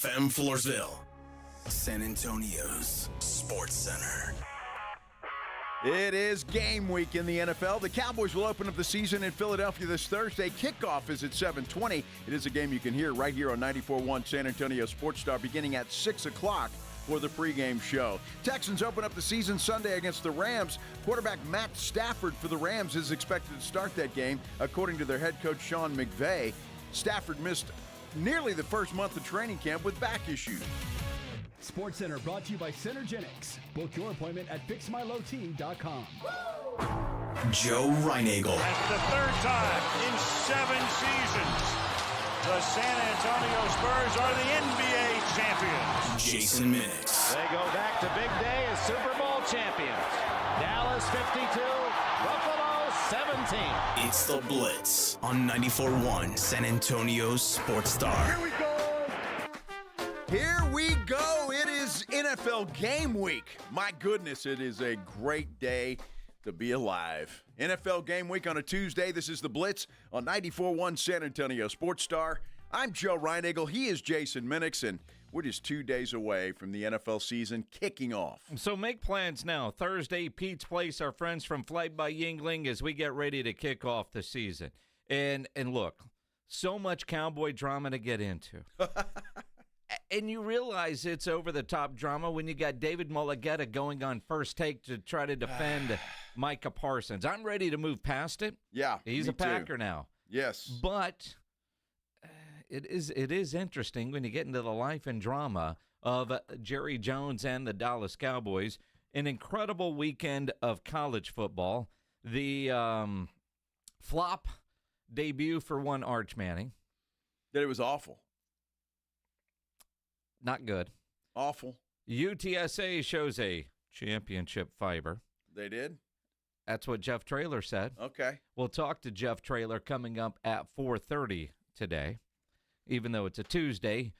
FM Floresville, San Antonio's Sports Center. It is game week in the NFL. The Cowboys will open up the season in Philadelphia this Thursday. Kickoff is at 7:20. It is a game you can hear right here on 94.1 San Antonio Sports Star beginning at 6 o'clock for the pregame show. Texans open up the season Sunday against the Rams. Quarterback Matt Stafford for the Rams is expected to start that game, according to their head coach Sean McVay. Stafford missed nearly the first month of training camp with back issues. Sports Center brought to you by Centergenics. Book your appointment at fixmyloteam.com. Joe Reinagel. That's the third time in 7 seasons the San Antonio Spurs are the NBA champions. Jason Minix. They go back to big day as Super Bowl champions. Dallas 52, Buffalo 17. It's the Blitz on 94.1 San Antonio's Sports Star. Here we go. Here we go. It is NFL game week. My goodness, it is a great day to be alive. NFL game week on a Tuesday. This is the Blitz on 94.1 San Antonio Sports Star. I'm Joe Reinagel. He is Jason Minix, and we're just 2 days away from the NFL season kicking off. So make plans now. Thursday, Pete's Place, our friends from Flight by Yingling, as we get ready to kick off the season. And look, so much Cowboy drama to get into. And you realize it's over-the-top drama when you got David Mulligetta going on First Take to try to defend Micah Parsons. I'm ready to move past it. Yeah, He's a Packer now. Yes. But it is interesting when you get into the life and drama of Jerry Jones and the Dallas Cowboys. An incredible weekend of college football. The flop debut for one Arch Manning. That it was awful. Not good. Awful. UTSA shows a championship fiber. They did? That's what Jeff Traylor said. Okay. We'll talk to Jeff Traylor coming up at 4:30 today. Even though it's a Tuesday,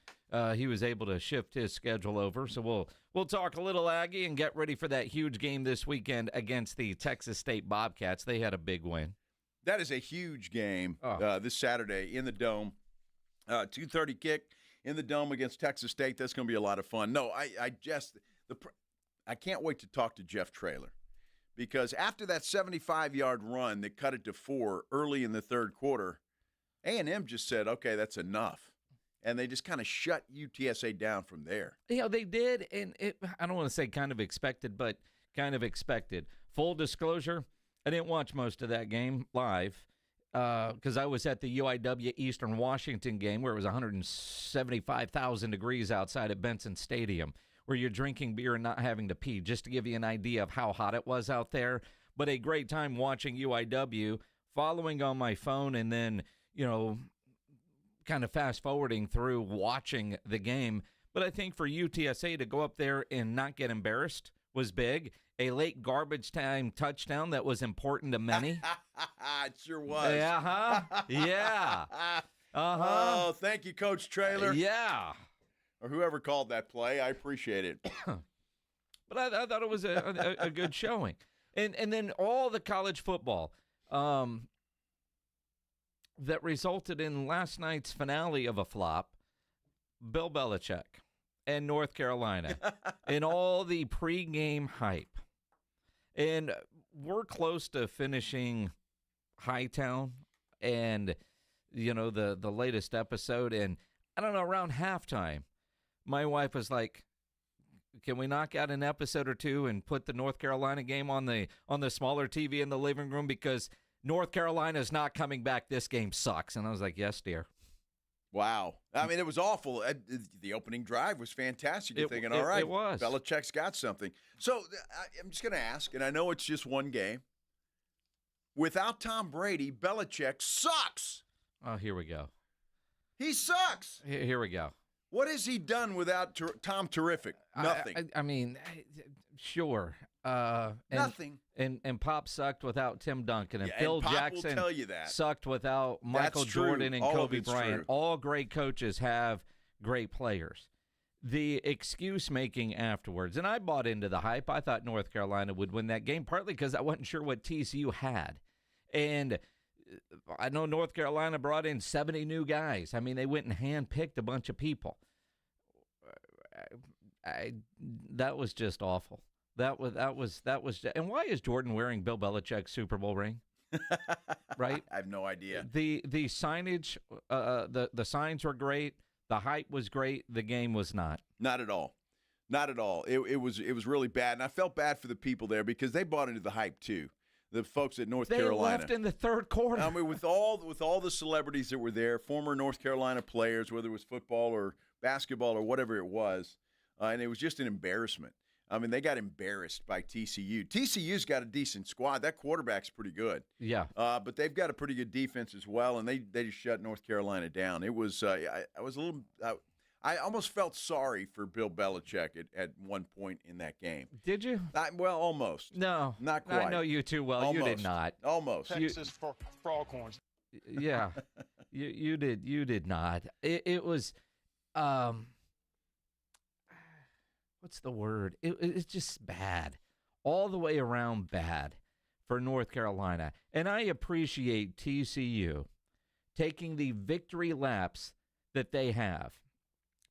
he was able to shift his schedule over. So we'll talk a little Aggie and get ready for that huge game this weekend against the Texas State Bobcats. They had a big win. That is a huge game this Saturday in the Dome. 2:30 kick in the Dome against Texas State. That's going to be a lot of fun. No, I can't wait to talk to Jeff Traylor, because after that 75-yard run that cut it to 4 early in the third quarter, A&M just said, okay, that's enough. And they just kind of shut UTSA down from there. They did, and I don't want to say kind of expected, but kind of expected. Full disclosure, I didn't watch most of that game live because I was at the UIW Eastern Washington game where it was 175,000 degrees outside at Benson Stadium, where you're drinking beer and not having to pee, just to give you an idea of how hot it was out there. But a great time watching UIW, following on my phone, and then, kind of fast-forwarding through watching the game. But I think for UTSA to go up there and not get embarrassed was big. A late garbage time touchdown that was important to many. It sure was. Yeah. Oh, thank you, Coach Traylor. Yeah. Or whoever called that play. I appreciate it. But I thought it was a good showing. And then all the college football that resulted in last night's finale of a flop, Bill Belichick and North Carolina, and all the pregame hype. And we're close to finishing Hightown and, the latest episode. And I don't know, around halftime, my wife was like, can we knock out an episode or two and put the North Carolina game on the smaller TV in the living room, because North Carolina's not coming back. This game sucks. And I was like, yes, dear. Wow. I mean, it was awful. The opening drive was fantastic. You're thinking, all right, it was. Belichick's got something. So I'm just going to ask, and I know it's just one game. Without Tom Brady, Belichick sucks. Oh, here we go. He sucks. Here we go. What has he done without Tom Terrific? Nothing. I mean, sure. Nothing. And Pop sucked without Tim Duncan. And Yeah, Phil and Pop Jackson will tell you that. sucked without Michael That's true. Jordan and All of Kobe it's Bryant. true. All great coaches have great players. The excuse-making afterwards, and I bought into the hype. I thought North Carolina would win that game, partly because I wasn't sure what TCU had. And I know North Carolina brought in 70 new guys. I mean, they went and handpicked a bunch of people. that was just awful. That was. And why is Jordan wearing Bill Belichick's Super Bowl ring? Right? I have no idea. The signage, the signs were great. The hype was great. The game was not. Not at all. Not at all. It was really bad, and I felt bad for the people there because they bought into the hype too. The folks at North Carolina. They left in the third quarter. I mean, with all the celebrities that were there, former North Carolina players, whether it was football or basketball or whatever it was, and it was just an embarrassment. I mean, they got embarrassed by TCU. TCU's got a decent squad. That quarterback's pretty good. Yeah. But they've got a pretty good defense as well, and they just shut North Carolina down. It was I was a little I almost felt sorry for Bill Belichick at one point in that game. Did you? Well, almost. No. Not quite. I know you too well. Almost. You did not. Almost. Texas Foghorns. Yeah. you did not. It was what's the word? It's just bad. All the way around bad for North Carolina. And I appreciate TCU taking the victory laps that they have.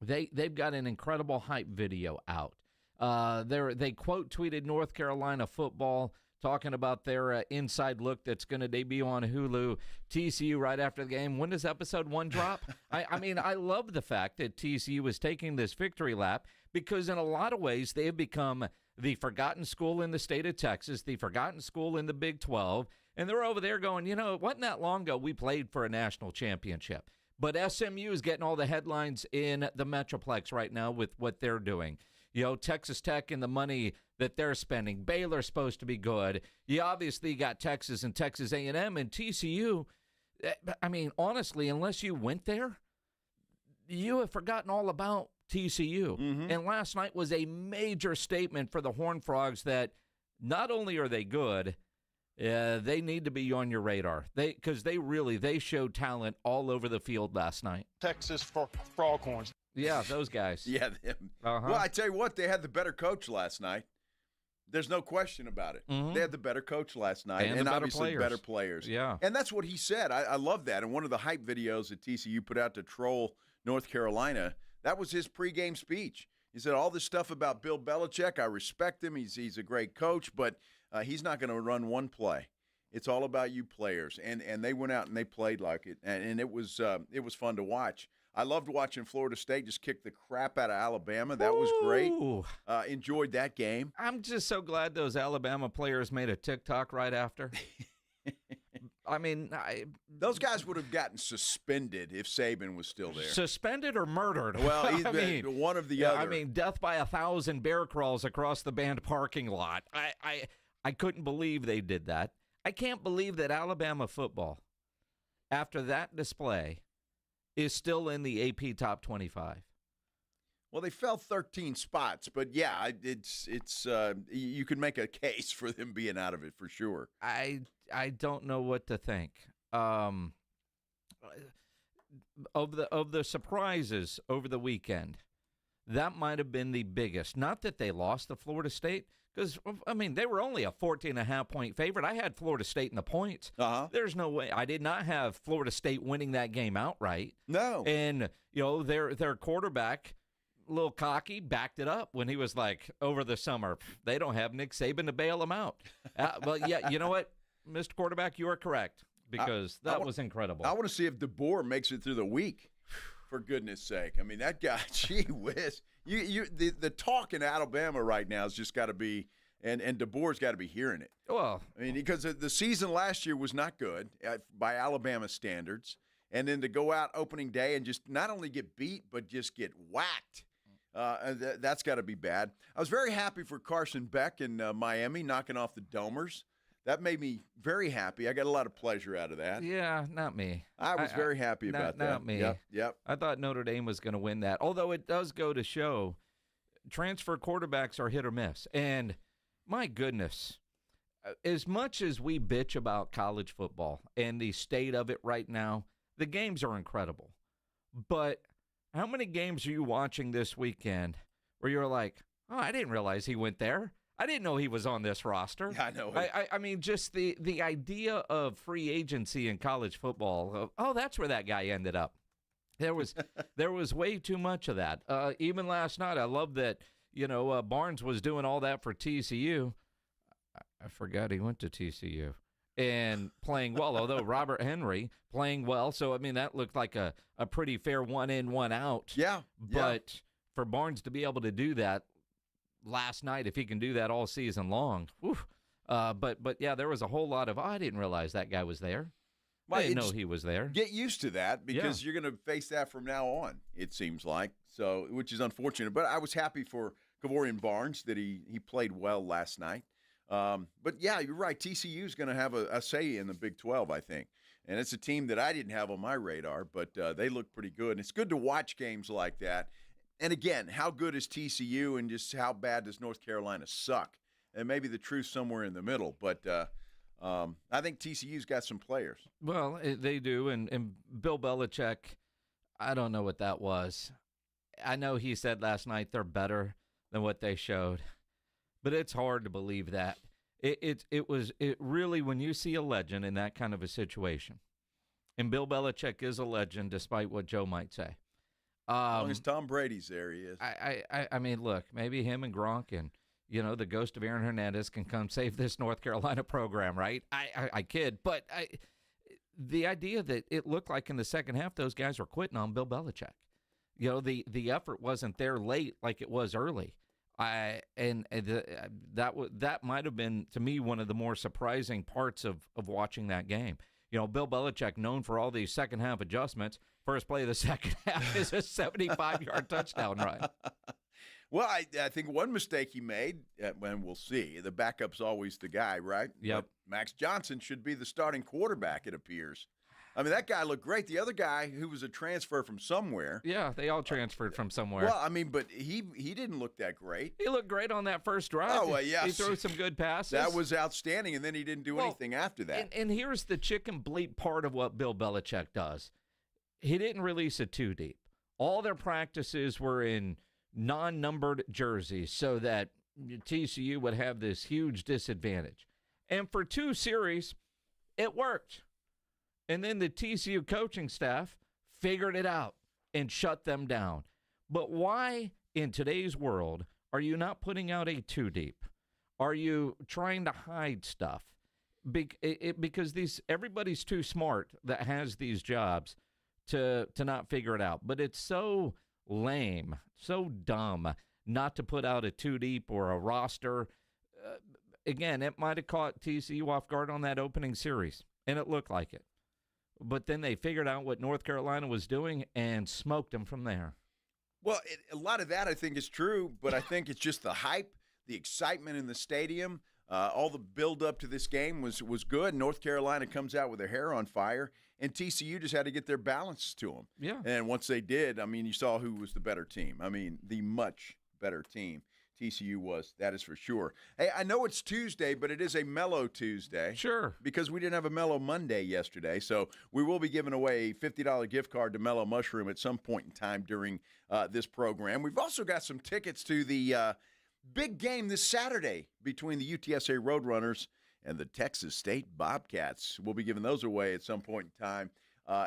They've got an incredible hype video out. They quote tweeted North Carolina football talking about their inside look that's going to debut on Hulu. TCU right after the game. When does episode 1 drop? I mean, I love the fact that TCU is taking this victory lap because in a lot of ways they have become the forgotten school in the state of Texas, the forgotten school in the Big 12, and they're over there going, you know, it wasn't that long ago we played for a national championship. But SMU is getting all the headlines in the Metroplex right now with what they're doing. You know, Texas Tech and the money that they're spending. Baylor's supposed to be good. You obviously got Texas and Texas A&M and TCU. I mean, honestly, unless you went there, you have forgotten all about TCU. Mm-hmm. And last night was a major statement for the Horned Frogs that not only are they good, they need to be on your radar. Because they showed talent all over the field last night. Texas Foghorns. Yeah, those guys. Yeah, them. Uh-huh. Well, I tell you what, they had the better coach last night. There's no question about it. Mm-hmm. They had the better coach last night, and obviously better players. Yeah. And that's what he said. I love that. And one of the hype videos that TCU put out to troll North Carolina, that was his pregame speech. He said, all this stuff about Bill Belichick, I respect him. He's a great coach, but he's not going to run one play. It's all about you players. And they went out and they played like it, and it was fun to watch. I loved watching Florida State just kick the crap out of Alabama. That was great. Enjoyed that game. I'm just so glad those Alabama players made a TikTok right after. I mean, those guys would have gotten suspended if Saban was still there. Suspended or murdered? Well, one of the other. I mean, death by 1,000 bear crawls across the band parking lot. I couldn't believe they did that. I can't believe that Alabama football, after that display, is still in the AP Top 25. Well, they fell 13 spots, but yeah, it's you could make a case for them being out of it for sure. I don't know what to think. Of the surprises over the weekend, that might have been the biggest. Not that they lost to Florida State, because, I mean, they were only a 14.5-point favorite. I had Florida State in the points. Uh-huh. There's no way. I did not have Florida State winning that game outright. No. And, you know, their quarterback, a little cocky, backed it up when he was like, over the summer, they don't have Nick Saban to bail them out. Well, yeah, you know what, Mr. Quarterback, you are correct, because that was incredible. I want to see if DeBoer makes it through the week, for goodness sake. I mean, that guy, gee whiz. The talk in Alabama right now has just got to be, and DeBoer's got to be hearing it. Well, I mean, because the season last year was not good by Alabama standards, and then to go out opening day and just not only get beat but just get whacked, that's got to be bad. I was very happy for Carson Beck in Miami knocking off the Domers. That made me very happy. I got a lot of pleasure out of that. Yeah, not me. I was very happy about that. Not me. Yep. I thought Notre Dame was going to win that. Although it does go to show transfer quarterbacks are hit or miss. And my goodness, as much as we bitch about college football and the state of it right now, the games are incredible. But how many games are you watching this weekend where you're like, oh, I didn't realize he went there. I didn't know he was on this roster. I know. I mean, just the idea of free agency in college football. Oh, that's where that guy ended up. There was way too much of that. Even last night, I love that, Barnes was doing all that for TCU. I forgot he went to TCU and playing well, although Robert Henry playing well. So, I mean, that looked like a pretty fair one in, one out. Yeah. But for Barnes to be able to do that last night, if he can do that all season long, whew, but yeah, there was a whole lot of, I didn't realize that guy was there. I didn't know he was there. Get used to that because you're going to face that from now on, it seems like, so which is unfortunate. But I was happy for Kevorian Barnes that he played well last night. But, yeah, you're right. TCU is going to have a say in the Big 12, I think. And it's a team that I didn't have on my radar, but they look pretty good. And it's good to watch games like that. And, again, how good is TCU and just how bad does North Carolina suck? And maybe the truth somewhere in the middle. But I think TCU's got some players. Well, they do. And Bill Belichick, I don't know what that was. I know he said last night they're better than what they showed. But it's hard to believe that. It really, when you see a legend in that kind of a situation, and Bill Belichick is a legend despite what Joe might say. As long as Tom Brady's there, he is. I mean, look, maybe him and Gronk and, the ghost of Aaron Hernandez can come save this North Carolina program, right? I kid. But the idea that it looked like in the second half those guys were quitting on Bill Belichick. The effort wasn't there late like it was early. That might have been, to me, one of the more surprising parts of watching that game. Bill Belichick, known for all these second-half adjustments, first play of the second half is a 75-yard touchdown run. Well, I think one mistake he made, and we'll see, the backup's always the guy, right? Yep. But Max Johnson should be the starting quarterback, it appears. I mean, that guy looked great. The other guy, who was a transfer from somewhere. Yeah, they all transferred from somewhere. Well, I mean, but he didn't look that great. He looked great on that first drive. Oh, well, yes. He threw some good passes. That was outstanding, and then he didn't do anything after that. And here's the chicken bleep part of what Bill Belichick does. He didn't release it too deep. All their practices were in non-numbered jerseys so that TCU would have this huge disadvantage. And for 2 series, it worked. And then the TCU coaching staff figured it out and shut them down. But why, in today's world, are you not putting out a 2-deep? Are you trying to hide stuff? Because everybody's too smart that has these jobs to not figure it out. But it's so lame, so dumb not to put out a 2-deep or a roster. Again, it might have caught TCU off guard on that opening series, and it looked like it. But then they figured out what North Carolina was doing and smoked them from there. Well, a lot of that I think is true, but I think it's just the hype, the excitement in the stadium. All the build-up to this game was good. North Carolina comes out with their hair on fire, and TCU just had to get their balance to them. Yeah. And once they did, I mean, you saw who was the better team. I mean, the much better team. TCU was, that is for sure. Hey, I know it's Tuesday, but it is a mellow Tuesday. Sure. Because we didn't have a mellow Monday yesterday, so we will be giving away a $50 gift card to Mellow Mushroom at some point in time during this program. We've also got some tickets to the big game this Saturday between the UTSA Roadrunners and the Texas State Bobcats. We'll be giving those away at some point in time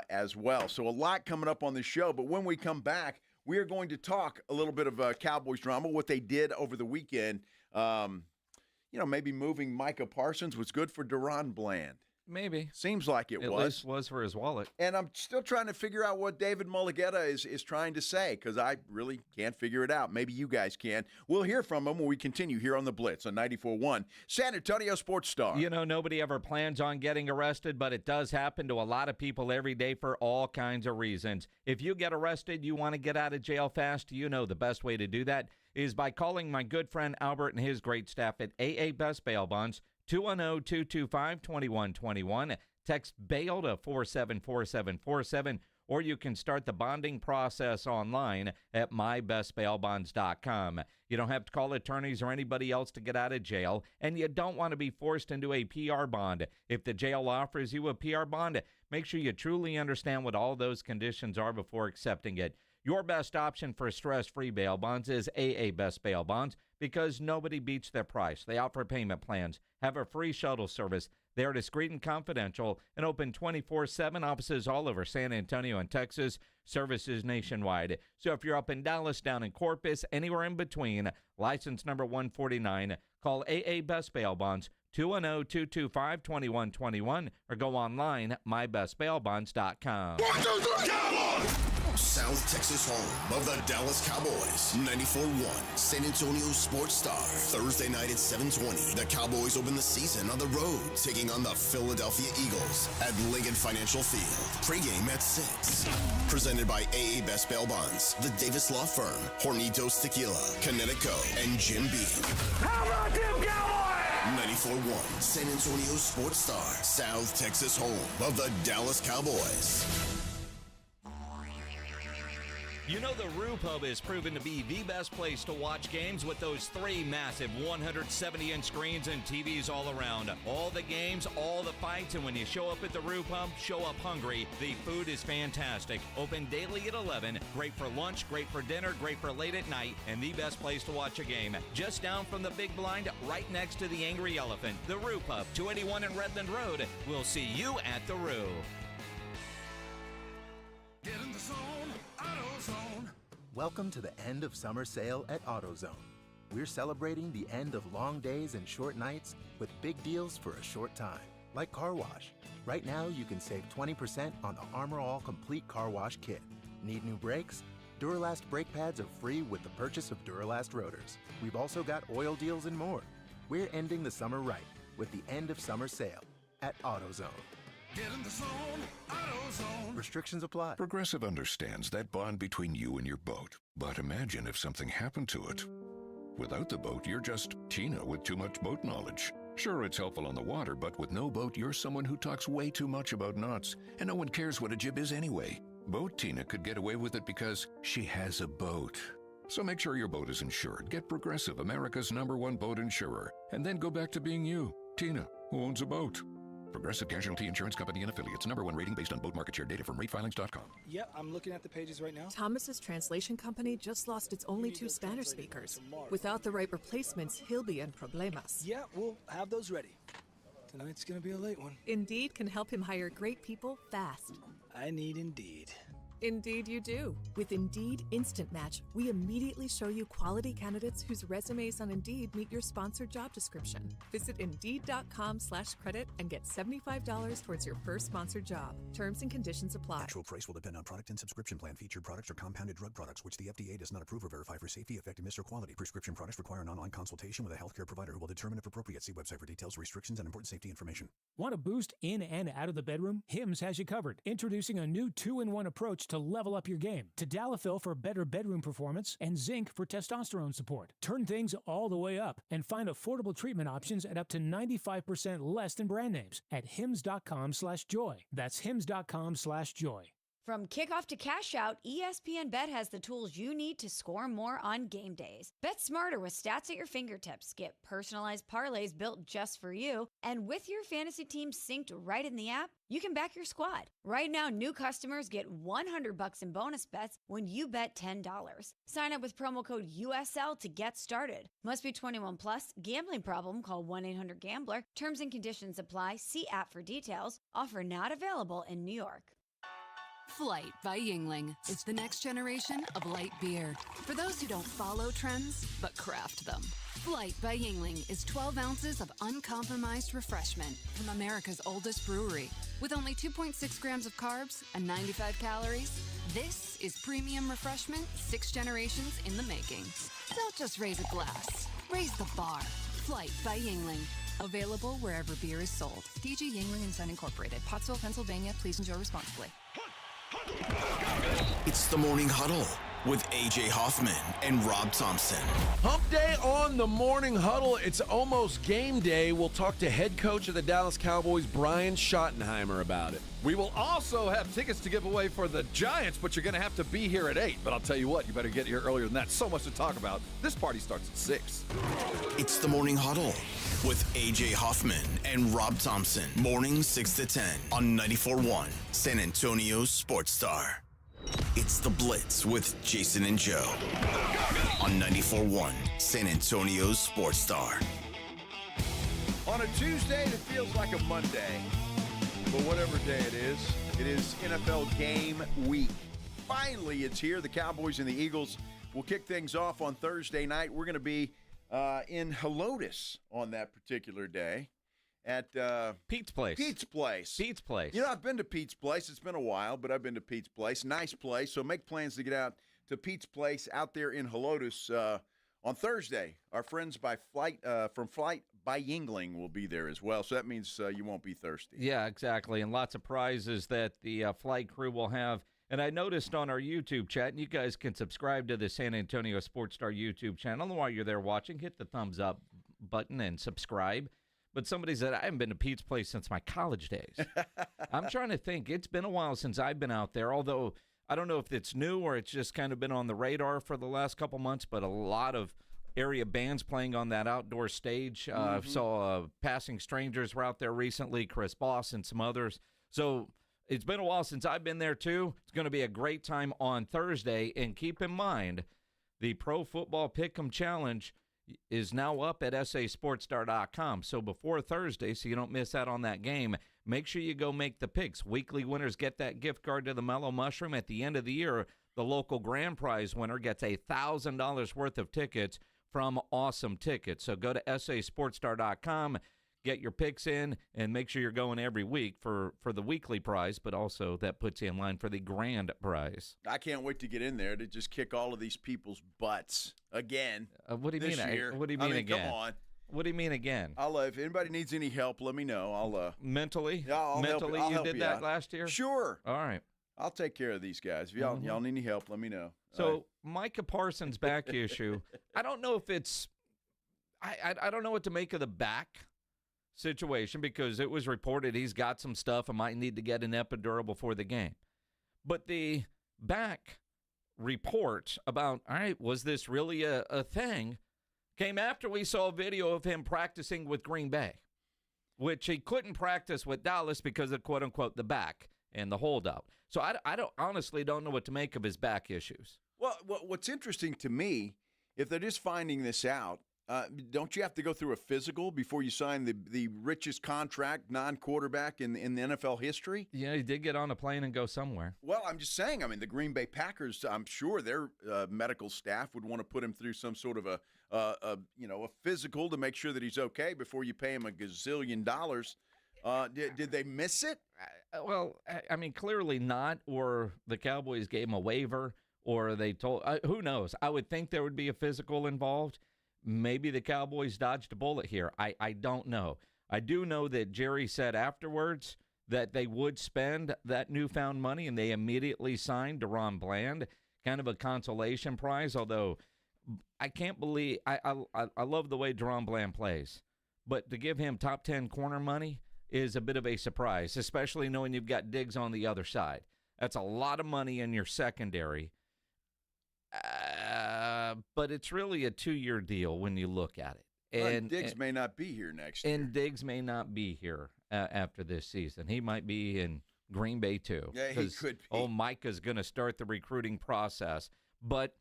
as well. So a lot coming up on the show, but when we come back, we are going to talk a little bit of Cowboys drama, what they did over the weekend. Maybe moving Micah Parsons was good for Deron Bland. Maybe. Seems like it was. At least was for his wallet. And I'm still trying to figure out what David Mulligetta is trying to say because I really can't figure it out. Maybe you guys can. We'll hear from him when we continue here on The Blitz on 94.1 San Antonio Sports Star. Nobody ever plans on getting arrested, but it does happen to a lot of people every day for all kinds of reasons. If you get arrested, you want to get out of jail fast, the best way to do that is by calling my good friend Albert and his great staff at AA Best Bail Bonds. 210-225-2121. Text bail to 474747, or you can start the bonding process online at mybestbailbonds.com. You don't have to call attorneys or anybody else to get out of jail, and you don't want to be forced into a PR bond. If the jail offers you a PR bond, make sure you truly understand what all those conditions are before accepting it. Your best option for stress-free bail bonds is AA Best Bail Bonds because nobody beats their price. They offer payment plans, have a free shuttle service. They are discreet and confidential and open 24/7. Offices all over San Antonio and Texas. Services nationwide. So if you're up in Dallas, down in Corpus, anywhere in between, license number 149, call AA Best Bail Bonds, 210-225-2121, or go online, mybestbailbonds.com. South Texas home of the Dallas Cowboys. 94.1 San Antonio Sports Star. Thursday night at 7:20. The Cowboys open the season on the road, taking on the Philadelphia Eagles at Lincoln Financial Field. Pre-game at 6. Presented by AA Best Bail Bonds, the Davis Law Firm, Hornitos Tequila, Connecticut, and Jim Beam. How about them Cowboys? 94.1 San Antonio Sports Star. South Texas home of the Dallas Cowboys. You know the Roo Pub is proven to be the best place to watch games with those 3 massive 170-inch screens and TVs all around. All the games, all the fights, and when you show up at the Roo Pub, show up hungry. The food is fantastic. Open daily at 11. Great for lunch, great for dinner, great for late at night, and the best place to watch a game. Just down from the big blind, right next to the Angry Elephant. The Roo Pub, 281 in Redland Road. We'll see you at the Roo. Get in the zone, AutoZone. Welcome to the end of summer sale at AutoZone. We're celebrating the end of long days and short nights with big deals for a short time, like car wash. Right now, you can save 20% on the Armor All Complete Car Wash Kit. Need new brakes? Duralast brake pads are free with the purchase of Duralast rotors. We've also got oil deals and more. We're ending the summer right with the end of summer sale at AutoZone. Get in the zone, AutoZone. Restrictions apply. Progressive understands that bond between you and your boat. But imagine if something happened to it. Without the boat, you're just Tina with too much boat knowledge. Sure, it's helpful on the water, but with no boat, you're someone who talks way too much about knots, and no one cares what a jib is anyway. Boat Tina could get away with it because she has a boat. So make sure your boat is insured. Get Progressive, America's #1 boat insurer, and then go back to being you, Tina, who owns a boat. Progressive Casualty Insurance Company and Affiliates. #1 rating based on boat market share data from ratefilings.com. Yep, I'm looking at the pages right now. Thomas's translation company just lost its only 2 Spanish speakers. Without the right replacements, he'll be in problemas. Yeah, we'll have those ready. Tonight's gonna be a late one. Indeed can help him hire great people fast. I need Indeed. Indeed you do. With Indeed Instant Match, we immediately show you quality candidates whose resumes on Indeed meet your sponsored job description. Visit Indeed.com/credit and get $75 towards your first sponsored job. Terms and conditions apply. Actual price will depend on product and subscription plan. Featured products are compounded drug products, which the FDA does not approve or verify for safety, effectiveness, or quality. Prescription products require an online consultation with a healthcare provider who will determine if appropriate. See website for details, restrictions, and important safety information. Want a boost in and out of the bedroom? Hims has you covered. Introducing a new 2-in-1 approach to level up your game. Tadalafil for better bedroom performance and zinc for testosterone support. Turn things all the way up and find affordable treatment options at up to 95% less than brand names at hims.com/joy. That's hims.com/joy. From kickoff to cash out, ESPN Bet has the tools you need to score more on game days. Bet smarter with stats at your fingertips. Get personalized parlays built just for you. And with your fantasy team synced right in the app, you can back your squad. Right now, new customers get $100 in bonus bets when you bet $10. Sign up with promo code USL to get started. Must be 21 plus. Gambling problem? Call 1-800-GAMBLER. Terms and conditions apply. See app for details. Offer not available in New York. Flight by Yuengling is the next generation of light beer. For those who don't follow trends, but craft them. Flight by Yuengling is 12 ounces of uncompromised refreshment from America's oldest brewery. With only 2.6 grams of carbs and 95 calories, this is premium refreshment 6 generations in the making. Don't just raise a glass, raise the bar. Flight by Yuengling. Available wherever beer is sold. DG Yuengling and Son Incorporated. Pottsville, Pennsylvania. Please enjoy responsibly. It's the Morning Huddle with A.J. Hoffman and Rob Thompson. Hump day on the Morning Huddle. It's almost game day. We'll talk to head coach of the Dallas Cowboys, Brian Schottenheimer, about it. We will also have tickets to give away for the Giants, but you're going to have to be here at 8. But I'll tell you what, you better get here earlier than that. So much to talk about. This party starts at 6. It's the Morning Huddle with A.J. Hoffman and Rob Thompson. Mornings 6 to 10 on 94.1 San Antonio Sports Star. It's The Blitz with Jason and Joe on 94.1 San Antonio's Sports Star. On a Tuesday that feels like a Monday, but whatever day it is NFL game week. Finally, it's here. The Cowboys and the Eagles will kick things off on Thursday night. We're going to be in Helotes on that particular day at Pete's Place. Pete's Place. Pete's Place. You know, I've been to Pete's Place. It's been a while, but I've been to Pete's Place. Nice place. So make plans to get out to Pete's Place out there in Helotes on Thursday. Our friends from Flight by Yingling will be there as well. So that means you won't be thirsty. Yeah, exactly. And lots of prizes that the flight crew will have. And I noticed on our YouTube chat, and you guys can subscribe to the San Antonio Sports Star YouTube channel. And while you're there watching, hit the thumbs up button and subscribe. But somebody said, I haven't been to Pete's Place since my college days. I'm trying to think. It's been a while since I've been out there, although I don't know if it's new or it's just kind of been on the radar for the last couple months, but a lot of area bands playing on that outdoor stage. Saw Passing Strangers were out there recently, Chris Boss and some others. So it's been a while since I've been there, too. It's going to be a great time on Thursday. And keep in mind, the Pro Football Pick'em Challenge is now up at sasportstar.com. So before Thursday, so you don't miss out on that game, make sure you go make the picks. Weekly winners get that gift card to the Mellow Mushroom. At the end of the year, the local grand prize winner gets $1,000 worth of tickets from Awesome Tickets. So go to sasportstar.com, get your picks in, and make sure you're going every week for the weekly prize, but also that puts you in line for the grand prize. I can't wait to get in there to just kick all of these people's butts again. What do you mean? Year. What do you mean again? Come on. What do you mean again? If anybody needs any help, let me know. I'll mentally. Yeah, I'll mentally. Help, you did that last year. Sure. All right. I'll take care of these guys. If y'all need any help, let me know. So Micah Parsons' back issue. I don't know if it's. I don't know what to make of the back situation because it was reported he's got some stuff and might need to get an epidural before the game. But the back report about, all right, was this really a thing, came after we saw a video of him practicing with Green Bay, which he couldn't practice with Dallas because of, quote-unquote, the back and the holdout. So I honestly don't know what to make of his back issues. Well, what's interesting to me, if they're just finding this out, don't you have to go through a physical before you sign the richest contract non-quarterback in the NFL history? Yeah, he did get on a plane and go somewhere. Well, I'm just saying, I mean, the Green Bay Packers, I'm sure their medical staff would want to put him through some sort of a physical to make sure that he's okay before you pay him $1 gazillion. Did they miss it? Well, I mean, clearly not, or the Cowboys gave him a waiver, or they told who knows? I would think there would be a physical involved. Maybe the Cowboys dodged a bullet here. I don't know. I do know that Jerry said afterwards that they would spend that newfound money, and they immediately signed DaRon Bland, kind of a consolation prize, although I can't believe – I love the way DaRon Bland plays, but to give him top 10 corner money is a bit of a surprise, especially knowing you've got Diggs on the other side. That's a lot of money in your secondary. But it's really a 2-year deal when you look at it. And Diggs may not be here next year. And Diggs may not be here after this season. He might be in Green Bay too. Yeah, he could be. Micah's going to start the recruiting process. But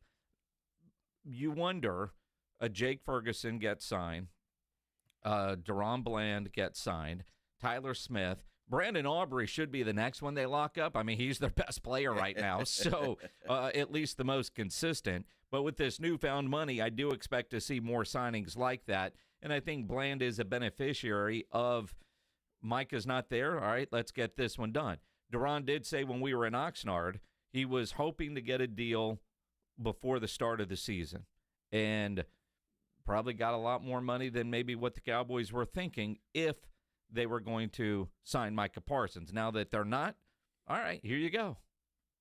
you wonder, Jake Ferguson gets signed. DaRon Bland gets signed. Tyler Smith. Brandon Aubrey should be the next one they lock up. I mean, he's their best player right now, so at least the most consistent. But with this newfound money, I do expect to see more signings like that. And I think Bland is a beneficiary of Micah's not there. All right, let's get this one done. DaRon did say when we were in Oxnard, he was hoping to get a deal before the start of the season. And probably got a lot more money than maybe what the Cowboys were thinking if they were going to sign Micah Parsons. Now that they're not, all right, here you go.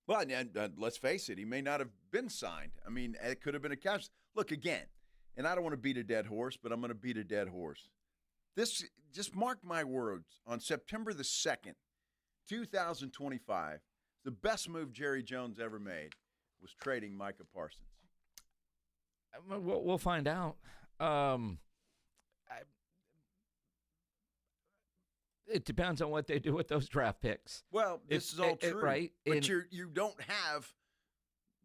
Well, and let's face it, he may not have been signed. I mean, it could have been a catch. Look, again, and I don't want to beat a dead horse, but I'm going to beat a dead horse. This, just mark my words, on September the 2nd, 2025, the best move Jerry Jones ever made was trading Micah Parsons. We'll find out. It depends on what they do with those draft picks. Well, this is all true, right? But you don't have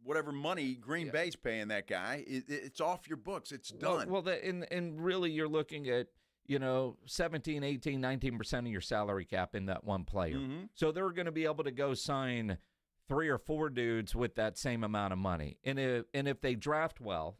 whatever money Green Bay's paying that guy. It's off your books. It's done. Well, and really you're looking at, 17, 18, 19% of your salary cap in that one player. Mm-hmm. So they're going to be able to go sign 3 or 4 dudes with that same amount of money. And if they draft well,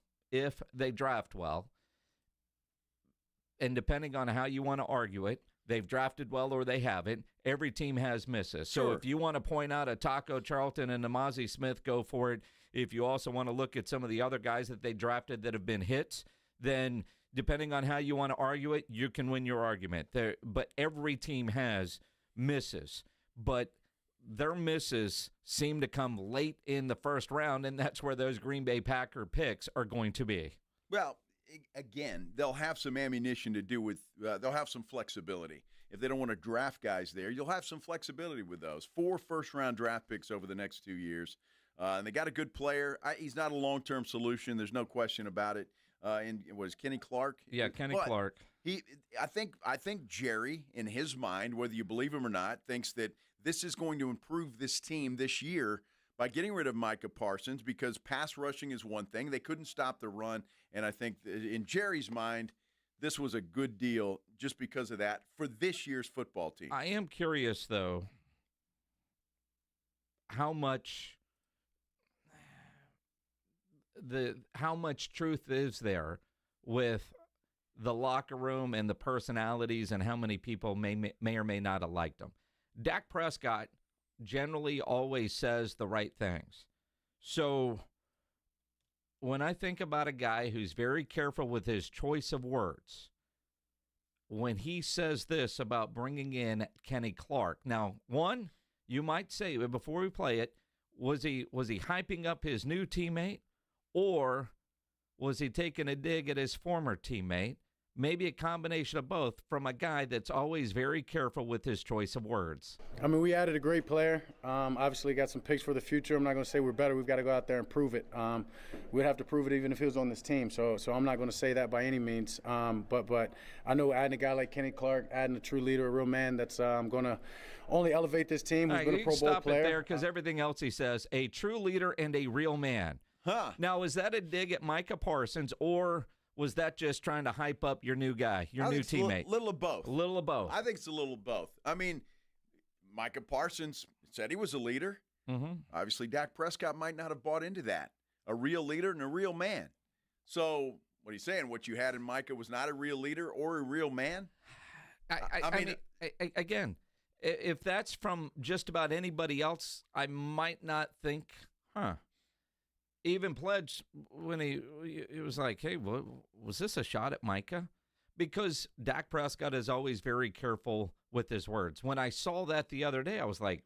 and depending on how you want to argue it, they've drafted well or they haven't, every team has misses. So if you want to point out a Taco Charlton and a Mozzie Smith, go for it. If you also want to look at some of the other guys that they drafted that have been hits, then depending on how you want to argue it, you can win your argument. But every team has misses. But their misses seem to come late in the first round, and that's where those Green Bay Packer picks are going to be. Well, again, they'll have some ammunition to do with they'll have some flexibility. If they don't want to draft guys there, you'll have some flexibility with those. 4 first-round draft picks over the next 2 years. And they got a good player. He's not a long-term solution. There's no question about it. And was Kenny Clark? Yeah, Kenny Clark. I think Jerry, in his mind, whether you believe him or not, thinks that this is going to improve this team this year by getting rid of Micah Parsons, because pass rushing is one thing. They couldn't stop the run, and I think in Jerry's mind, this was a good deal just because of that for this year's football team. I am curious, though, how much truth is there with the locker room and the personalities and how many people may or may not have liked him. Dak Prescott generally always says the right things. So when I think about a guy who's very careful with his choice of words, when he says this about bringing in Kenny Clark, now, one, you might say, before we play it, was he hyping up his new teammate, or was he taking a dig at his former teammate? Maybe a combination of both from a guy that's always very careful with his choice of words. I mean, we added a great player. Obviously got some picks for the future. I'm not going to say we're better. We've got to go out there and prove it. We'd have to prove it even if he was on this team. So I'm not going to say that by any means. But I know adding a guy like Kenny Clark, adding a true leader, a real man that's going to only elevate this team, who's been a Pro Bowl stop player. It there, because everything else he says, a true leader and a real man. Huh. Now, is that a dig at Micah Parsons, or was that just trying to hype up your new guy, your new teammate? A little of both. A little of both. I think it's a little of both. I mean, Micah Parsons said he was a leader. Mm-hmm. Obviously, Dak Prescott might not have bought into that. A real leader and a real man. So what are you saying? What you had in Micah was not a real leader or a real man? I mean, again, if that's from just about anybody else, I might not think, Even Pledge, when he was like, hey, was this a shot at Micah? Because Dak Prescott is always very careful with his words. When I saw that the other day, I was like,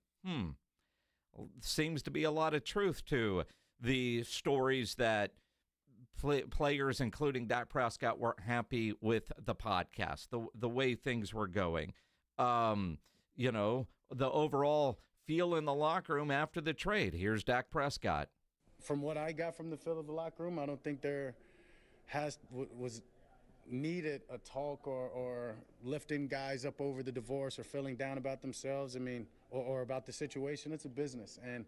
seems to be a lot of truth to the stories that players, including Dak Prescott, weren't happy with the podcast, the way things were going. The overall feel in the locker room after the trade. Here's Dak Prescott. From what I got from the feel of the locker room, I don't think there was needed a talk or lifting guys up over the divorce or feeling down about themselves. I mean, or about the situation. It's a business. And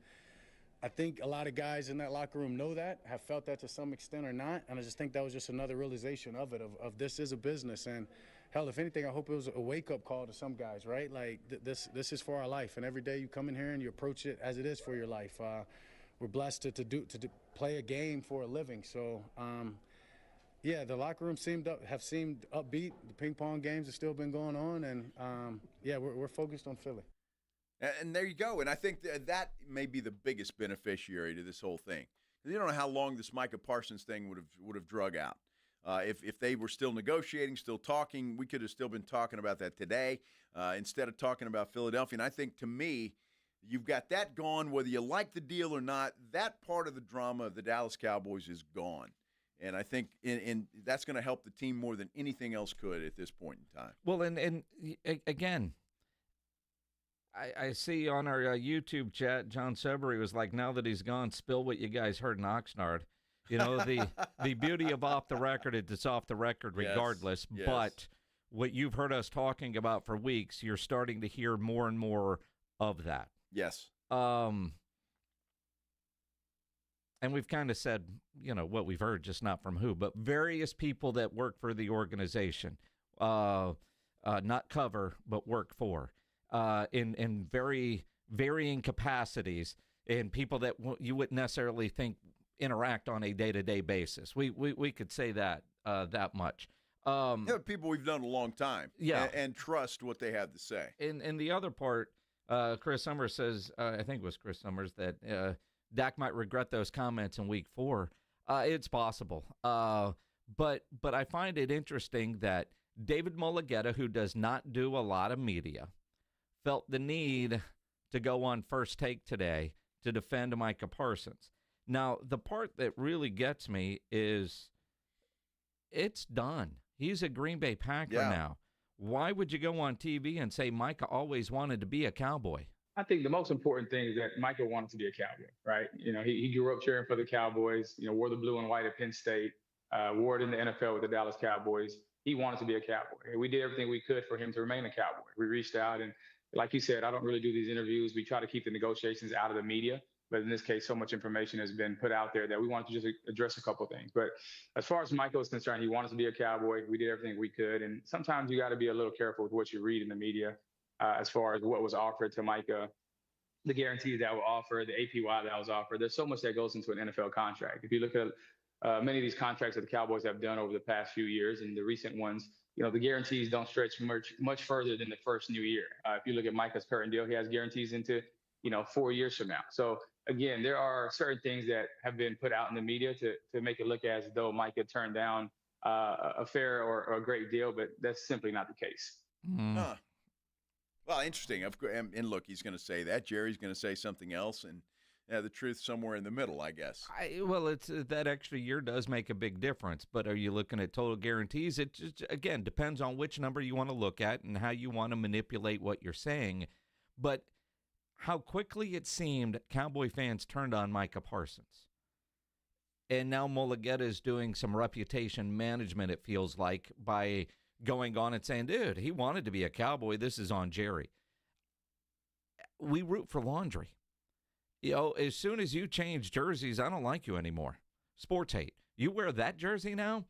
I think a lot of guys in that locker room know that, have felt that to some extent or not. And I just think that was just another realization of it, of this is a business. And hell, if anything, I hope it was a wake-up call to some guys, right? Like, this is for our life. And every day you come in here and you approach it as it is for your life. We're blessed to play a game for a living. So, the locker room have seemed upbeat. The ping pong games have still been going on, and we're focused on Philly. And there you go. And I think that may be the biggest beneficiary to this whole thing. You don't know how long this Micah Parsons thing would have drug out. If they were still negotiating, still talking, we could have still been talking about that today instead of talking about Philadelphia. And I think, to me, you've got that gone, whether you like the deal or not. That part of the drama of the Dallas Cowboys is gone. And I think that's going to help the team more than anything else could at this point in time. Well, and again, I see on our YouTube chat, John Severy was like, now that he's gone, spill what you guys heard in Oxnard. The beauty of off the record is it's off the record regardless. Yes. But what you've heard us talking about for weeks, you're starting to hear more and more of that. Yes. and we've kind of said, what we've heard, just not from who, but various people that work for the organization, not cover, but work for, in very varying capacities, and people that you wouldn't necessarily think interact on a day-to-day basis. We could say that much. People we've known a long time, and trust what they have to say. And the other part, Chris Summers says, I think it was Chris Summers, that Dak might regret those comments in Week 4. It's possible, but I find it interesting that David Mulugheta, who does not do a lot of media, felt the need to go on First Take today to defend Micah Parsons. Now, the part that really gets me is it's done. He's a Green Bay Packer now. Why would you go on TV and say Micah always wanted to be a Cowboy? I think the most important thing is that Micah wanted to be a Cowboy, right? He grew up cheering for the Cowboys, wore the blue and white at Penn State, wore it in the NFL with the Dallas Cowboys. He wanted to be a Cowboy. We did everything we could for him to remain a Cowboy. We reached out, and like you said, I don't really do these interviews. We try to keep the negotiations out of the media. But in this case, so much information has been put out there that we wanted to just address a couple of things. But as far as Michael is concerned, he wanted to be a Cowboy. We did everything we could. And sometimes you got to be a little careful with what you read in the media as far as what was offered to Micah, the guarantees that were offered, the APY that was offered. There's so much that goes into an NFL contract. If you look at many of these contracts that the Cowboys have done over the past few years and the recent ones, the guarantees don't stretch much further than the first new year. If you look at Micah's current deal, he has guarantees into 4 years from now. So again, there are certain things that have been put out in the media to make it look as though Micah turned down a fair or a great deal, but that's simply not the case. Huh. Well, interesting. And look, he's going to say that. Jerry's going to say something else, and the truth somewhere in the middle, I guess. Well, it's that extra year does make a big difference, but are you looking at total guarantees? It just, again, depends on which number you want to look at and how you want to manipulate what you're saying. But how quickly it seemed Cowboy fans turned on Micah Parsons. And now Mulugheta is doing some reputation management, it feels like, by going on and saying, dude, he wanted to be a Cowboy. This is on Jerry. We root for laundry. As soon as you change jerseys, I don't like you anymore. Sports hate. You wear that jersey now,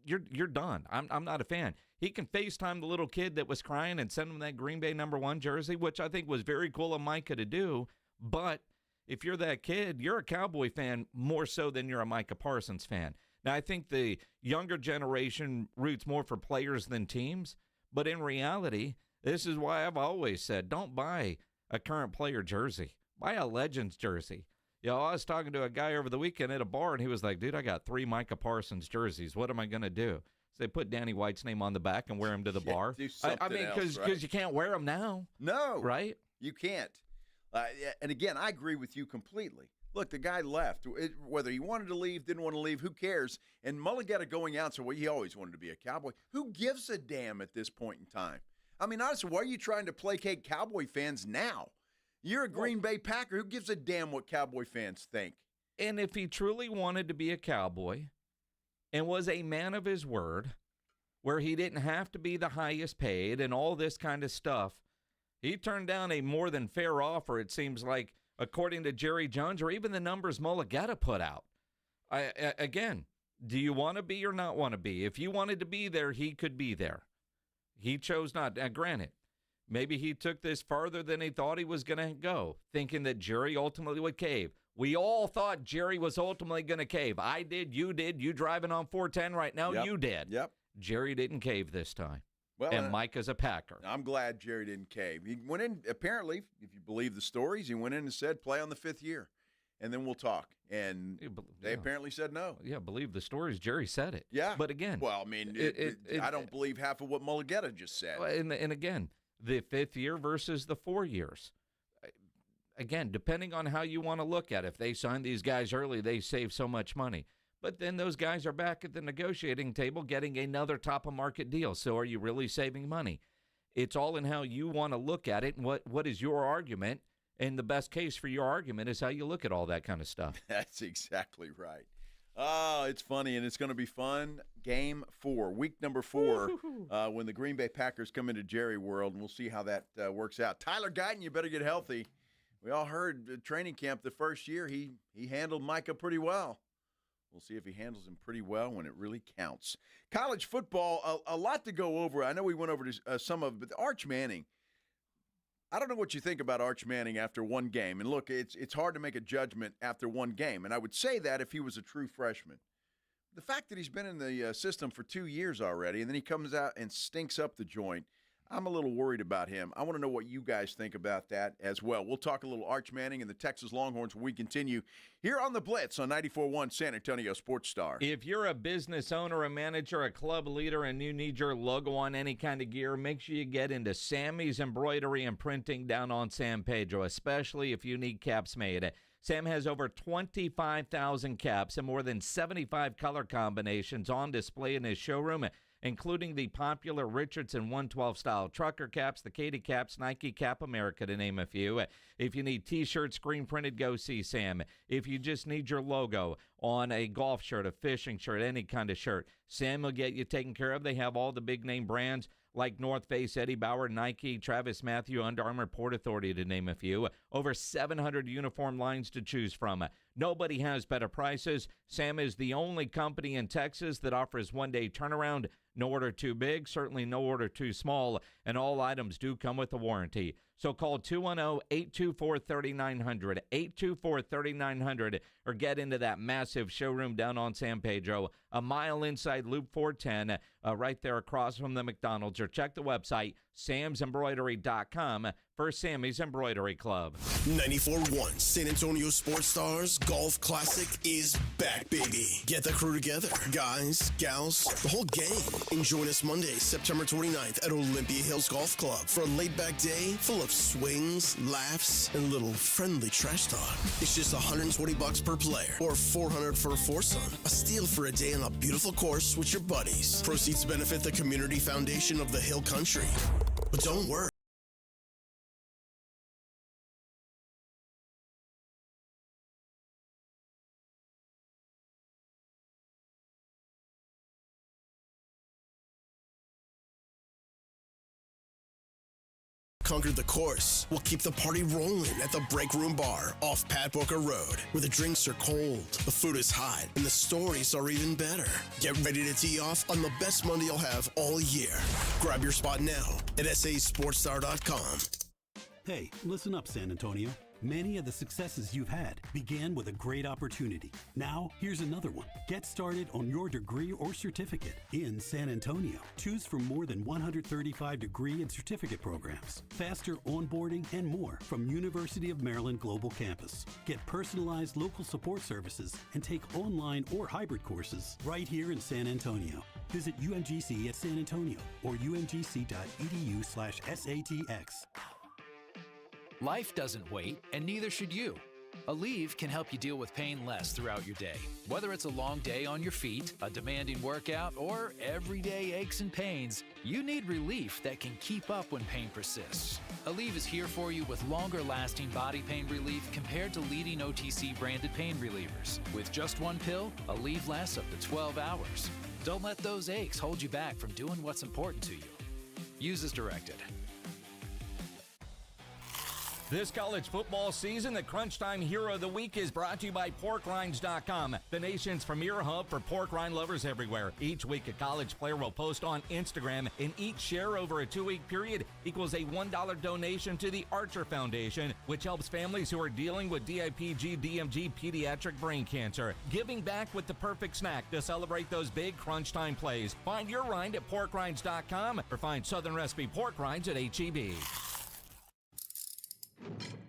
you're done. I'm not a fan. He can FaceTime the little kid that was crying and send him that Green Bay #1 jersey, which I think was very cool of Micah to do. But if you're that kid, you're a Cowboy fan more so than you're a Micah Parsons fan. Now, I think the younger generation roots more for players than teams. But in reality, this is why I've always said, don't buy a current player jersey. Buy a Legends jersey. I was talking to a guy over the weekend at a bar, and he was like, dude, I got 3 Micah Parsons jerseys. What am I going to do? So they put Danny White's name on the back and wear him to the bar. I mean, because you can't wear them now. No. Right? You can't. And again, I agree with you completely. Look, the guy left. Whether he wanted to leave, didn't want to leave, who cares? And Mulugheta going out, so he always wanted to be a Cowboy. Who gives a damn at this point in time? I mean, honestly, why are you trying to placate Cowboy fans now? You're a Green Bay Packer. Who gives a damn what Cowboy fans think? And if he truly wanted to be a Cowboy and was a man of his word, where he didn't have to be the highest paid and all this kind of stuff, he turned down a more than fair offer, it seems like, according to Jerry Jones, or even the numbers Mulugheta put out. Again, do you want to be or not want to be? If you wanted to be there, he could be there. He chose not. Granted, maybe he took this farther than he thought he was going to go, thinking that Jerry ultimately would cave. We all thought Jerry was ultimately going to cave. I did, you driving on 410 right now, you did. Yep. Jerry didn't cave this time. Well, and Micah's a Packer. I'm glad Jerry didn't cave. He went in, apparently, if you believe the stories, he went in and said, play on the 5th year, and then we'll talk. And they apparently said no. Yeah, believe the stories. Jerry said it. Yeah. But again. Well, I mean, I don't believe half of what Mulugheta just said. And again, the 5th year versus the 4 years. Again, depending on how you want to look at it. If they sign these guys early, they save so much money. But then those guys are back at the negotiating table getting another top-of-market deal. So are you really saving money? It's all in how you want to look at it and what is your argument. And the best case for your argument is how you look at all that kind of stuff. That's exactly right. Oh, it's funny, and it's going to be fun. Game 4, week number 4, when the Green Bay Packers come into Jerry World, and we'll see how that works out. Tyler Guyton, you better get healthy. We all heard at training camp the first year he handled Micah pretty well. We'll see if he handles him pretty well when it really counts. College football, a lot to go over. I know we went over to, some of it, but Arch Manning, I don't know what you think about Arch Manning after one game. And look, it's hard to make a judgment after one game. And I would say that if he was a true freshman. The fact that he's been in the system for 2 years already, and then he comes out and stinks up the joint, I'm a little worried about him. I want to know what you guys think about that as well. We'll talk a little Arch Manning and the Texas Longhorns when we continue here on the Blitz on 94.1 San Antonio Sports Star. If you're a business owner, a manager, a club leader, and you need your logo on any kind of gear, make sure you get into Sammy's Embroidery and Printing down on San Pedro, especially if you need caps made. Sam has over 25,000 caps and more than 75 color combinations on display in his showroom, including the popular Richardson 112 style trucker caps, the Katie caps, Nike Cap America, to name a few. If you need T-shirts, screen printed, go see Sam. If you just need your logo on a golf shirt, a fishing shirt, any kind of shirt, Sam will get you taken care of. They have all the big name brands like North Face, Eddie Bauer, Nike, Travis Matthew, Under Armour, Port Authority, to name a few. Over 700 uniform lines to choose from. Nobody has better prices. Sam is the only company in Texas that offers one-day turnaround. No order too big, certainly no order too small, and all items do come with a warranty. So call 210-824-3900, 824-3900, or get into that massive showroom down on San Pedro, a mile inside Loop 410, right there across from the McDonald's, or check the website, samsembroidery.com, for Sammy's Embroidery Club. 94.1 San Antonio Sports Stars Golf Classic is back, baby. Get the crew together. Guys, gals, the whole gang. And join us Monday, September 29th at Olympia Hills Golf Club for a laid-back day full of swings, laughs, and a little friendly trash talk. It's just $120 per player or $400 for a foursome. A steal for a day on a beautiful course with your buddies. Proceeds benefit the Community Foundation of the Hill Country. But don't worry. Conquered the course. We'll keep the party rolling at the Break Room Bar off Pat Booker Road, where the drinks are cold, the food is hot, and the stories are even better. Get ready to tee off on the best Monday you'll have all year. Grab your spot now at sasportstar.com. Hey, listen up, San Antonio. Many of the successes you've had began with a great opportunity. Now, here's another one. Get started on your degree or certificate in San Antonio. Choose from more than 135 degree and certificate programs, faster onboarding, and more from University of Maryland Global Campus. Get personalized local support services and take online or hybrid courses right here in San Antonio. Visit UMGC at San Antonio or umgc.edu/SATX. Life doesn't wait, and neither should you. Aleve can help you deal with pain less throughout your day. Whether it's a long day on your feet, a demanding workout, or everyday aches and pains, you need relief that can keep up when pain persists. Aleve is here for you with longer-lasting body pain relief compared to leading OTC branded pain relievers. With just one pill, Aleve lasts up to 12 hours. Don't let those aches hold you back from doing what's important to you. Use as directed. This college football season, the Crunch Time Hero of the Week is brought to you by PorkRinds.com, the nation's premier hub for pork rind lovers everywhere. Each week, a college player will post on Instagram, and each share over a 2-week period equals a $1 donation to the Archer Foundation, which helps families who are dealing with DIPG, DMG, pediatric brain cancer. Giving back with the perfect snack to celebrate those big Crunch Time plays. Find your rind at PorkRinds.com or find Southern Recipe pork rinds at HEB.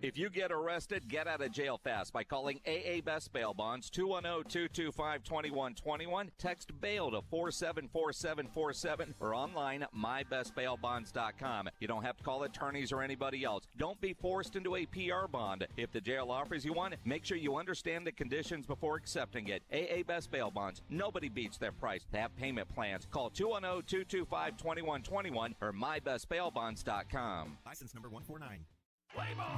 If you get arrested, get out of jail fast by calling AA Best Bail Bonds, 210-225-2121. Text BAIL to 474747 or online at mybestbailbonds.com. You don't have to call attorneys or anybody else. Don't be forced into a PR bond. If the jail offers you one, make sure you understand the conditions before accepting it. AA Best Bail Bonds. Nobody beats their price. They have payment plans. Call 210-225-2121 or mybestbailbonds.com. License number 149.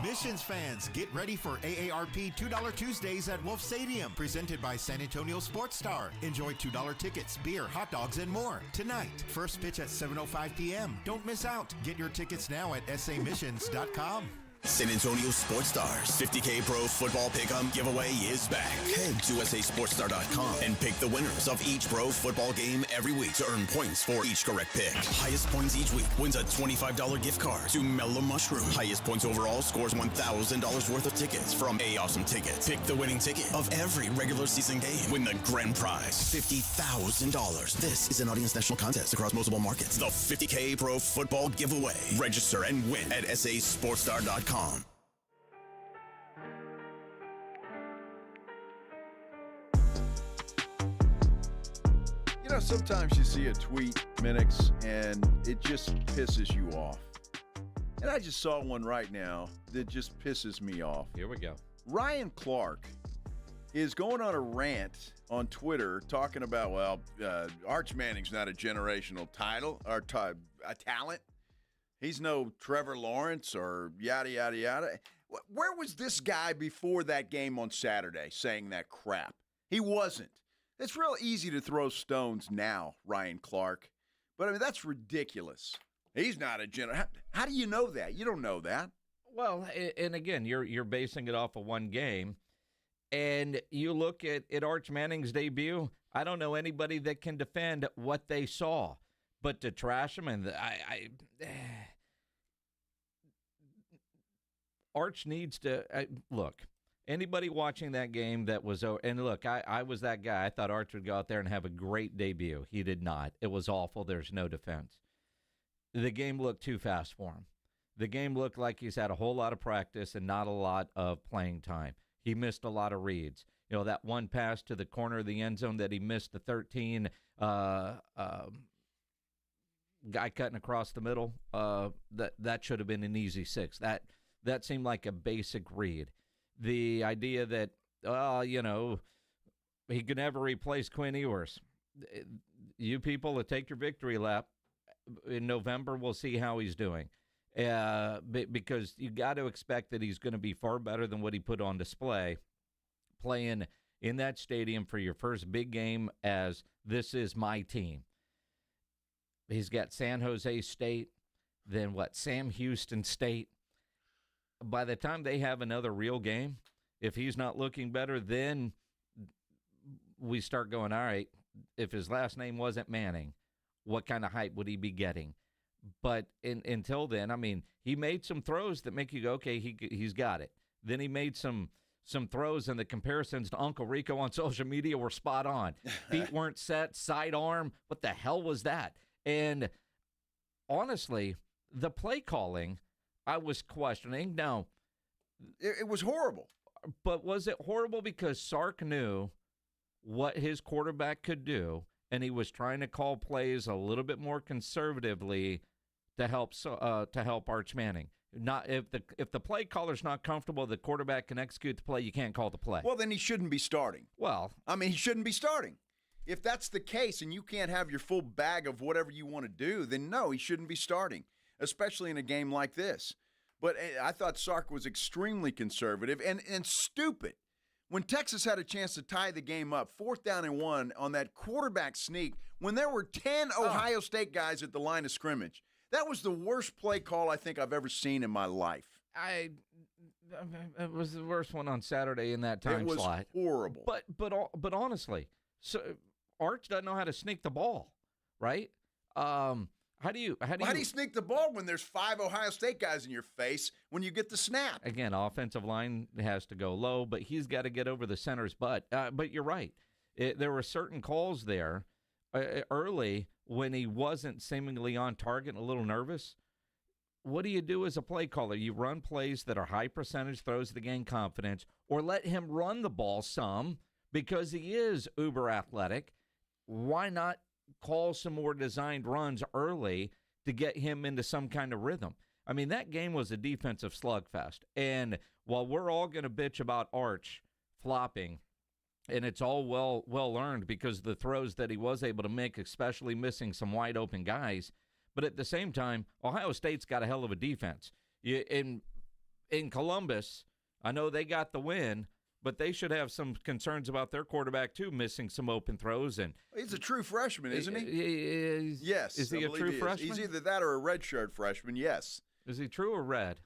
Missions fans, get ready for AARP $2 Tuesdays at Wolf Stadium, presented by San Antonio Sports Star. Enjoy $2 tickets, beer, hot dogs, and more. Tonight, first pitch at 7:05 p.m. Don't miss out. Get your tickets now at samissions.com. San Antonio Sports Stars 50K Pro Football Pick'em giveaway is back. Head to SASportsStar.com and pick the winners of each pro football game every week to earn points for each correct pick. Highest points each week wins a $25 gift card to Mellow Mushroom. Highest points overall scores $1,000 worth of tickets from A Awesome Tickets. Pick the winning ticket of every regular season game. Win the grand prize, $50,000. This is an audience national contest across multiple markets. The 50K Pro Football Giveaway. Register and win at SASportsStar.com. You know, sometimes you see a tweet, Minix, and it just pisses you off. And I just saw one right now that just pisses me off. Here we go. Ryan Clark is going on a rant on Twitter talking about, well, Arch Manning's not a generational title or a talent. He's no Trevor Lawrence or yada, yada, yada. Where was this guy before that game on Saturday saying that crap? He wasn't. It's real easy to throw stones now, Ryan Clark. But, I mean, that's ridiculous. He's not a general. How do you know that? You don't know that. Well, and again, you're basing it off of one game. And you look at Arch Manning's debut, I don't know anybody that can defend what they saw. But to trash him, and Arch needs to look. Anybody watching that game that was – and look, I was that guy. I thought Arch would go out there and have a great debut. He did not. It was awful. There's no defense. The game looked too fast for him. The game looked like he's had a whole lot of practice and not a lot of playing time. He missed a lot of reads. You know, that one pass to the corner of the end zone that he missed, the 13 guy cutting across the middle, that should have been an easy 6. That seemed like a basic read. The idea that, you know, he could never replace Quinn Ewers. You people that take your victory lap in November, we'll see how he's doing. Because you got to expect that he's going to be far better than what he put on display playing in that stadium for your first big game as this is my team. He's got San Jose State, then Sam Houston State. By the time they have another real game, if he's not looking better, then we start going, all right, if his last name wasn't Manning, what kind of hype would he be getting? But until then, I mean, he made some throws that make you go, okay, he's got it. Then he made some throws, and the comparisons to Uncle Rico on social media were spot on. Feet weren't set, sidearm. What the hell was that? And honestly, the play calling, I was questioning. Now, it was horrible. But was it horrible because Sark knew what his quarterback could do, and he was trying to call plays a little bit more conservatively to help Arch Manning? Not if the play caller's not comfortable, the quarterback can execute the play, you can't call the play. Well, then he shouldn't be starting. Well, I mean, he shouldn't be starting. If that's the case and you can't have your full bag of whatever you want to do, then no, he shouldn't be starting, especially in a game like this. But I thought Sark was extremely conservative and stupid. When Texas had a chance to tie the game up, 4th down and 1 on that quarterback sneak, when there were 10 Ohio State guys at the line of scrimmage, that was the worst play call I think I've ever seen in my life. It was the worst one on Saturday in that time slot. It was horrible. But honestly, so Arch doesn't know how to sneak the ball, right? How do you sneak the ball when there's 5 Ohio State guys in your face when you get the snap? Again, offensive line has to go low, but he's got to get over the center's butt. But you're right. There were certain calls there early when he wasn't seemingly on target and a little nervous. What do you do as a play caller? You run plays that are high percentage throws to gain confidence, or let him run the ball some because he is uber athletic. Why not call some more designed runs early to get him into some kind of rhythm? I mean, that game was a defensive slugfest. And while we're all going to bitch about Arch flopping, and it's all well earned because of the throws that he was able to make, especially missing some wide open guys, but at the same time, Ohio State's got a hell of a defense. In Columbus, I know they got the win, but they should have some concerns about their quarterback, too, missing some open throws. And he's a true freshman, isn't he? Yes. Is he a true freshman? He's either that or a redshirt freshman, yes. Is he true or red?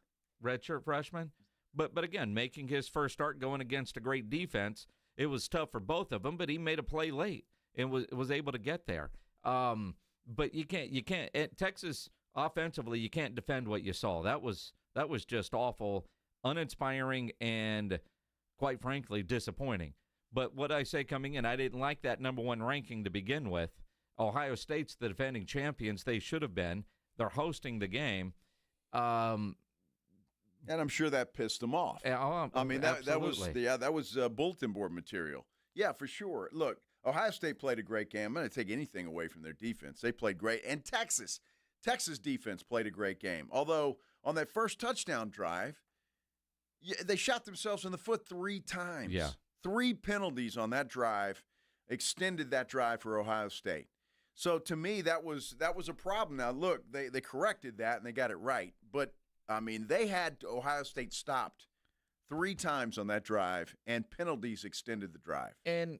redshirt freshman. But again, making his first start going against a great defense, it was tough for both of them, but he made a play late and was able to get there. But you can't at Texas offensively, you can't defend what you saw. That was just awful, uninspiring, and quite frankly, disappointing. But what I say coming in, I didn't like that number 1 ranking to begin with. Ohio State's the defending champions. They should have been. They're hosting the game. And I'm sure that pissed them off. I mean, that was bulletin board material. Yeah, for sure. Look, Ohio State played a great game. I'm going to take anything away from their defense. They played great. And Texas defense played a great game. Although on that first touchdown drive, they shot themselves in the foot 3 times. Yeah. 3 penalties on that drive extended that drive for Ohio State. So to me, that was a problem. Now, look, they corrected that and they got it right. But, I mean, they had Ohio State stopped 3 times on that drive, and penalties extended the drive. And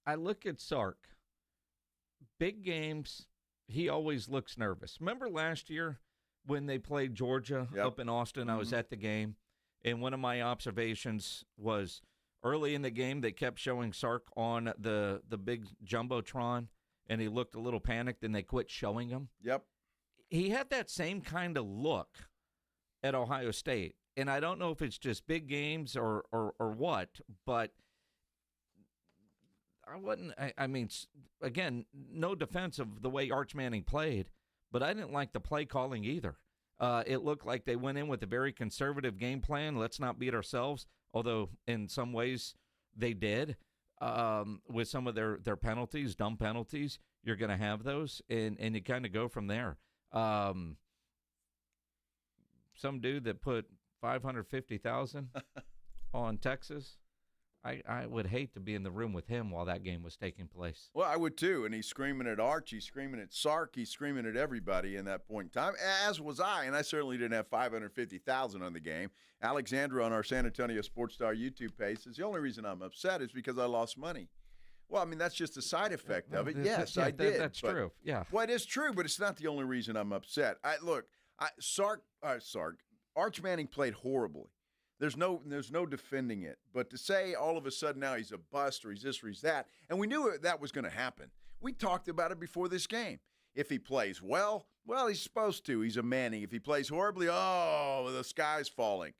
I look at Sark. Big games, he always looks nervous. Remember last year when they played Georgia up in Austin? I was at the game, and one of my observations was early in the game they kept showing Sark on the big Jumbotron, and he looked a little panicked, and they quit showing him. Yep. He had that same kind of look at Ohio State, and I don't know if it's just big games or what, but I mean, again, no defense of the way Arch Manning played, but I didn't like the play calling either. It looked like they went in with a very conservative game plan. Let's not beat ourselves, although in some ways they did with some of their penalties, dumb penalties. You're going to have those, and you kind of go from there. Some dude that put $550,000 on Texas. I would hate to be in the room with him while that game was taking place. Well, I would too. And he's screaming at Arch. He's screaming at Sark. He's screaming at everybody in that point in time, as was I. And I certainly didn't have $550,000 on the game. Alexandra on our San Antonio Sports Star YouTube page says the only reason I'm upset is because I lost money. Well, I mean, that's just a side effect of it. Yes, I did. That's true. Yeah. Well, it is true, but it's not the only reason I'm upset. Arch Manning played horribly. There's no defending it. But to say all of a sudden now he's a bust or he's this or he's that, and we knew that was going to happen. We talked about it before this game. If he plays well, he's supposed to. He's a Manning. If he plays horribly, the sky's falling.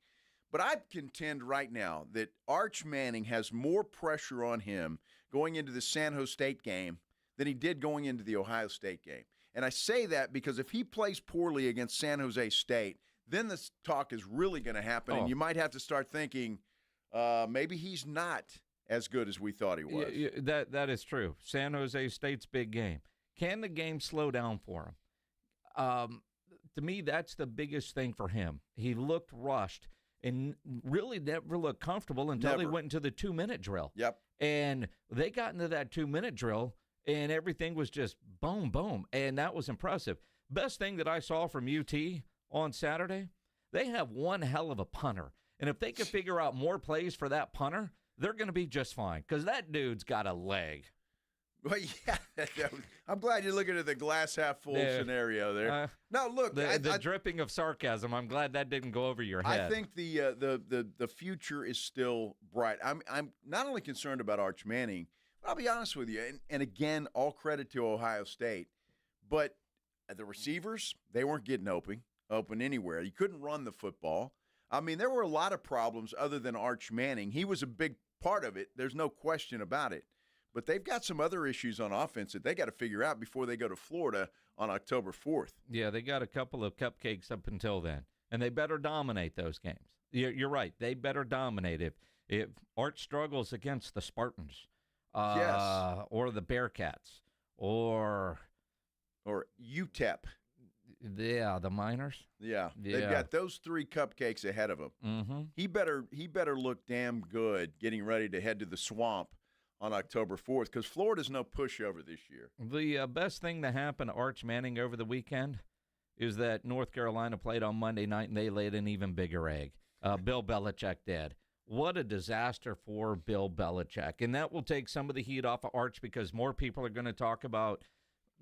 But I contend right now that Arch Manning has more pressure on him going into the San Jose State game than he did going into the Ohio State game. And I say that because if he plays poorly against San Jose State, then this talk is really going to happen, and you might have to start thinking maybe he's not as good as we thought he was. That is true. San Jose State's big game. Can the game slow down for him? To me, that's the biggest thing for him. He looked rushed and really never looked comfortable until he went into the 2-minute drill. Yep. And they got into that 2-minute drill, and everything was just boom, boom, and that was impressive. Best thing that I saw from UT on Saturday, they have one hell of a punter. And if they can figure out more plays for that punter, they're going to be just fine because that dude's got a leg. Well, yeah, I'm glad you're looking at the glass half full scenario there. No, look, the dripping of sarcasm. I'm glad that didn't go over your head. I think the future is still bright. I'm not only concerned about Arch Manning, but I'll be honest with you. And again, all credit to Ohio State, but the receivers, they weren't getting open anywhere. You couldn't run the football. I mean, there were a lot of problems other than Arch Manning. He was a big part of it. There's no question about it. But they've got some other issues on offense that they got to figure out before they go to Florida on October 4th. Yeah, they got a couple of cupcakes up until then, and they better dominate those games. You're right. They better dominate. If Arch struggles against the Spartans or the Bearcats or UTEP. Yeah, the Miners. Yeah, they've got those 3 cupcakes ahead of him. Mm-hmm. He better look damn good getting ready to head to the swamp on October 4th because Florida's no pushover this year. The best thing to happen to Arch Manning over the weekend is that North Carolina played on Monday night and they laid an even bigger egg. Bill Belichick did. What a disaster for Bill Belichick. And that will take some of the heat off of Arch because more people are going to talk about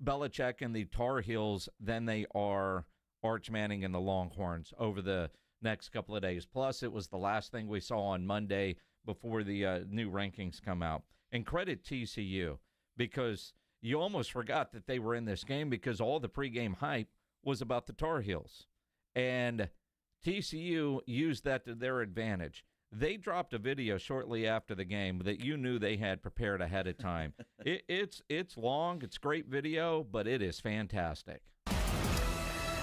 Belichick and the Tar Heels than they are Arch Manning and the Longhorns over the next couple of days. Plus, it was the last thing we saw on Monday before the new rankings come out. And credit TCU, because you almost forgot that they were in this game because all the pregame hype was about the Tar Heels. And TCU used that to their advantage. They dropped a video shortly after the game that you knew they had prepared ahead of time. It's long, it's great video, but it is fantastic.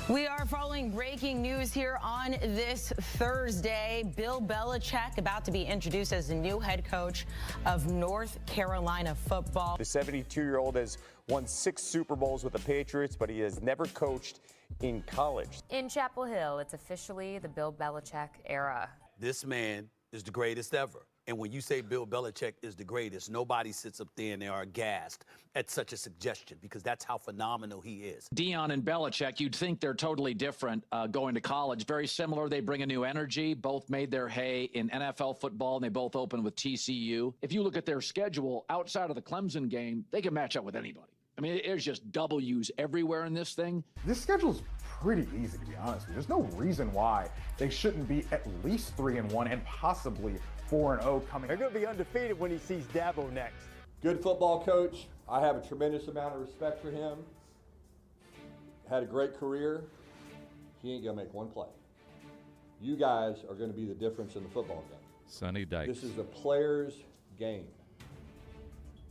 We are following breaking news here on this Thursday. Bill Belichick about to be introduced as the new head coach of North Carolina football. The 72-year-old has won 6 Super Bowls with the Patriots, but he has never coached in college. In Chapel Hill, it's officially the Bill Belichick era. This man is the greatest ever. And when you say Bill Belichick is the greatest, nobody sits up there and they are aghast at such a suggestion because that's how phenomenal he is. Deion and Belichick, you'd think they're totally different going to college. Very similar. They bring a new energy. Both made their hay in NFL football, and they both opened with TCU. If you look at their schedule outside of the Clemson game, they can match up with anybody. I mean, there's just W's everywhere in this thing. This schedule's pretty easy, to be honest with you. There's no reason why they shouldn't be at least 3-1 and possibly 4-0 coming. They're going to be undefeated when he sees Dabo next. Good football coach. I have a tremendous amount of respect for him. Had a great career. He ain't going to make one play. You guys are going to be the difference in the football game. Sonny Dykes. This is a player's game.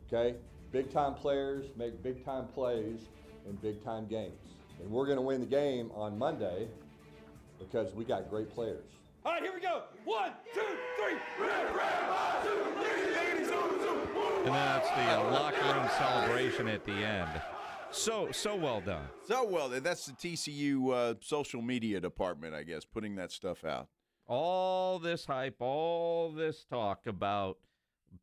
Okay? Big-time players make big-time plays in big-time games. And we're going to win the game on Monday because we got great players. All right, here we go. 1, 2, 3. And that's the locker room celebration at the end. So well done. So well done. That's the TCU social media department, I guess, putting that stuff out. All this hype, all this talk about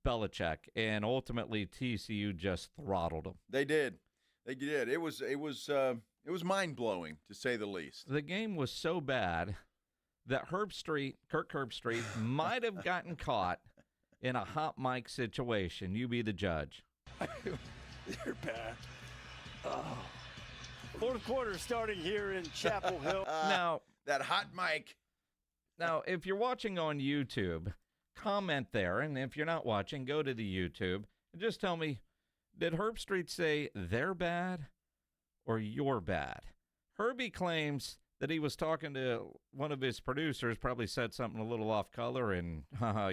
Belichick, and ultimately TCU just throttled them. They did. It was mind-blowing, to say the least. The game was so bad that Kirk Herbstreit might have gotten caught in a hot mic situation. You be the judge. They're bad. Oh. Fourth quarter starting here in Chapel Hill. Now, that hot mic. Now, if you're watching on YouTube, comment there. And if you're not watching, go to the YouTube and just tell me, did Herbstreit say they're bad or you're bad? Herbie claims that he was talking to one of his producers, probably said something a little off color, and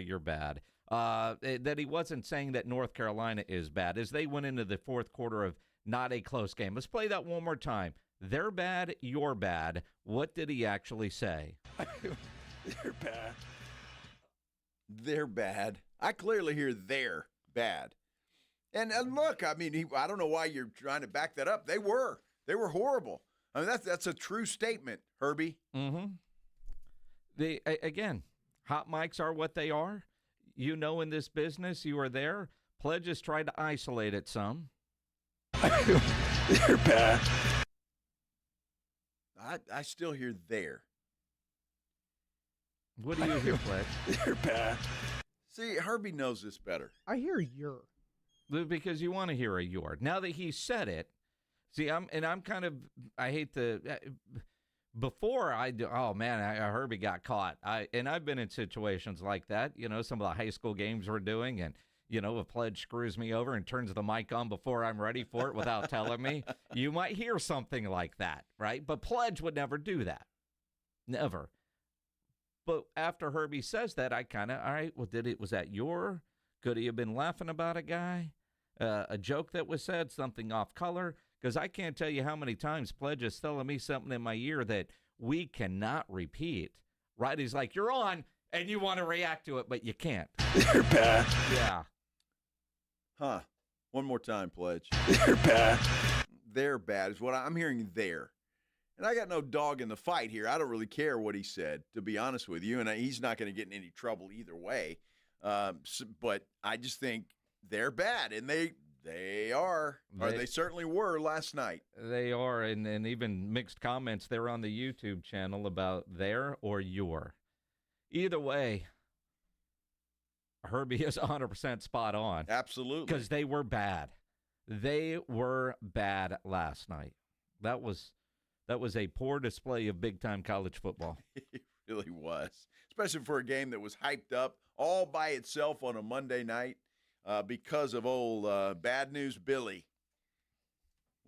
you're bad. That he wasn't saying that North Carolina is bad, as they went into the fourth quarter of not a close game. Let's play that one more time. They're bad, you're bad. What did he actually say? They're bad. They're bad. I clearly hear they're bad. And look, I mean, I don't know why you're trying to back that up. They were horrible. I mean, that's a true statement, Herbie. Mm-hmm. Again, hot mics are what they are. You know, in this business, you are there. Pledge has tried to isolate it some. They're bad. I still hear there. What do you hear, Pledge? They're bad. See, Herbie knows this better. I hear you're. Because you want to hear a you're. Now that he said it, see, I hate to, before I do, oh man, Herbie got caught. I've been in situations like that, you know, some of the high school games we're doing, and, you know, a Pledge screws me over and turns the mic on before I'm ready for it without telling me. You might hear something like that, right? But Pledge would never do that. Never. But after Herbie says that, I kind of, all right, well, was that your? Could he have been laughing about a guy? A joke that was said, something off color? Because I can't tell you how many times Pledge is telling me something in my ear that we cannot repeat. Right? He's like, you're on, and you want to react to it, but you can't. They're bad. Yeah. Huh. One more time, Pledge. They're bad. They're bad is what I'm hearing there. And I got no dog in the fight here. I don't really care what he said, to be honest with you. And he's not going to get in any trouble either way. But I just think they're bad, and they are, or they certainly were last night. They are, and even mixed comments there on the YouTube channel about their or your. Either way, Herbie is 100% spot on. Absolutely. Because they were bad. They were bad last night. That was That was a poor display of big-time college football. It really was, especially for a game that was hyped up all by itself on a Monday night because of old Bad News Billy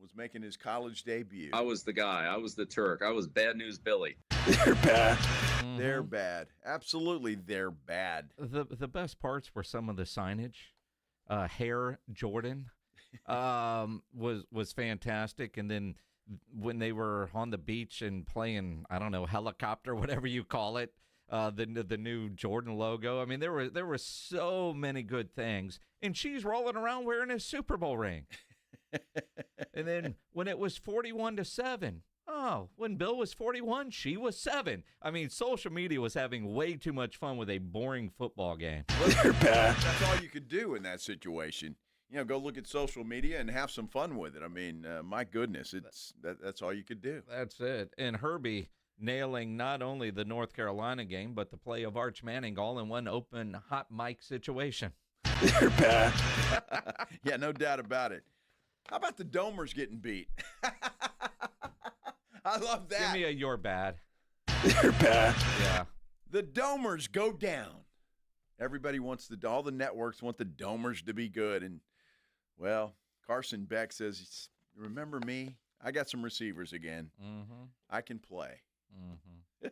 was making his college debut. I was the guy. I was the Turk. I was Bad News Billy. They're bad. They're bad. Absolutely, they're bad. The best parts were some of the signage. Hair Jordan was fantastic, and then when they were on the beach and playing, I don't know, helicopter, whatever you call it, the new Jordan logo. I mean, there were so many good things, and she's rolling around wearing a Super Bowl ring. And then when it was 41-7, when Bill was 41, she was 7. I mean, social media was having way too much fun with a boring football game. They're bad. That's all you could do in that situation. Go look at social media and have some fun with it. I mean, my goodness, that's all you could do. That's it. And Herbie nailing not only the North Carolina game, but the play of Arch Manning all in one open hot mic situation. They're bad. Yeah, no doubt about it. How about the Domers getting beat? I love that. Give me a you're bad. They're bad. Yeah. The Domers go down. Everybody wants all the networks want the Domers to be good. And, well, Carson Beck says, remember me? I got some receivers again. Mm-hmm. I can play. Mm-hmm.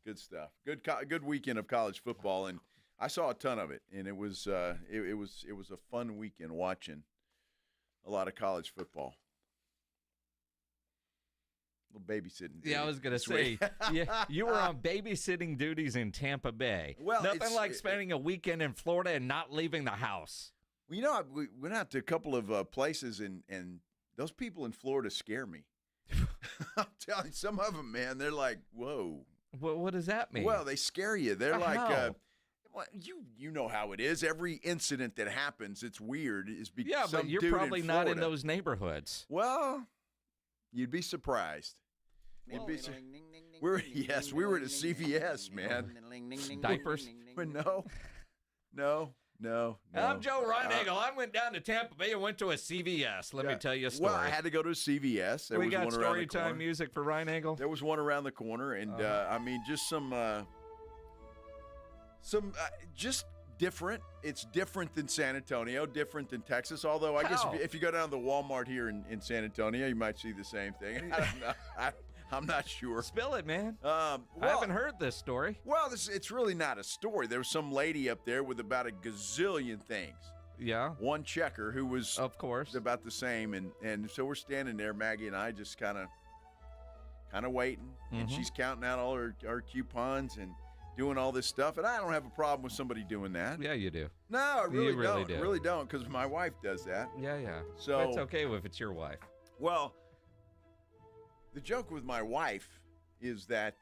Good stuff. Good weekend of college football, and I saw a ton of it, and it was a fun weekend watching a lot of college football. A little babysitting. Yeah, I was going to say, you were on babysitting duties in Tampa Bay. Well, nothing like spending a weekend in Florida and not leaving the house. Well, we went out to a couple of places, and those people in Florida scare me. I'm telling you, some of them, man, they're like, whoa. What does that mean? Well, they scare you. They're like, well, you know how it is. Every incident that happens, it's weird. Yeah, but you're probably not in those neighborhoods. Well, you'd be surprised. We were at a CVS, man. Diapers? No. I'm Joe Reinagle. I went down to Tampa Bay and went to a CVS. Let me tell you a story. Well, I had to go to a CVS. There we was got one story time music for Reinagle. There was one around the corner, and I mean, just some just different. It's different than San Antonio, different than Texas. Although I guess if you go down to the Walmart here in San Antonio, you might see the same thing. I don't know. I'm not sure. Spill it, man. I haven't heard this story. Well, it's really not a story. There was some lady up there with about a gazillion things. Yeah. One checker who was, of course, about the same, and so we're standing there, Maggie and I, just kind of waiting, and she's counting out all her coupons and doing all this stuff, and I don't have a problem with somebody doing that. Yeah, you do. No, I really really don't. do. I really don't, because my wife does that. Yeah. So it's okay if it's your wife. Well, the joke with my wife is that,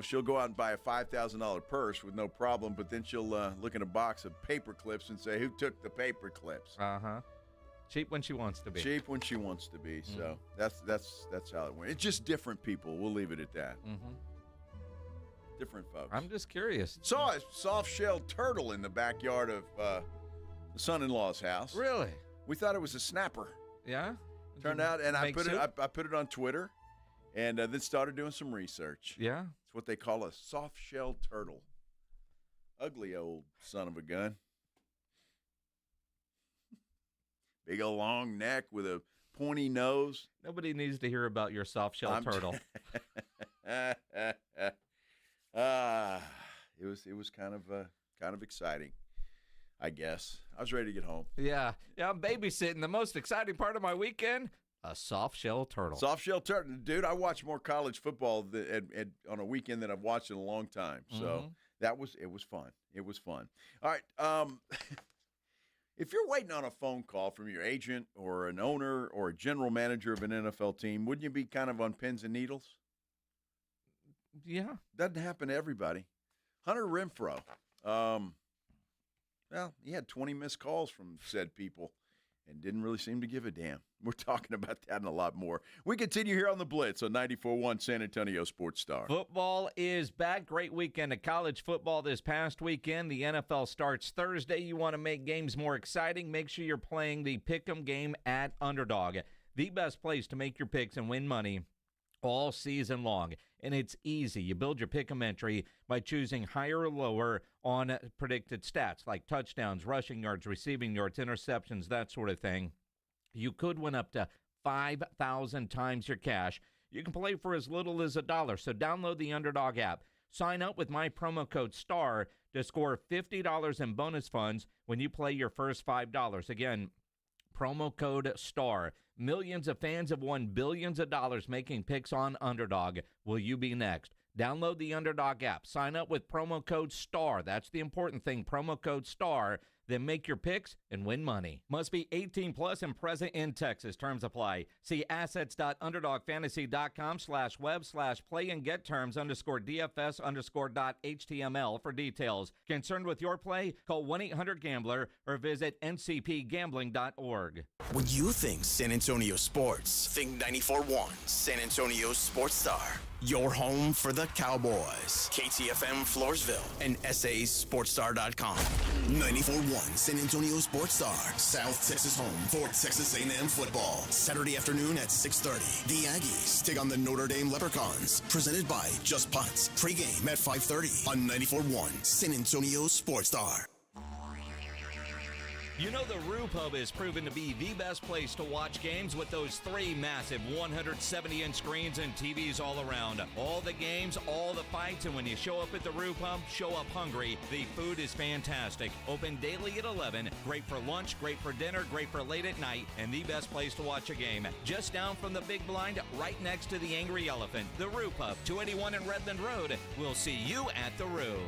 she'll go out and buy a $5,000 purse with no problem, but then she'll look in a box of paper clips and say, who took the paper clips? Uh-huh. Cheap when she wants to be. Cheap when she wants to be. So that's how it went. It's just different people. We'll leave it at that. Mm-hmm. Different folks. I'm just curious. Saw a soft-shelled turtle in the backyard of the son-in-law's house. Really? We thought it was a snapper. Yeah? Turned out, and I put it on Twitter. And then started doing some research. Yeah? It's what they call a soft-shelled turtle. Ugly old son of a gun. Big old long neck with a pointy nose. Nobody needs to hear about your soft-shelled turtle. It was kind of exciting, I guess. I was ready to get home. Yeah, I'm babysitting. The most exciting part of my weekend, a soft-shell turtle. Soft-shell turtle. Dude, I watch more college football on a weekend than I've watched in a long time. So it was fun. It was fun. All right. If you're waiting on a phone call from your agent or an owner or a general manager of an NFL team, wouldn't you be kind of on pins and needles? Yeah. Doesn't happen to everybody. Hunter Renfrow. Well, he had 20 missed calls from said people. and didn't really seem to give a damn. We're talking about that and a lot more. We continue here on the Blitz on 94.1 San Antonio Sports Star. Football is back. Great weekend of college football this past weekend. The NFL starts Thursday. You want to make games more exciting? Make sure you're playing the Pick'em game at Underdog, the best place to make your picks and win money all season long. And it's easy. You build your Pick'em entry by choosing higher or lower on predicted stats like touchdowns, rushing yards, receiving yards, interceptions, that sort of thing. You could win up to 5,000 times your cash. You can play for as little as $1. So download the Underdog app. Sign up with my promo code STAR to score $50 in bonus funds when you play your first $5. Again, promo code STAR. Millions of fans have won billions of dollars making picks on Underdog. Will you be next? Download the Underdog app. Sign up with promo code STAR. That's the important thing, promo code STAR. Then make your picks and win money. Must be 18 plus and present in Texas. Terms apply. See assets.underdogfantasy.com/web/play and get terms _DFS_.html for details. Concerned with your play? Call 1-800-GAMBLER or visit ncpgambling.org. When you think San Antonio sports, think 94.1 San Antonio Sports Star. Your home for the Cowboys. KTFM Floresville and SASportsStar.com. 94.1 San Antonio Sports Star. South Texas home for Texas A&M football. Saturday afternoon at 6:30. The Aggies take on the Notre Dame Leprechauns. Presented by Just Punts. Pre-game at 5:30 on 94.1 San Antonio Sports Star. You know the Roo Pub is proven to be the best place to watch games with those 3 massive 170-inch screens and TVs all around. All the games, all the fights, and when you show up at the Roo Pub, show up hungry. The food is fantastic. Open daily at 11. Great for lunch, great for dinner, great for late at night, and the best place to watch a game. Just down from the big blind, right next to the Angry Elephant. The Roo Pub, 281 in Redland Road. We'll see you at the Roo.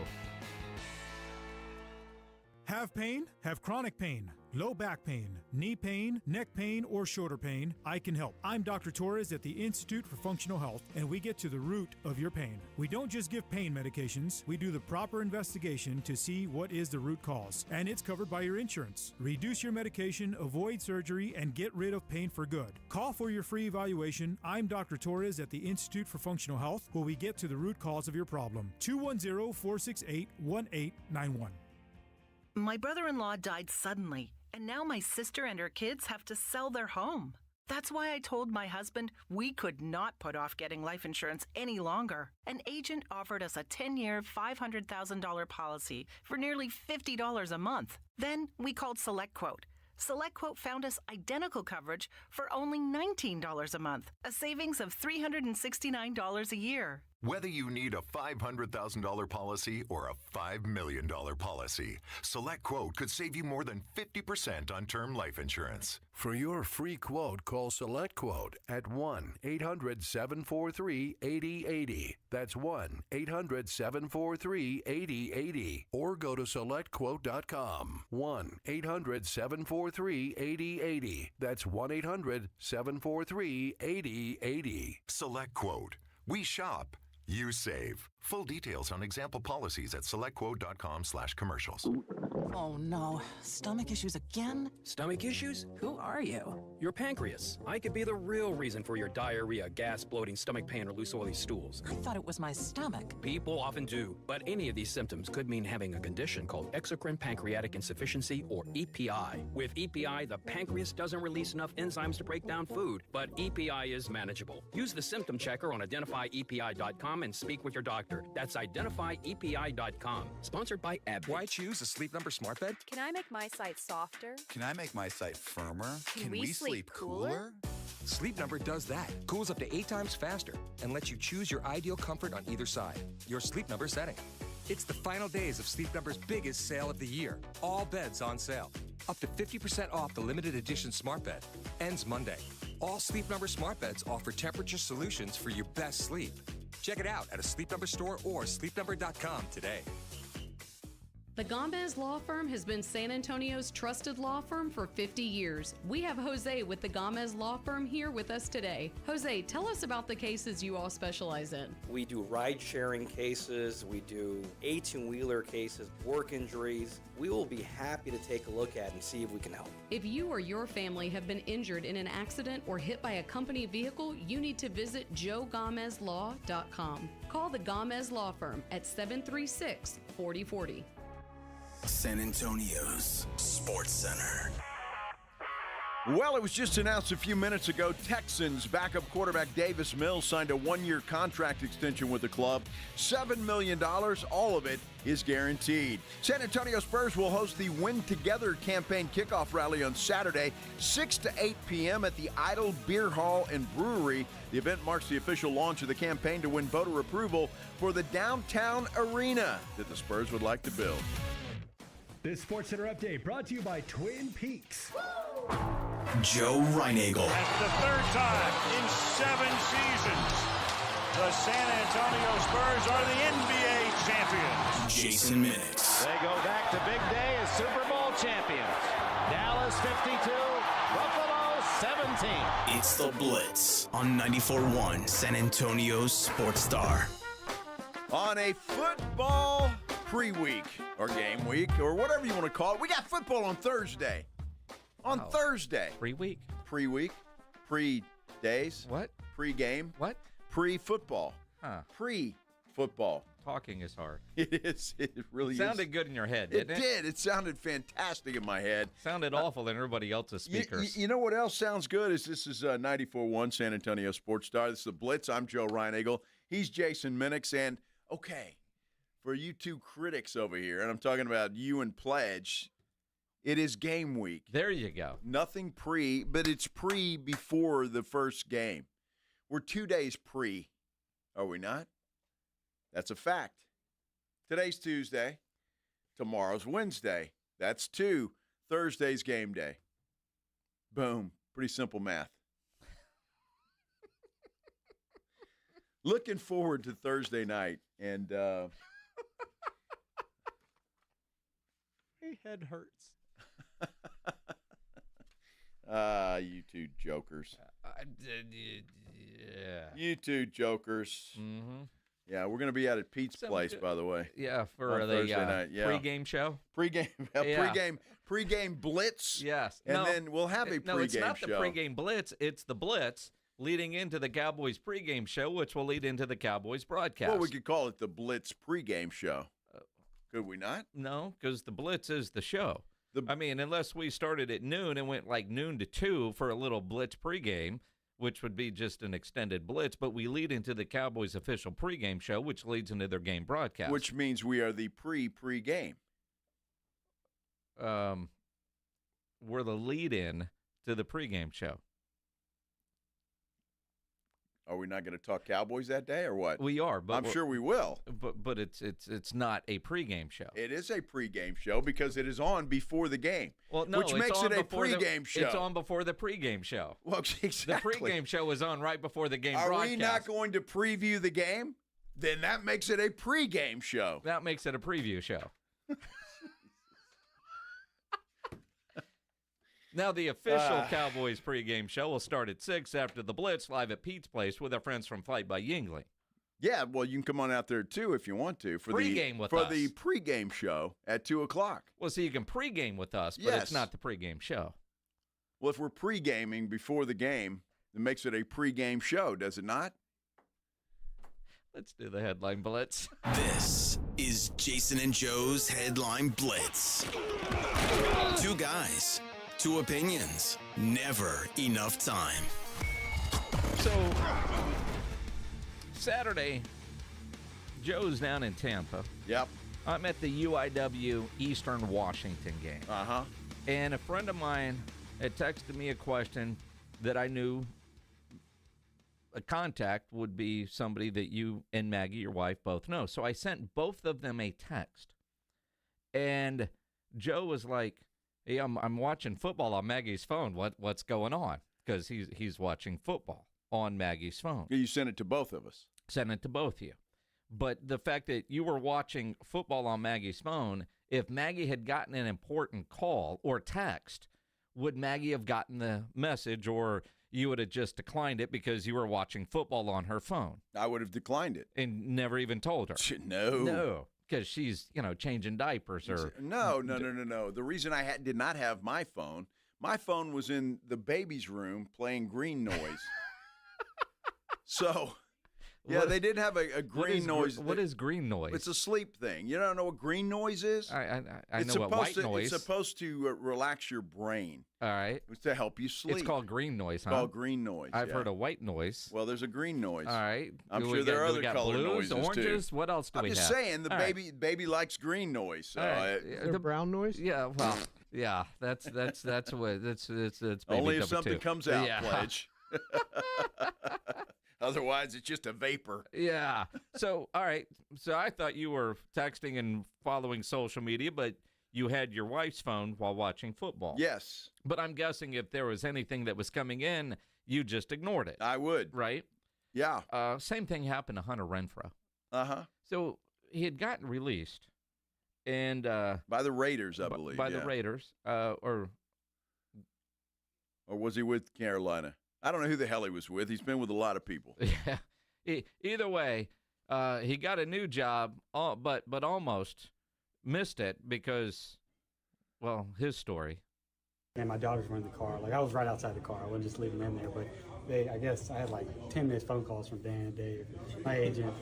Have pain? Have chronic pain, low back pain, knee pain, neck pain, or shoulder pain? I can help. I'm Dr. Torres at the Institute for Functional Health, and we get to the root of your pain. We don't just give pain medications. We do the proper investigation to see what is the root cause, and it's covered by your insurance. Reduce your medication, avoid surgery, and get rid of pain for good. Call for your free evaluation. I'm Dr. Torres at the Institute for Functional Health, where we get to the root cause of your problem. 210-468-1891. My brother-in-law died suddenly, and now my sister and her kids have to sell their home. That's why I told my husband we could not put off getting life insurance any longer. An agent offered us a 10-year, $500,000 policy for nearly $50 a month. Then we called SelectQuote. SelectQuote found us identical coverage for only $19 a month, a savings of $369 a year. Whether you need a $500,000 policy or a $5 million policy, SelectQuote could save you more than 50% on term life insurance. For your free quote, call SelectQuote at 1-800-743-8080. That's 1-800-743-8080. Or go to SelectQuote.com. 1-800-743-8080. That's 1-800-743-8080. SelectQuote. We shop. You save. Full details on example policies at selectquote.com/commercials. Oh no, stomach issues again? Stomach issues? Who are you? Your pancreas. I could be the real reason for your diarrhea, gas, bloating, stomach pain, or loose oily stools. I thought it was my stomach. People often do, but any of these symptoms could mean having a condition called exocrine pancreatic insufficiency, or EPI. With EPI, the pancreas doesn't release enough enzymes to break down food, but EPI is manageable. Use the symptom checker on identifyepi.com and speak with your doctor. That's identifyepi.com. Sponsored by AbbVie. Why choose a Sleep Number smart bed? Can I make my site softer? Can I make my site firmer? Can we sleep cooler? Sleep Number does that. Cools up to 8 times faster and lets you choose your ideal comfort on either side. Your Sleep Number setting. It's the final days of Sleep Number's biggest sale of the year. All beds on sale. Up to 50% off the limited edition smart bed. Ends Monday. All Sleep Number smart beds offer temperature solutions for your best sleep. Check it out at a Sleep Number store or sleepnumber.com today. The Gomez Law Firm has been San Antonio's trusted law firm for 50 years. We have Jose with the Gomez Law Firm here with us today. Jose, tell us about the cases you all specialize in. We do ride-sharing cases, we do 18-wheeler cases, work injuries. We will be happy to take a look at and see if we can help. If you or your family have been injured in an accident or hit by a company vehicle, you need to visit joegomezlaw.com. Call the Gomez Law Firm at 736-4040. San Antonio's Sports Center. Well, it was just announced a few minutes ago, Texans backup quarterback Davis Mills signed a one-year contract extension with the club. $7 million, all of it is guaranteed. San Antonio Spurs will host the Win Together campaign kickoff rally on Saturday, 6 to 8 p.m. at the Idle Beer Hall and Brewery. The event marks the official launch of the campaign to win voter approval for the downtown arena that the Spurs would like to build. This Sports Center update brought to you by Twin Peaks. Joe Reinagel. That's the third time in 7 seasons the San Antonio Spurs are the NBA champions. Jason Minix. They go back to big day as Super Bowl champions. Dallas 52, Buffalo 17. It's the Blitz on 94.1 San Antonio's Sports Star. On a football pre-week or game week or whatever you want to call it, we got football on Thursday. Thursday. Pre-week? Pre-week. Pre-days. What? Pre-game. What? Pre-football. Huh. Pre-football. Talking is hard. It is. It really sounded good in your head, It didn't it? did. It sounded fantastic in my head. Sounded awful in everybody else's speakers. You know what else sounds good? This is 94.1 San Antonio Sports Star. This is the Blitz. I'm Joe Reinagel. He's Jason Minix. And, okay, for you two critics over here, and I'm talking about you and Pledge, it is game week. There you go. Nothing pre, but it's pre before the first game. We're 2 days pre, are we not? That's a fact. Today's Tuesday. Tomorrow's Wednesday. That's 2. Thursday's game day. Boom. Pretty simple math. Looking forward to Thursday night. And my head hurts. You two jokers. Yeah. You two jokers. Mm-hmm. Yeah, we're going to be out at Pete's place, by the way. Yeah, for the Thursday night. Yeah. pregame show. Pregame Blitz. Yes, and then we'll have a pregame show. No, it's not the pregame Blitz. It's the Blitz leading into the Cowboys pregame show, which will lead into the Cowboys broadcast. Well, we could call it the Blitz pregame show. Could we not? No, because the Blitz is the show. I mean, unless we started at noon and went like noon to 2 for a little Blitz pregame, which would be just an extended Blitz, but we lead into the Cowboys' official pregame show, which leads into their game broadcast. Which means we are the pre-pregame. We're the lead-in to the pregame show. Are we not going to talk Cowboys that day or what? We are, but I'm sure we will. But it's not a pregame show. It is a pregame show because it is on before the game. Well, no, which makes it a pregame show. It's on before the pregame show. Well, exactly. The pregame show is on right before the game broadcast. broadcast. Are we not going to preview the game? Then that makes it a pregame show. That makes it a preview show. Now, the official Cowboys pregame show will start at 6 after the Blitz, live at Pete's place with our friends from Fight by Yingling. Yeah, well, you can come on out there, too, if you want to. For pregame with us. For the pregame show at 2 o'clock. Well, so you can pregame with us, but it's not the pregame show. Well, if we're pregaming before the game, it makes it a pregame show, does it not? Let's do the headline Blitz. This is Jason and Joe's Headline Blitz. 2 guys. 2 opinions. Never enough time. So, Saturday, Joe's down in Tampa. Yep. I'm at the UIW Eastern Washington game. Uh-huh. And a friend of mine had texted me a question that I knew a contact would be somebody that you and Maggie, your wife, both know. So I sent both of them a text. And Joe was like, hey, I'm watching football on Maggie's phone. What's going on? Because he's watching football on Maggie's phone. You sent it to both of us. Sent it to both of you. But the fact that you were watching football on Maggie's phone, if Maggie had gotten an important call or text, would Maggie have gotten the message, or you would have just declined it because you were watching football on her phone? I would have declined it. And never even told her. No. Because she's, changing diapers or... No. The reason I did not have my phone was in the baby's room playing green noise. So... Yeah, they did have a green noise. What is green noise? It's a sleep thing. You don't know what green noise is? I know what white noise. It's supposed to relax your brain. All right. It's to help you sleep. It's called green noise, huh? It's called green noise. I've heard of white noise. Well, there's a green noise. All right. I'm sure there are other color blues, noises, oranges? too. What else do we have? I'm just saying, the baby likes green noise. So the brown noise? Yeah, well, yeah, that's what it's baby only if number something two. comes out, Pledge. Otherwise, it's just a vapor. Yeah. So, all right. So I thought you were texting and following social media, but you had your wife's phone while watching football. Yes. But I'm guessing if there was anything that was coming in, you just ignored it. I would. Right? Yeah. Same thing happened to Hunter Renfrow. Uh-huh. So he had gotten released. And by the Raiders, I believe. By the Raiders. Or was he with Carolina? I don't know who the hell he was with. He's been with a lot of people. Yeah. Either way, he got a new job, but almost missed it because, well, his story. And my daughters were in the car. Like, I was right outside the car. I wasn't just leaving them in there. But I guess I had like 10 minutes phone calls from Dan, Dave, my agent,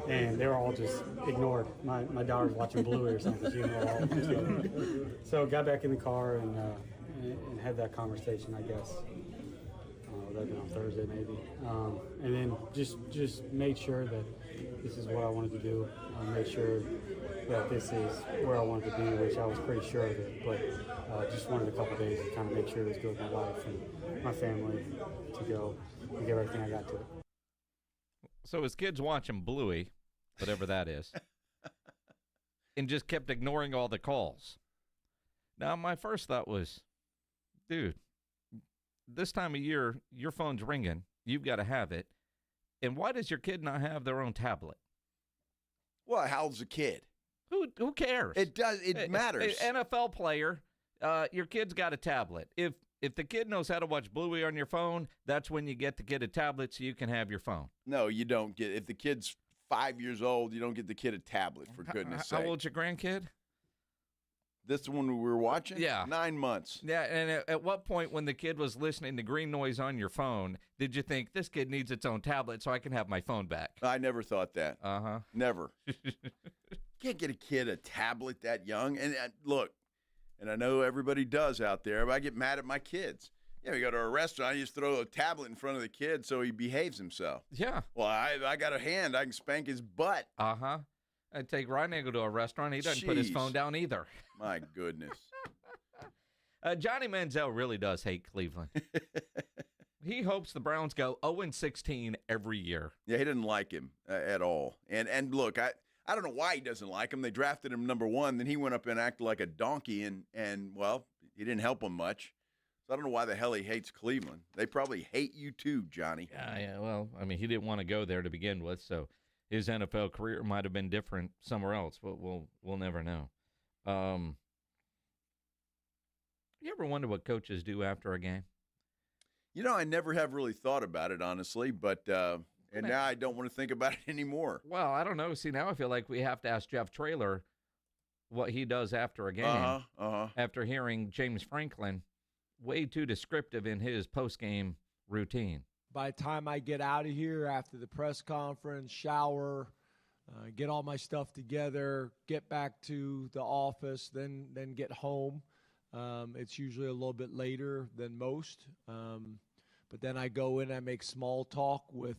and they were all just ignored. My daughter was watching Bluey or something. She ignored all of them. So got back in the car and had that conversation, I guess. That had been on Thursday maybe. And then just made sure that this is what I wanted to do. Made sure that this is where I wanted to be, which I was pretty sure of it. But just wanted a couple of days to kind of make sure it was good with my wife and my family to go and give everything I got to it. So his kid's watching Bluey, whatever that is, and just kept ignoring all the calls. Now, my first thought was, dude, this time of year, your phone's ringing. You've got to have it. And why does your kid not have their own tablet? Well, how old's the kid? Who cares? It does. It matters. NFL player, your kid's got a tablet. If the kid knows how to watch Bluey on your phone, that's when you get the kid a tablet so you can have your phone. No, you don't get. If the kid's 5 years old, you don't get the kid a tablet, for goodness sake. How old's your grandkid? This one we were watching? Yeah. 9 months. Yeah, and at what point when the kid was listening to green noise on your phone, did you think, this kid needs its own tablet so I can have my phone back? I never thought that. Uh-huh. Never. Can't get a kid a tablet that young. And look, and I know everybody does out there, but I get mad at my kids. Yeah, we go to a restaurant, you just throw a tablet in front of the kid so he behaves himself. Yeah. Well, I got a hand. I can spank his butt. Uh-huh. I'd take Ryan to a restaurant. He doesn't put his phone down either. My goodness. Johnny Manziel really does hate Cleveland. He hopes the Browns go 0-16 every year. Yeah, he didn't like him at all. And look, I don't know why he doesn't like him. They drafted him number 1. Then he went up and acted like a donkey, and well, he didn't help him much. So I don't know why the hell he hates Cleveland. They probably hate you too, Johnny. Yeah, well, I mean, he didn't want to go there to begin with, so his NFL career might have been different somewhere else, but we'll never know. You ever wonder what coaches do after a game? You know, I never have really thought about it, honestly, but now I don't want to think about it anymore. Well, I don't know. See, now I feel like we have to ask Jeff Traylor what he does after a game. After hearing James Franklin way too descriptive in his post-game routine. By the time I get out of here after the press conference, shower, get all my stuff together, get back to the office, then get home. It's usually a little bit later than most. But then I go in, I make small talk with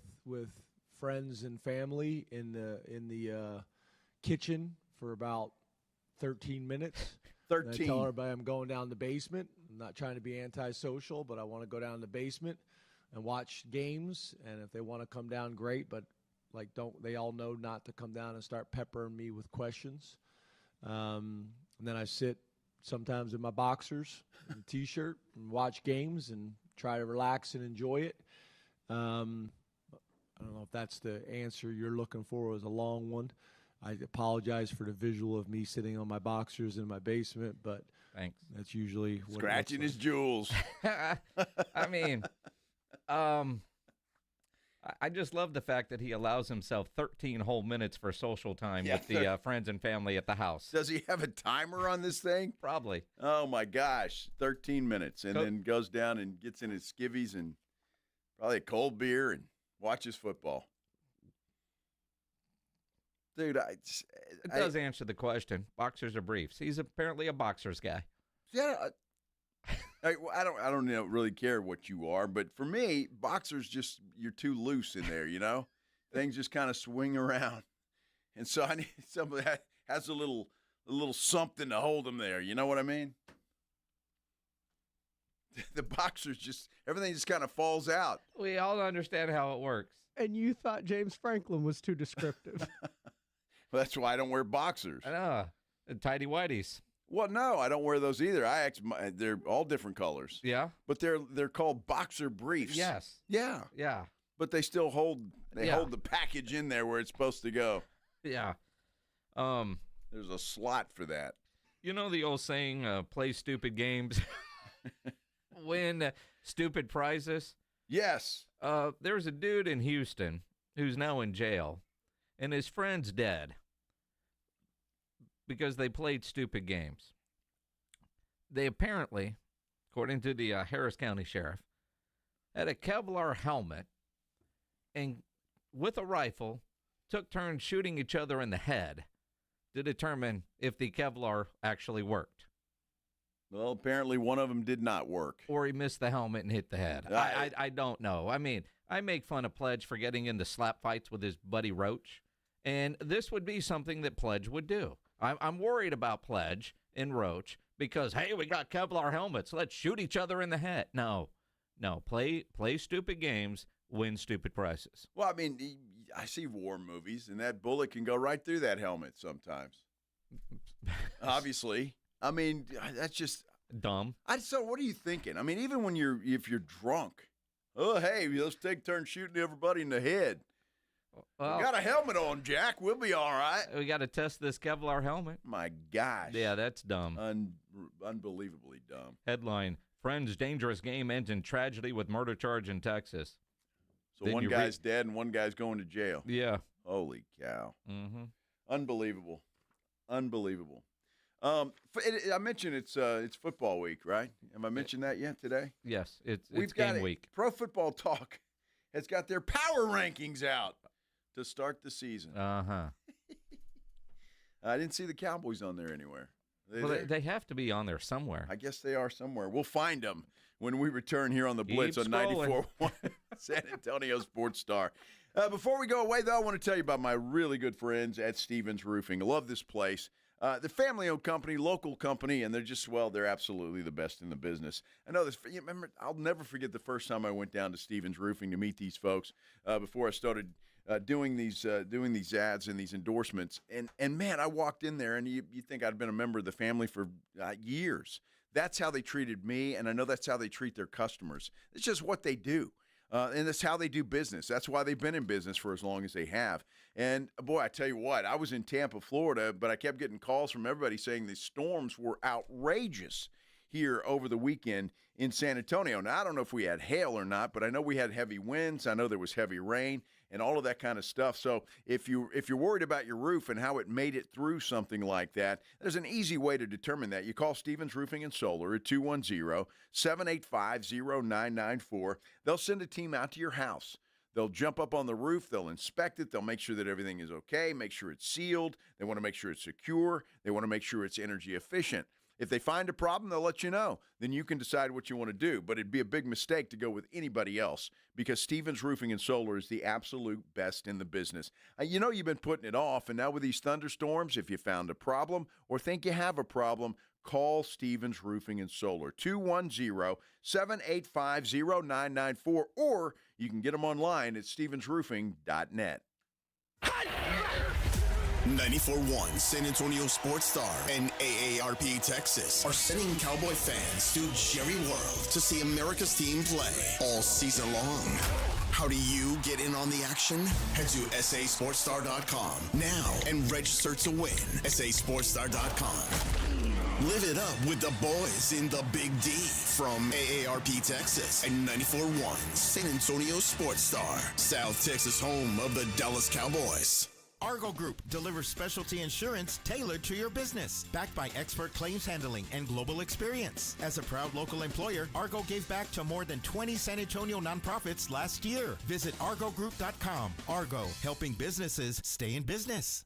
friends and family in the kitchen for about 13 minutes. 13. And I tell everybody I'm going down the basement. I'm not trying to be antisocial, but I want to go down the basement and watch games. And if they want to come down, great. But they all know not to come down and start peppering me with questions. And then I sit sometimes in my boxers and T-shirt and watch games and try to relax and enjoy it. I don't know if that's the answer you're looking for. It was a long one. I apologize for the visual of me sitting on my boxers in my basement, but thanks. That's usually what scratching his jewels. I mean, I just love the fact that he allows himself 13 whole minutes for social time with the friends and family at the house. Does he have a timer on this thing? Probably. Oh, my gosh. 13 minutes. And then goes down and gets in his skivvies and probably a cold beer and watches football. Dude, it does answer the question. Boxers or briefs? He's apparently a boxers guy. Yeah. I don't really care what you are, but for me, boxers just, you're too loose in there, you know? Things just kind of swing around. And so I need somebody that has a little something to hold them there. You know what I mean? The boxers just, everything just kind of falls out. We all understand how it works. And you thought James Franklin was too descriptive. Well, that's why I don't wear boxers. I know. Tidy whities. Well, no, I don't wear those either. They're all different colors. Yeah, but they're called boxer briefs. Yes. Yeah. Yeah. But they still hold hold the package in there where it's supposed to go. Yeah. There's a slot for that. You know the old saying, play stupid games, win stupid prizes? Yes. There's a dude in Houston who's now in jail, and his friend's dead because they played stupid games. They apparently, according to the Harris County Sheriff, had a Kevlar helmet and with a rifle took turns shooting each other in the head to determine if the Kevlar actually worked. Well, apparently one of them did not work. Or he missed the helmet and hit the head. I don't know. I mean, I make fun of Pledge for getting into slap fights with his buddy Roach, and this would be something that Pledge would do. I'm worried about Pledge and Roach because, hey, we got Kevlar helmets. Let's shoot each other in the head. No. Play stupid games, win stupid prizes. Well, I mean, I see war movies, and that bullet can go right through that helmet sometimes. Obviously. I mean, that's just dumb. So what are you thinking? I mean, even if you're drunk, oh, hey, let's take turns shooting everybody in the head. Well, we got a helmet on, Jack. We'll be all right. We got to test this Kevlar helmet. My gosh. Yeah, that's dumb. Unbelievably dumb. Headline, Friends' dangerous game ends in tragedy with murder charge in Texas. So then one guy's dead and one guy's going to jail. Yeah. Holy cow. Mm-hmm. Unbelievable. I mentioned it's football week, right? Have I mentioned that yet today? Yes, it's game week. Pro Football Talk has got their power rankings out to start the season. Uh-huh. I didn't see the Cowboys on there anywhere. They have to be on there somewhere. I guess they are somewhere. We'll find them when we return here on the Blitz on 94.1 San Antonio Sports Star. Before we go away, though, I want to tell you about my really good friends at Stevens Roofing. I love this place. The family-owned company, local company, and they're absolutely the best in the business. I know this. Remember, I'll never forget the first time I went down to Stevens Roofing to meet these folks before I started doing these ads and these endorsements. And man, I walked in there, and you think I'd been a member of the family for years. That's how they treated me, and I know that's how they treat their customers. It's just what they do. And that's how they do business. That's why they've been in business for as long as they have. And, boy, I tell you what, I was in Tampa, Florida, but I kept getting calls from everybody saying the storms were outrageous here over the weekend in San Antonio. Now, I don't know if we had hail or not, but I know we had heavy winds. I know there was heavy rain and all of that kind of stuff. So if you're worried about your roof and how it made it through something like that, there's an easy way to determine that. You call Stevens Roofing and Solar at 210-785-0994. They'll send a team out to your house. They'll jump up on the roof. They'll inspect it. They'll make sure that everything is okay, make sure it's sealed. They want to make sure it's secure. They want to make sure it's energy efficient. If they find a problem, they'll let you know. Then you can decide what you want to do. But it'd be a big mistake to go with anybody else because Stevens Roofing and Solar is the absolute best in the business. You know you've been putting it off, and now with these thunderstorms, if you found a problem or think you have a problem, call Stevens Roofing and Solar, 210-785-0994, or you can get them online at stevensroofing.net. 94.1 San Antonio Sports Star and AARP Texas are sending Cowboy fans to Jerry World to see America's team play all season long. How do you get in on the action? Head to sasportstar.com now and register to win. sasportstar.com. Live it up with the boys in the Big D from AARP Texas and 94.1 San Antonio Sports Star, South Texas home of the Dallas Cowboys. Argo Group delivers specialty insurance tailored to your business, backed by expert claims handling and global experience. As a proud local employer, Argo gave back to more than 20 San Antonio nonprofits last year. Visit argogroup.com. Argo, helping businesses stay in business.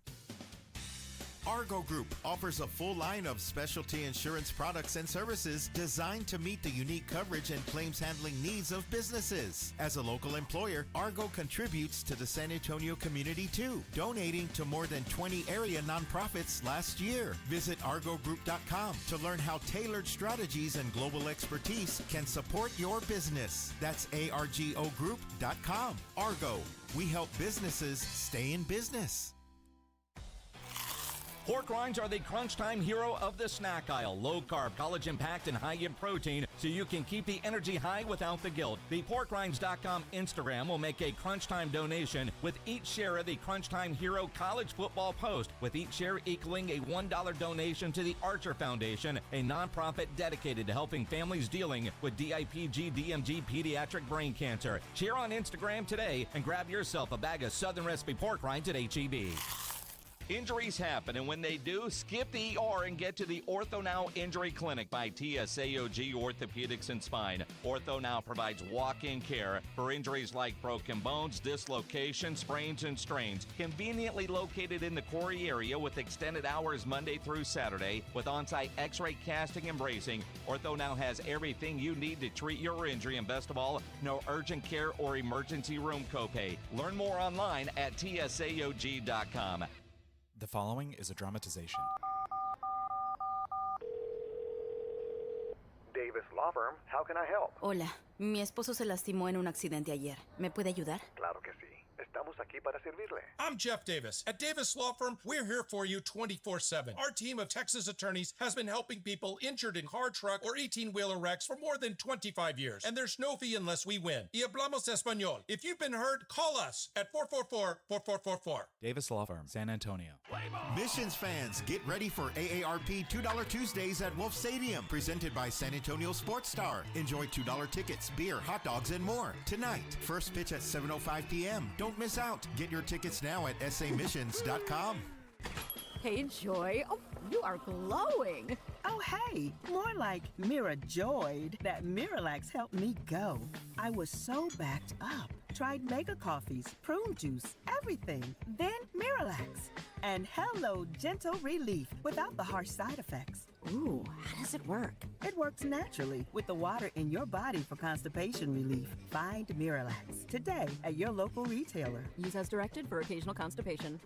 Argo Group offers a full line of specialty insurance products and services designed to meet the unique coverage and claims handling needs of businesses. As a local employer, Argo contributes to the San Antonio community too, donating to more than 20 area nonprofits last year. Visit argogroup.com to learn how tailored strategies and global expertise can support your business. That's argogroup.com. Argo, we help businesses stay in business. Pork rinds are the crunch time hero of the snack aisle. Low carb, collagen packed, and high in protein, so you can keep the energy high without the guilt. The porkrinds.com Instagram will make a crunch time donation with each share of the crunch time hero college football post, with each share equaling a $1 donation to the Archer Foundation, a nonprofit dedicated to helping families dealing with DIPG, DMG, pediatric brain cancer. Share on Instagram today and grab yourself a bag of Southern Recipe pork rinds at H-E-B. Injuries happen, and when they do, skip the ER and get to the Ortho Now Injury Clinic by TSAOG Orthopedics and Spine. Ortho Now provides walk-in care for injuries like broken bones, dislocations, sprains, and strains. Conveniently located in the Quarry area with extended hours Monday through Saturday with on-site x-ray casting and bracing, Ortho Now has everything you need to treat your injury, and best of all, no urgent care or emergency room copay. Learn more online at tsaog.com. The following is a dramatization. Davis Law Firm, how can I help? Hola, mi esposo se lastimó en un accidente ayer. ¿Me puede ayudar? Claro que sí. Estamos aquí para servirle. I'm Jeff Davis. At Davis Law Firm, we're here for you 24/7. Our team of Texas attorneys has been helping people injured in car, truck, or 18-wheeler wrecks for more than 25 years. And there's no fee unless we win. Y hablamos español. If you've been hurt, call us at 444-4444. Davis Law Firm, San Antonio. Missions fans, get ready for AARP $2 Tuesdays at Wolf Stadium, presented by San Antonio Sports Star. Enjoy $2 tickets, beer, hot dogs, and more. Tonight, first pitch at 7:05 p.m. Don't miss out. Get your tickets now at samissions.com. Hey, Joy. Oh, you are glowing. Oh, hey. More like Mirajoyed. That Miralax helped me go. I was so backed up. Tried mega coffees, prune juice, everything. Then Miralax. And hello, gentle relief without the harsh side effects. Ooh, how does it work? It works naturally with the water in your body for constipation relief. Find Miralax today at your local retailer. Use as directed for occasional constipation.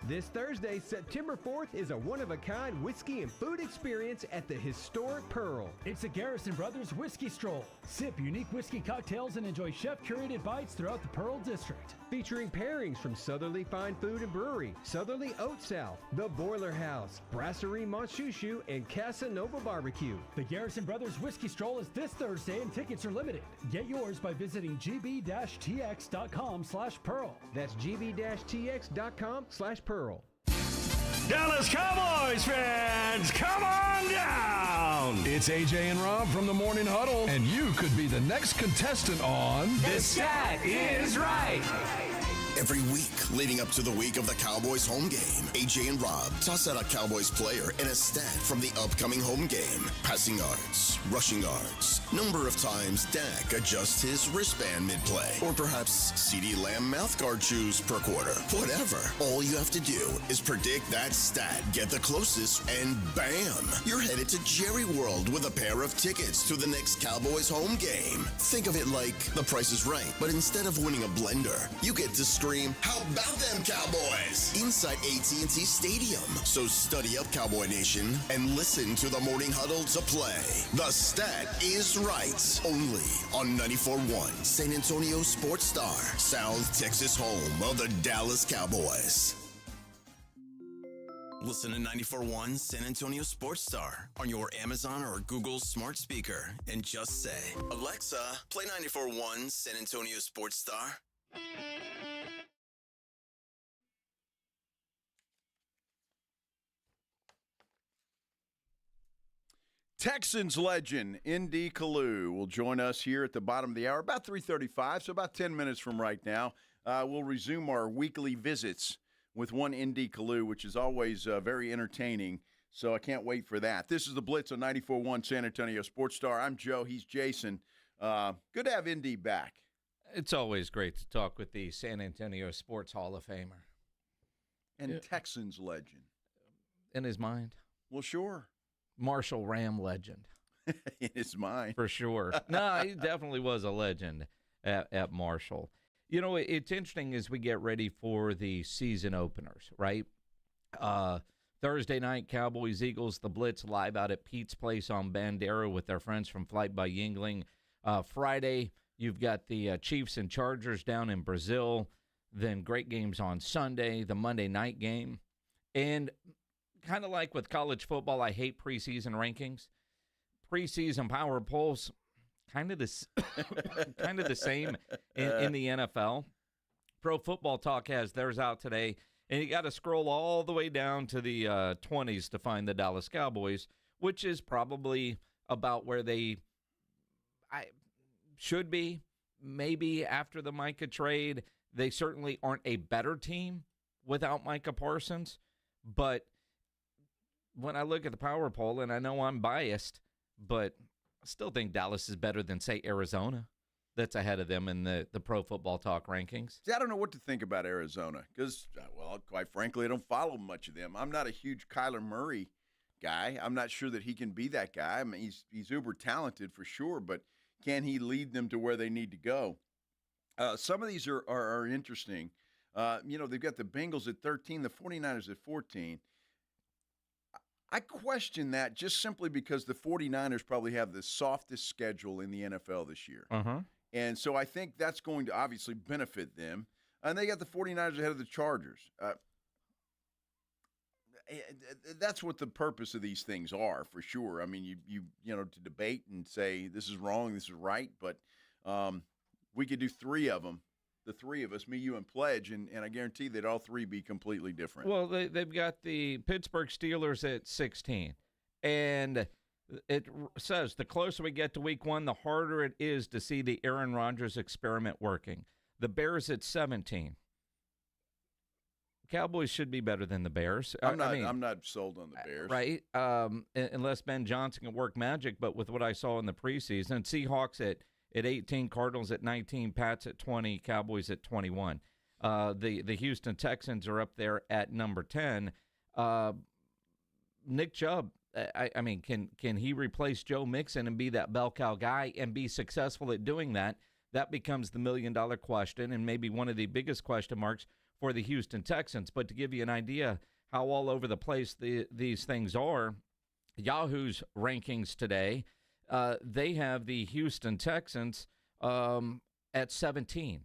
This Thursday, September 4th, is a one-of-a-kind whiskey and food experience at the historic Pearl. It's the Garrison Brothers Whiskey Stroll. Sip unique whiskey cocktails and enjoy chef-curated bites throughout the Pearl District. Featuring pairings from Southerly Fine Food and Brewery, Southerly Oat South, The Boiler House, Brasserie Montchouchou, and Casa Nova Barbecue. The Garrison Brothers Whiskey Stroll is this Thursday and tickets are limited. Get yours by visiting gb-tx.com/pearl. That's gb-tx.com/pearl. Dallas Cowboys fans, come on down! It's AJ and Rob from the Morning Huddle, and you could be the next contestant on The Stat Is Right. Every week leading up to the week of the Cowboys home game, AJ and Rob toss out a Cowboys player and a stat from the upcoming home game. Passing yards, rushing yards, number of times Dak adjusts his wristband mid-play, or perhaps CeeDee Lamb mouthguard chews per quarter. Whatever. All you have to do is predict that stat, get the closest, and bam! You're headed to Jerry World with a pair of tickets to the next Cowboys home game. Think of it like The Price is Right, but instead of winning a blender, you get to scream, "How about them Cowboys?" inside AT&T Stadium. So study up, Cowboy Nation, and listen to the Morning Huddle to play. The Stat Is Right, only on 94.1 San Antonio Sports Star, South Texas home of the Dallas Cowboys. Listen to 94.1 San Antonio Sports Star on your Amazon or Google smart speaker and just say, Alexa, play 94.1 San Antonio Sports Star. Texans legend Indy Colelge will join us here at the bottom of the hour, about 3:35, so about 10 minutes from right now. We'll resume our weekly visits with one Indy Colelge, which is always very entertaining, so I can't wait for that. This is the Blitz on 94.1 San Antonio Sports Star. I'm Joe. He's Jason. Good to have Indy back. It's always great to talk with the San Antonio Sports Hall of Famer. And Texans legend. In his mind? Well, sure. Marshall Ram legend. In his mind. For sure. No, he definitely was a legend at Marshall. You know, it's interesting as we get ready for the season openers, right? Thursday night, Cowboys, Eagles, the Blitz live out at Pete's Place on Bandera with their friends from Flight by Yingling. Friday, you've got the Chiefs and Chargers down in Brazil. Then great games on Sunday, the Monday night game. And kind of like with college football, I hate preseason rankings. Preseason power polls, kind of the same in the NFL. Pro Football Talk has theirs out today, and you got to scroll all the way down to the 20s to find the Dallas Cowboys, which is probably about where they should be. Maybe after the Micah trade, they certainly aren't a better team without Micah Parsons, but when I look at the power poll, and I know I'm biased, but I still think Dallas is better than, say, Arizona. That's ahead of them in the Pro Football Talk rankings. See, I don't know what to think about Arizona because, well, quite frankly, I don't follow much of them. I'm not a huge Kyler Murray guy. I'm not sure that he can be that guy. I mean, he's uber talented for sure, but can he lead them to where they need to go? Some of these are interesting. They've got the Bengals at 13, the 49ers at 14. I question that just simply because the 49ers probably have the softest schedule in the NFL this year. Uh-huh. And so I think that's going to obviously benefit them. And they got the 49ers ahead of the Chargers. That's what the purpose of these things are, for sure. I mean, you to debate and say this is wrong, this is right, but we could do three of them. The three of us, me, you, and Pledge, and I guarantee that all three be completely different. Well, they've got the Pittsburgh Steelers at 16, and it says the closer we get to week one, the harder it is to see the Aaron Rodgers experiment working. The Bears at 17. Cowboys should be better than the Bears. I'm not sold on the Bears. Right, unless Ben Johnson can work magic, but with what I saw in the preseason, Seahawks at 18, Cardinals at 19, Pats at 20, Cowboys at 21. The Houston Texans are up there at number 10. Nick Chubb, I mean, can he replace Joe Mixon and be that bell cow guy and be successful at doing that? That becomes the million-dollar question and maybe one of the biggest question marks for the Houston Texans. But to give you an idea how all over the place these things are, Yahoo's rankings today, they have the Houston Texans at 17,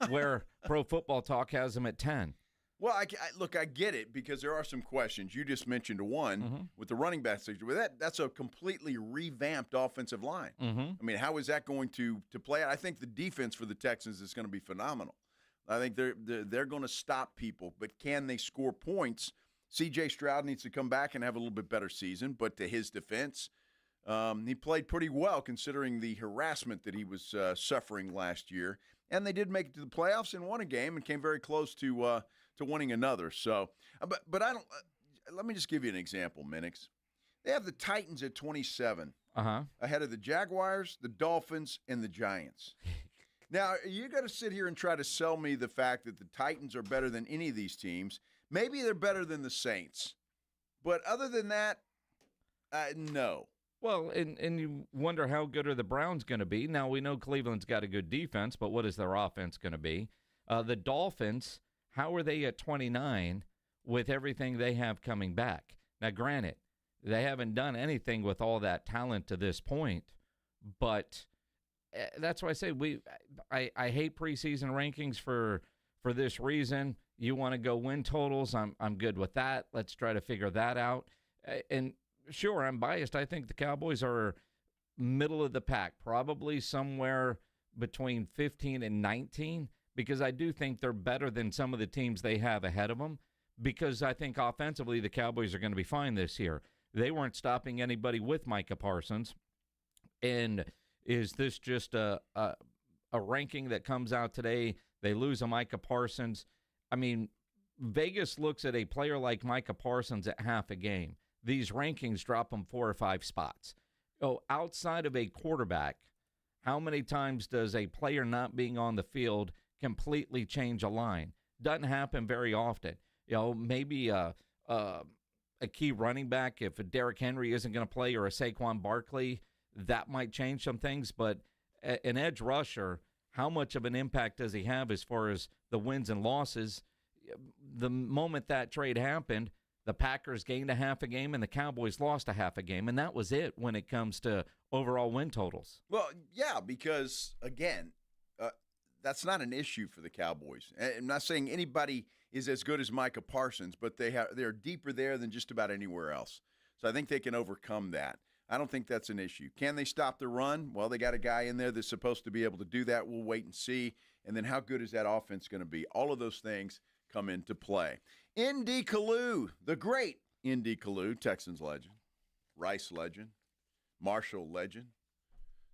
where Pro Football Talk has them at 10. Well, I get it because there are some questions. You just mentioned one with the running back situation. Well, that's a completely revamped offensive line. I mean, how is that going to play out? I think the defense for the Texans is going to be phenomenal. I think they're going to stop people, but can they score points? C.J. Stroud needs to come back and have a little bit better season, but to his defense, he played pretty well considering the harassment that he was suffering last year. And they did make it to the playoffs and won a game and came very close to winning another. So, but I don't. Let me just give you an example, Minix. They have the Titans at 27, ahead of the Jaguars, the Dolphins, and the Giants. Now, you got to sit here and try to sell me the fact that the Titans are better than any of these teams. Maybe they're better than the Saints, but other than that, no. Well, and you wonder how good are the Browns going to be. Now, we know Cleveland's got a good defense, but what is their offense going to be? The Dolphins, how are they at 29 with everything they have coming back? Now, granted, they haven't done anything with all that talent to this point, but that's why I say I hate preseason rankings for for this reason. You want to go win totals, I'm good with that. Let's try to figure that out. And sure, I'm biased. I think the Cowboys are middle of the pack, probably somewhere between 15 and 19, because I do think they're better than some of the teams they have ahead of them, because I think offensively the Cowboys are going to be fine this year. They weren't stopping anybody with Micah Parsons. And is this just a ranking that comes out today? They lose a Micah Parsons. I mean, Vegas looks at a player like Micah Parsons at half a game. These rankings drop them 4 or 5 spots. Oh, outside of a quarterback, how many times does a player not being on the field completely change a line? Doesn't happen very often. Maybe a key running back, if a Derrick Henry isn't going to play, or a Saquon Barkley, that might change some things. But an edge rusher, how much of an impact does he have as far as the wins and losses? The moment that trade happened, the Packers gained a half a game and the Cowboys lost a half a game, and that was it when it comes to overall win totals. Well, yeah, because, again, that's not an issue for the Cowboys. I'm not saying anybody is as good as Micah Parsons, but they're deeper there than just about anywhere else. So I think they can overcome that. I don't think that's an issue. Can they stop the run? Well, they got a guy in there that's supposed to be able to do that. We'll wait and see. And then how good is that offense going to be? All of those things come into play. Indy Kalu, the great Indy Kalu, Texans legend, Rice legend, Marshall legend,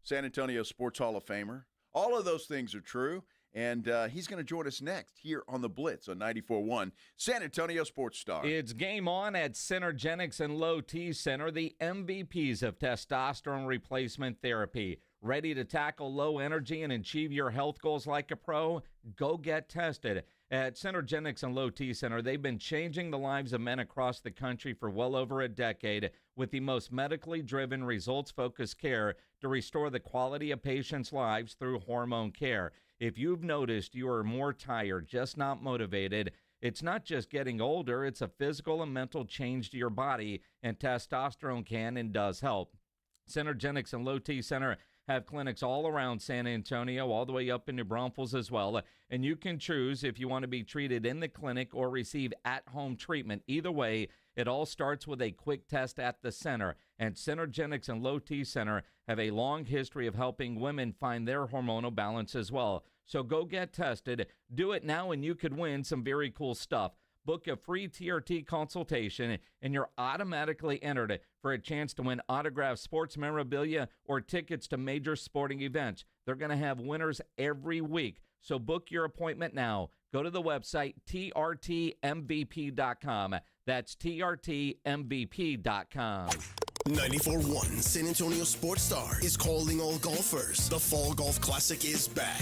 San Antonio Sports Hall of Famer. All of those things are true. And he's going to join us next here on the Blitz on 94.1 San Antonio Sports Star. It's game on at Synergenics and Low T Center, the MVPs of testosterone replacement therapy. Ready to tackle low energy and achieve your health goals like a pro? Go get tested. At Synergenics and Low T Center, they've been changing the lives of men across the country for well over a decade with the most medically driven, results-focused care to restore the quality of patients' lives through hormone care. If you've noticed you are more tired, just not motivated, it's not just getting older, it's a physical and mental change to your body, and testosterone can and does help. Synergenics and Low T Center have clinics all around San Antonio, all the way up in New Braunfels as well. And you can choose if you want to be treated in the clinic or receive at-home treatment. Either way, it all starts with a quick test at the center. And Synergenics and Low T Center have a long history of helping women find their hormonal balance as well. So go get tested. Do it now and you could win some very cool stuff. Book a free TRT consultation, and you're automatically entered for a chance to win autographed sports memorabilia or tickets to major sporting events. They're going to have winners every week. So book your appointment now. Go to the website, trtmvp.com. That's trtmvp.com. 94.1 San Antonio Sports Star is calling all golfers. The Fall Golf Classic is back.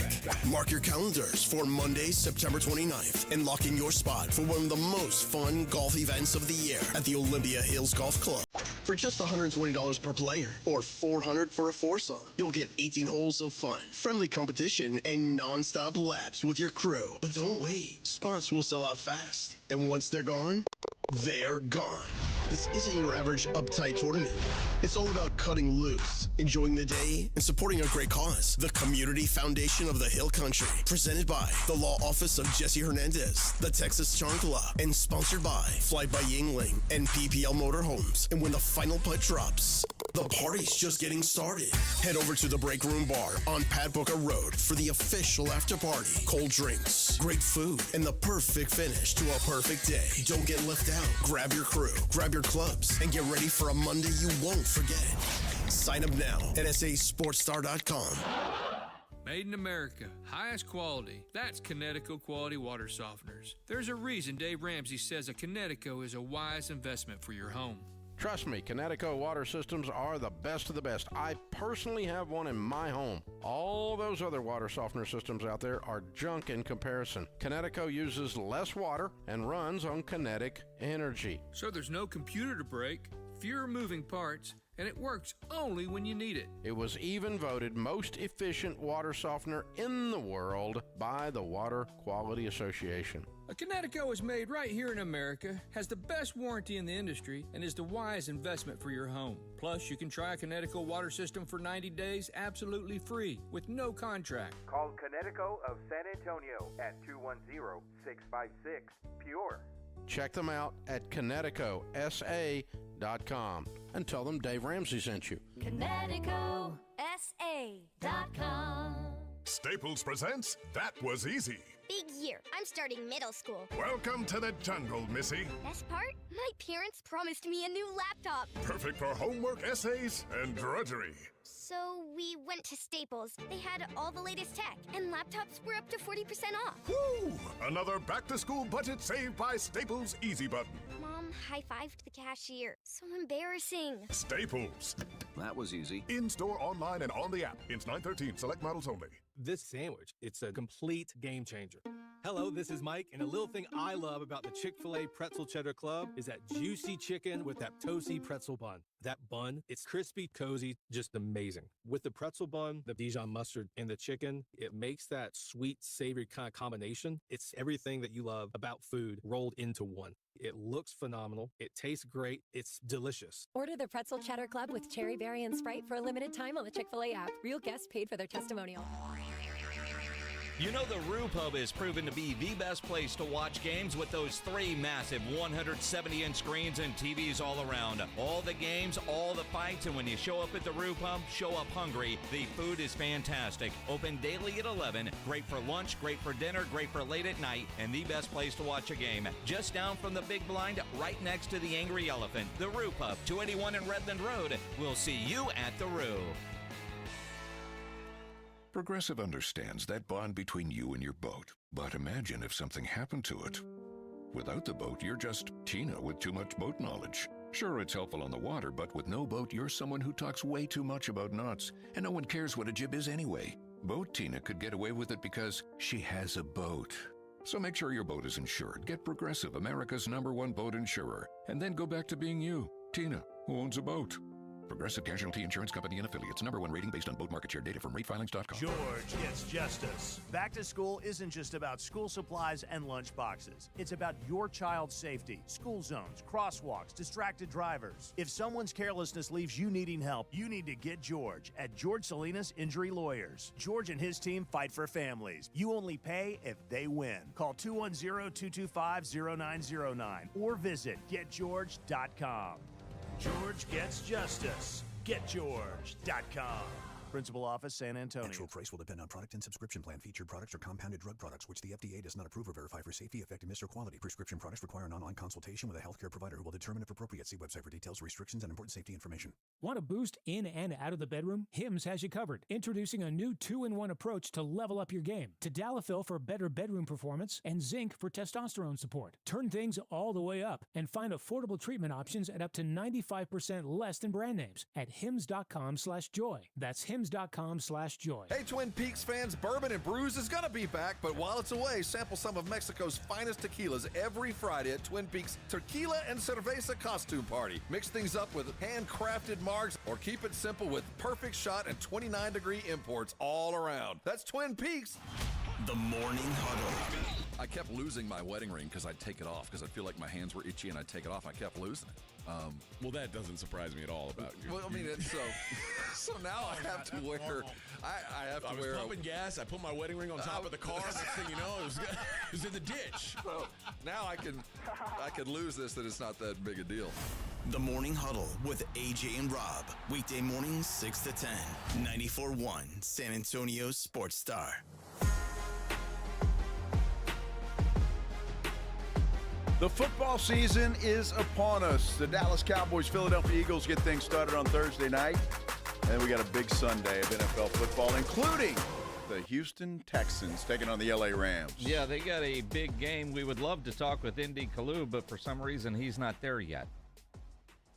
Mark your calendars for Monday, September 29th, and lock in your spot for one of the most fun golf events of the year at the Olympia Hills Golf Club. For just $120 per player, or $400 for a foursome, you'll get 18 holes of fun, friendly competition, and non-stop laps with your crew. But don't wait. Spots will sell out fast. And once they're gone, they're gone. This isn't your average uptight tournament. It's all about cutting loose, enjoying the day, and supporting a great cause. The Community Foundation of the Hill Country, presented by the Law Office of Jesse Hernandez, the Texas Charm Club, and sponsored by Fly by Yingling and PPL Motorhomes. And when the final putt drops, the party's just getting started. Head over to the Break Room Bar on Pat Booker Road for the official after party. Cold drinks, great food, and the perfect finish to a perfect day. Don't get left out. Grab your crew, grab your clubs, and get ready for a Monday you won't forget. Sign up now at sasportstar.com. Made in America, highest quality. That's Connecticut Quality Water Softeners. There's a reason Dave Ramsey says a Connecticut is a wise investment for your home. Trust me, Connecticut water systems are the best of the best. I personally have one in my home. All those other water softener systems out there are junk in comparison. Connecticut uses less water and runs on kinetic energy. So there's no computer to break, fewer moving parts, and it works only when you need it. It was even voted most efficient water softener in the world by the Water Quality Association. A Connecticut is made right here in America, has the best warranty in the industry, and is the wise investment for your home. Plus, you can try a Connecticut water system for 90 days absolutely free with no contract. Call Connecticut of San Antonio at 210-656-PURE. Check them out at ConnecticutSA.com and tell them Dave Ramsey sent you. ConnecticutSA.com. Staples presents That Was Easy. Big year. I'm starting middle school. Welcome to the jungle, Missy. Best part? My parents promised me a new laptop. Perfect for homework, essays, and drudgery. So we went to Staples. They had all the latest tech, and laptops were up to 40% off. Woo! Another back-to-school budget saved by Staples Easy Button. Mom high-fived the cashier. So embarrassing. Staples. That was easy. In-store, online, and on the app. Ins 9/13. Select models only. This sandwich, it's a complete game changer. Hello, this is Mike, and a little thing I love about the Chick-fil-A Pretzel Cheddar Club is that juicy chicken with that toasty pretzel bun. That bun, it's crispy, cozy, just amazing. With the pretzel bun, the Dijon mustard, and the chicken, it makes that sweet, savory kind of combination. It's everything that you love about food rolled into one. It looks phenomenal. It tastes great. It's delicious. Order the Pretzel Cheddar Club with cherry berry and Sprite for a limited time on the Chick-fil-A app. Real guests paid for their testimonial. You know the Roo Pub is proven to be the best place to watch games with those 3 massive 170-inch screens and TVs all around. All the games, all the fights, and when you show up at the Roo Pub, show up hungry. The food is fantastic. Open daily at 11. Great for lunch, great for dinner, great for late at night, and the best place to watch a game. Just down from the big blind, right next to the Angry Elephant. The Roo Pub, 281 in Redland Road. We'll see you at the Roo. Progressive understands that bond between you and your boat. But imagine if something happened to it. Without the boat, you're just Tina with too much boat knowledge. Sure, it's helpful on the water, but with no boat, you're someone who talks way too much about knots, and no one cares what a jib is anyway. Boat Tina could get away with it because she has a boat. So make sure your boat is insured. Get Progressive, America's #1 boat insurer, and then go back to being you, Tina, who owns a boat. Progressive Casualty Insurance Company and Affiliates. #1 rating based on boat market share data from ratefilings.com. George Gets Justice. Back to school isn't just about school supplies and lunch boxes. It's about your child's safety, school zones, crosswalks, distracted drivers. If someone's carelessness leaves you needing help, you need to get George at George Salinas Injury Lawyers. George and his team fight for families. You only pay if they win. Call 210-225-0909 or visit getgeorge.com. George Gets Justice. GetGeorge.com. Principal Office, San Antonio. Actual price will depend on product and subscription plan. Featured products are compounded drug products, which the FDA does not approve or verify for safety, effectiveness, or quality. Prescription products require an online consultation with a healthcare provider who will determine if appropriate. See website for details, restrictions, and important safety information. Want a boost in and out of the bedroom? Hims has you covered. Introducing a new 2-in-1 approach to level up your game. Tadalafil for better bedroom performance and zinc for testosterone support. Turn things all the way up and find affordable treatment options at up to 95% less than brand names at hims.com/joy. That's hims.com/joy. Hey, Twin Peaks fans, Bourbon and Brews is going to be back, but while it's away, sample some of Mexico's finest tequilas every Friday at Twin Peaks Tequila and Cerveza Costume Party. Mix things up with handcrafted margs or keep it simple with perfect shot and 29-degree imports all around. That's Twin Peaks. The Morning Huddle. I kept losing my wedding ring because I'd take it off because I'd feel like my hands were itchy and I'd take it off. I kept losing it. Well, that doesn't surprise me at all about you. Well, I mean, it's so now I have to wear. I have to I was wear. pumping gas. I put my wedding ring on top of the car. Next thing you know, it was in the ditch. So now I can lose this. That it's not that big a deal. The Morning Huddle with AJ and Rob. Weekday mornings 6 to 10. 94.1 San Antonio Sports Star. The football season is upon us. The Dallas Cowboys, Philadelphia Eagles get things started on Thursday night. And we got a big Sunday of NFL football, including the Houston Texans taking on the LA Rams. Yeah, they got a big game. We would love to talk with Indy Kalu, but for some reason he's not there yet.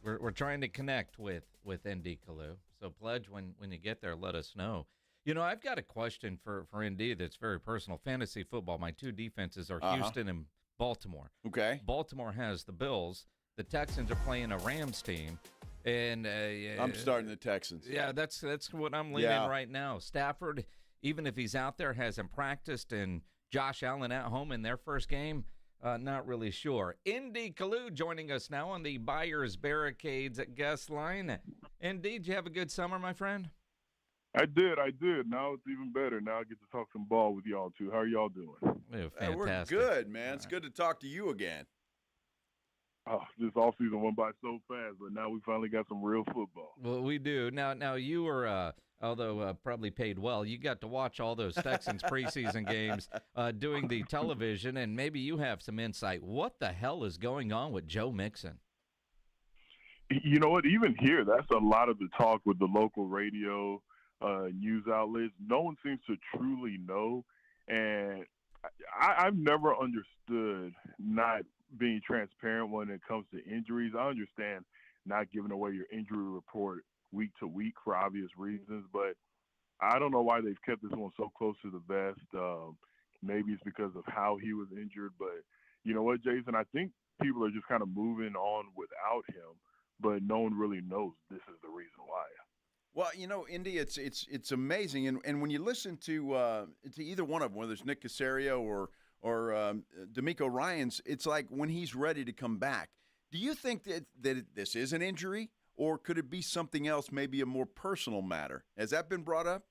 We're trying to connect with Indy Kalu. So, Pledge, when you get there, let us know. You know, I've got a question for Indy that's very personal. Fantasy football, my two defenses are Houston and Baltimore. Okay. Baltimore has the Bills. The Texans are playing a Rams team. And I'm starting the Texans. Yeah, that's what I'm leaning right now. Stafford, even if he's out there, hasn't practiced, and Josh Allen at home in their first game, Not really sure. Indy Kalu joining us now on the Buyers Barricades at Guest Line. Indy, did you have a good summer, my friend? I did. Now it's even better. Now I get to talk some ball with y'all, too. How are y'all doing? Fantastic. We're good, man. It's good to talk to you again. Oh, this offseason went by so fast, but now we finally got some real football. Well, we do. Now you were, although probably paid well, you got to watch all those Texans preseason games doing the television, and maybe you have some insight. What the hell is going on with Joe Mixon? You know what? Even here, that's a lot of the talk with the local radio news outlets. No one seems to truly know, and I've never understood not being transparent when it comes to injuries. I understand not giving away your injury report week to week for obvious reasons, but I don't know why they've kept this one so close to the vest. Maybe it's because of how he was injured, but you know what, Jason? I think people are just kind of moving on without him, but no one really knows this is the reason why. Well, you know, Indy, it's amazing, and when you listen to either one of them, whether it's Nick Caserio or D'Amico Ryans, it's like when he's ready to come back. Do you think that this is an injury, or could it be something else, maybe a more personal matter? Has that been brought up?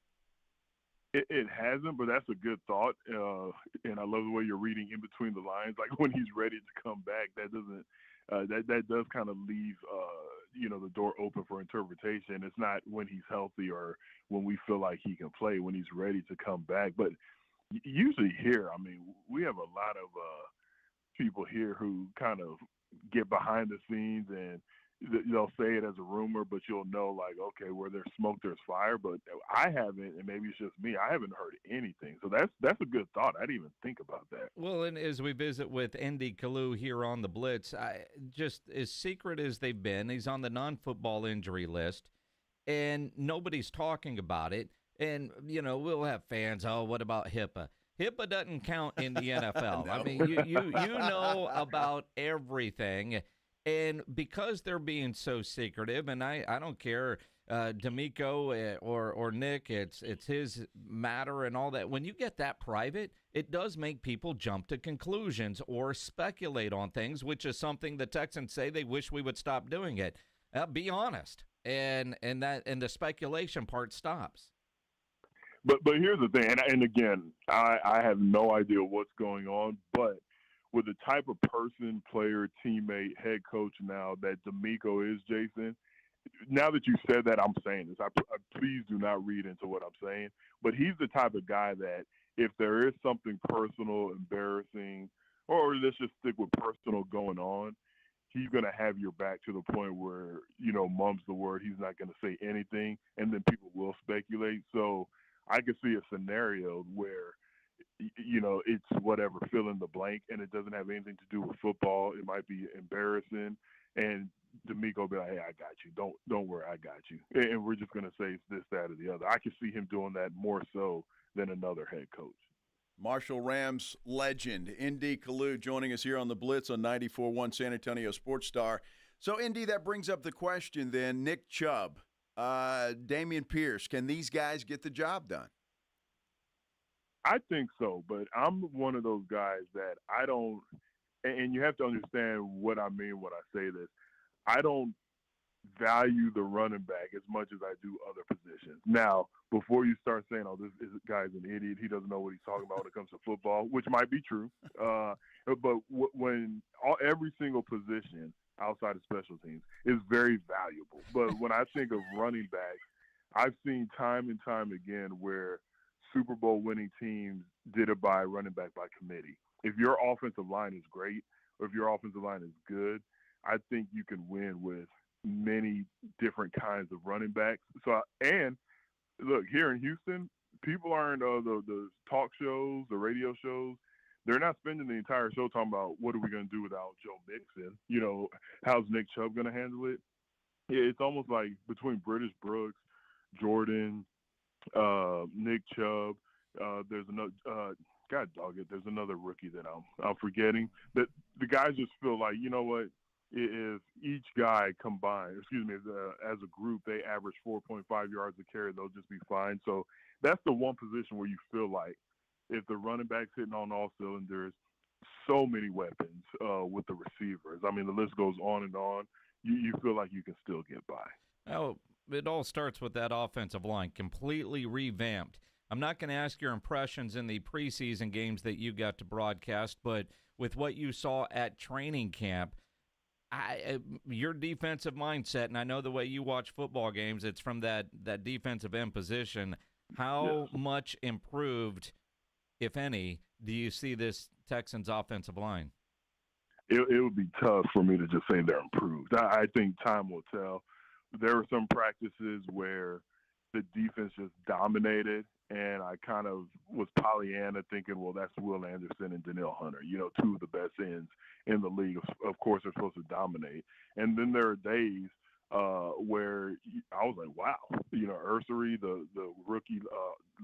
It hasn't, but that's a good thought, and I love the way you're reading in between the lines. Like when he's ready to come back, that doesn't that does kind of leave the door open for interpretation. It's not when he's healthy or when we feel like he can play, when he's ready to come back. But usually here, I mean, we have a lot of people here who kind of get behind the scenes and they'll say it as a rumor, but you'll know, like, okay, where there's smoke, there's fire. But I haven't, and maybe it's just me, I haven't heard anything. So that's a good thought. I didn't even think about that. Well, and as we visit with Indy Kalu here on the Blitz, just as secret as they've been, he's on the non-football injury list, and nobody's talking about it. And, we'll have fans, what about HIPAA? HIPAA doesn't count in the NFL. No. I mean, you know about everything. And because they're being so secretive, and I don't care, D'Amico or Nick, it's his matter and all that. When you get that private, it does make people jump to conclusions or speculate on things, which is something the Texans say they wish we would stop doing it. Be honest, and the speculation part stops. But here's the thing, and again, I have no idea what's going on, but with the type of person, player, teammate, head coach now that D'Amico is, Jason, now that you said that, I'm saying this. I please do not read into what I'm saying, but he's the type of guy that if there is something personal, embarrassing, or let's just stick with personal going on, he's going to have your back to the point where, mum's the word. He's not going to say anything, and then people will speculate. So I could see a scenario where, it's whatever, fill in the blank, and it doesn't have anything to do with football. It might be embarrassing, and D'Amico will be like, hey, I got you. Don't worry, I got you. And we're just going to say it's this, that, or the other. I could see him doing that more so than another head coach. Marshall Rams legend, Indy Kalu, joining us here on the Blitz on 94.1 San Antonio Sports Star. So, Indy, that brings up the question then, Nick Chubb, Dameon Pierce, can these guys get the job done? I think so, but I'm one of those guys that I don't – and you have to understand what I mean when I say this. I don't value the running back as much as I do other positions. Now, before you start saying, this guy's an idiot, he doesn't know what he's talking about when it comes to football, which might be true. But when every single position outside of special teams is very valuable. But when I think of running back, I've seen time and time again where Super Bowl winning teams did it by running back by committee. If your offensive line is great, or if your offensive line is good, I think you can win with many different kinds of running backs. So, and look, here in Houston, people aren't the talk shows, the radio shows. They're not spending the entire show talking about what are we going to do without Joe Mixon. How's Nick Chubb going to handle it? It's almost like between British Brooks, Jordan, Nick Chubb, there's another God dog it. There's another rookie that I'm forgetting. That the guys just feel like, you know what? If each guy combined, as a group, they average 4.5 yards a carry, they'll just be fine. So that's the one position where you feel like if the running back's hitting on all cylinders, so many weapons with the receivers. I mean, the list goes on and on. You feel like you can still get by. Oh, it all starts with that offensive line, completely revamped. I'm not going to ask your impressions in the preseason games that you got to broadcast, but with what you saw at training camp, your defensive mindset, and I know the way you watch football games, it's from that defensive end position. How much improved, if any, do you see this Texans offensive line? It would be tough for me to just say they're improved. I think time will tell. There were some practices where the defense just dominated, and I kind of was Pollyanna thinking, well, that's Will Anderson and Danielle Hunter, two of the best ends in the league. Of course, they're supposed to dominate. And then there are days where I was like, wow, Ursery, the rookie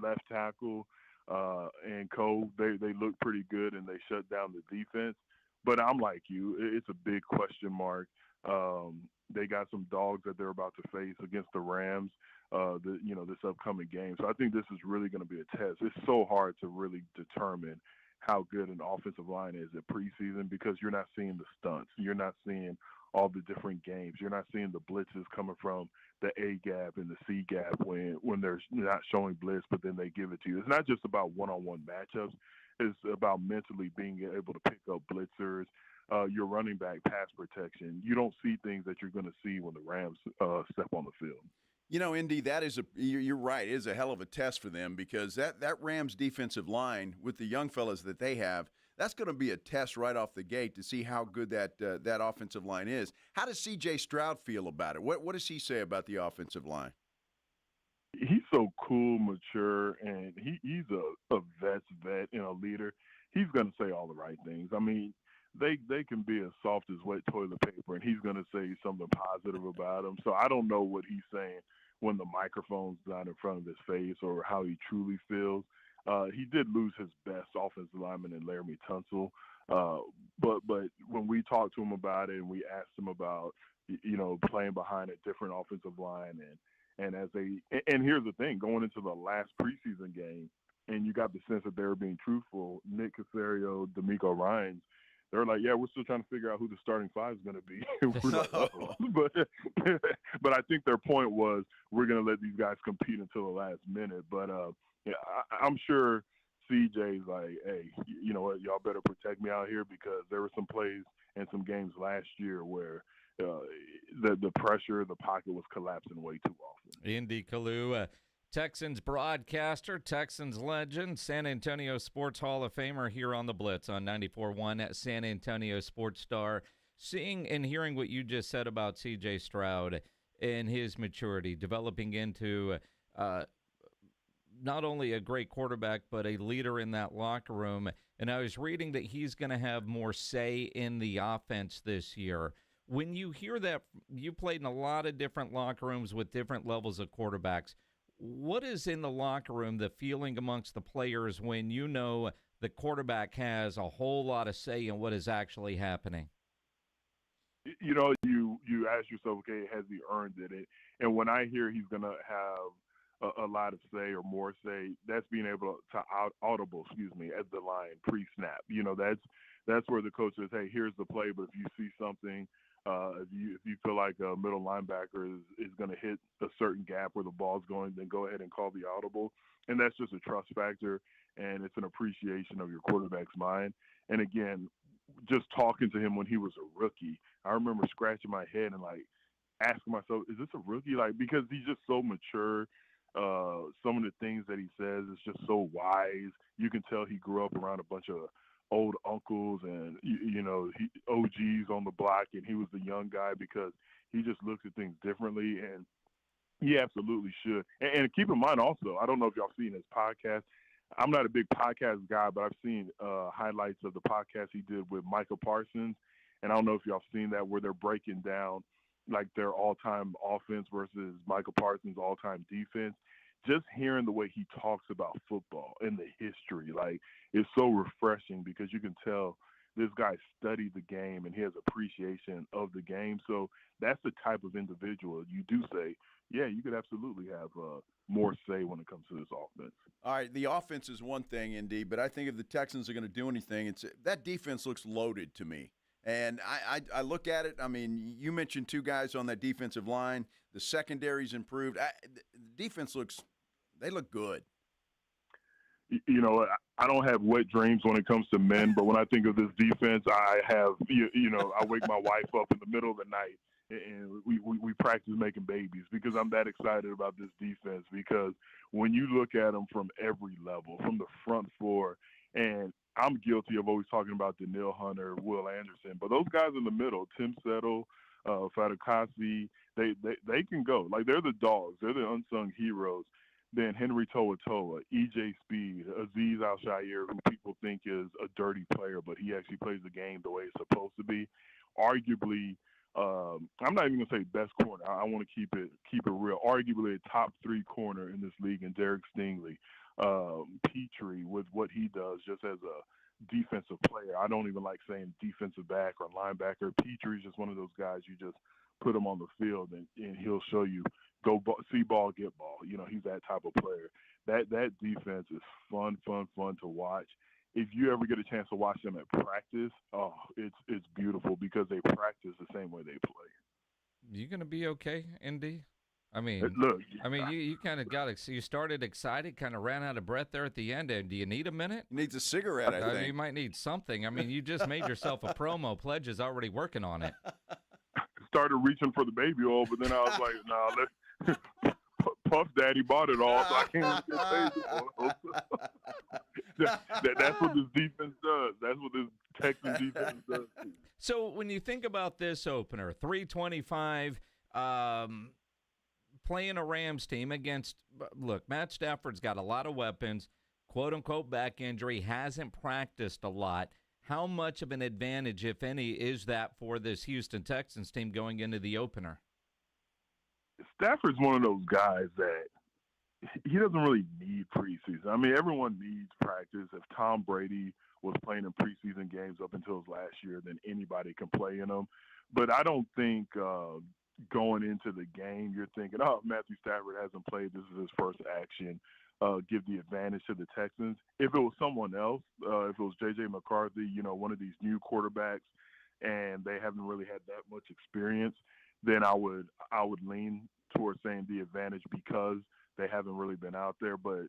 left tackle, and Cole, they look pretty good, and they shut down the defense. But I'm like you, it's a big question mark. They got some dogs that they're about to face against the Rams, this upcoming game. So I think this is really going to be a test. It's so hard to really determine how good an offensive line is at preseason because you're not seeing the stunts. You're not seeing all the different games. You're not seeing the blitzes coming from the A gap and the C gap when they're not showing blitz, but then they give it to you. It's not just about one-on-one matchups. It's about mentally being able to pick up blitzers, your running back pass protection. You don't see things that you're going to see when the Rams step on the field. Indy, that is you're right. It is a hell of a test for them because that Rams defensive line with the young fellas that they have, that's going to be a test right off the gate to see how good that offensive line is. How does C.J. Stroud feel about it? What does he say about the offensive line? He's so cool, mature, and he's a vet and a leader. He's going to say all the right things. I mean, they can be as soft as wet toilet paper, and he's going to say something positive about them. So I don't know what he's saying when the microphone's not in front of his face or how he truly feels. He did lose his best offensive lineman in Laramie Tunsil. But when we talked to him about it and we asked him about, playing behind a different offensive line and here's the thing, going into the last preseason game, and you got the sense that they were being truthful, Nick Caserio, D'Amico Ryans, they're like, yeah, we're still trying to figure out who the starting five is going to be. We're like, but I think their point was we're going to let these guys compete until the last minute. But I'm sure CJ's like, hey, you know what, y'all better protect me out here because there were some plays and some games last year where the pressure, the pocket was collapsing way too often. Indy Kalu, Texans broadcaster, Texans legend, San Antonio Sports Hall of Famer here on the Blitz on 94.1 at San Antonio Sports Star. Seeing and hearing what you just said about C.J. Stroud and his maturity, developing into not only a great quarterback, but a leader in that locker room. And I was reading that he's going to have more say in the offense this year. When you hear that, you played in a lot of different locker rooms with different levels of quarterbacks. What is in the locker room, the feeling amongst the players when you know the quarterback has a whole lot of say in what is actually happening? You ask yourself, okay, has he earned it? And when I hear he's going to have a lot of say or more say, that's being able to audible, at the line pre-snap. That's where the coach says, hey, here's the play, but if you see something, if you feel like a middle linebacker is going to hit a certain gap where the ball's going, then go ahead and call the audible. And that's just a trust factor, and it's an appreciation of your quarterback's mind. And again, just talking to him when he was a rookie, I remember scratching my head and asking myself, is this a rookie? Because he's just so mature. Some of the things that he says is just so wise. You can tell he grew up around a bunch of old uncles and OGs on the block, and he was the young guy because he just looks at things differently, and he absolutely should. And keep in mind also, I don't know if y'all seen his podcast. I'm not a big podcast guy, but I've seen highlights of the podcast he did with Micah Parsons, and I don't know if y'all seen that where they're breaking down their all-time offense versus Micah Parsons' all-time defense. Just hearing the way he talks about football and the history, it's so refreshing because you can tell this guy studied the game and he has appreciation of the game. So that's the type of individual you do say yeah, you could absolutely have more say when it comes to this offense. All right, the offense is one thing, indeed, but I think if the Texans are going to do anything, that defense looks loaded to me. And I look at it, I mean, you mentioned two guys on that defensive line. The secondary's improved. The defense they look good. You know, I don't have wet dreams when it comes to men, but when I think of this defense, I have, I wake my wife up in the middle of the night and we practice making babies because I'm that excited about this defense, because when you look at them from every level, from the front four, and I'm guilty of always talking about Danielle Hunter, Will Anderson, but those guys in the middle, Tim Settle, Fatukasi, they can go. Like, they're the dogs. They're the unsung heroes. Then Henry To'oTo'o, E.J. Speed, Azeez Al-Shaair, who people think is a dirty player, but he actually plays the game the way it's supposed to be. Arguably, I'm not even going to say best corner. I want to keep it real. Arguably a top 3 corner in this league in Derek Stingley. Petrie, with what he does just as a defensive player. I don't even like saying defensive back or linebacker. Petrie's just one of those guys you just put him on the field and he'll show you see ball, get ball. You know, he's that type of player. That defense is fun to watch. If you ever get a chance to watch them at practice, it's beautiful because they practice the same way they play. You gonna be okay, Indy? I mean, look. You kind of you started excited, kind of ran out of breath there at the end. And do you need a minute? He needs a cigarette, I think. You might need something. I mean, you just made yourself a promo. Pledge is already working on it. Started reaching for the baby oil, but then I was like, nah, Puff Daddy bought it all, so I can't get baby oil. That's what this defense does. That's what this Texas defense does. So when you think about this opener, 325, playing a Rams team against, look, Matt Stafford's got a lot of weapons, quote-unquote back injury, hasn't practiced a lot. How much of an advantage, if any, is that for this Houston Texans team going into the opener? Stafford's one of those guys that he doesn't really need preseason. I mean, everyone needs practice. If Tom Brady was playing in preseason games up until his last year, then anybody can play in them. But I don't think going into the game, you're thinking, oh, Matthew Stafford hasn't played. This is his first action. Give the advantage to the Texans. If it was someone else, if it was J.J. McCarthy, one of these new quarterbacks, and they haven't really had that much experience, then I would lean towards saying the advantage because they haven't really been out there. But,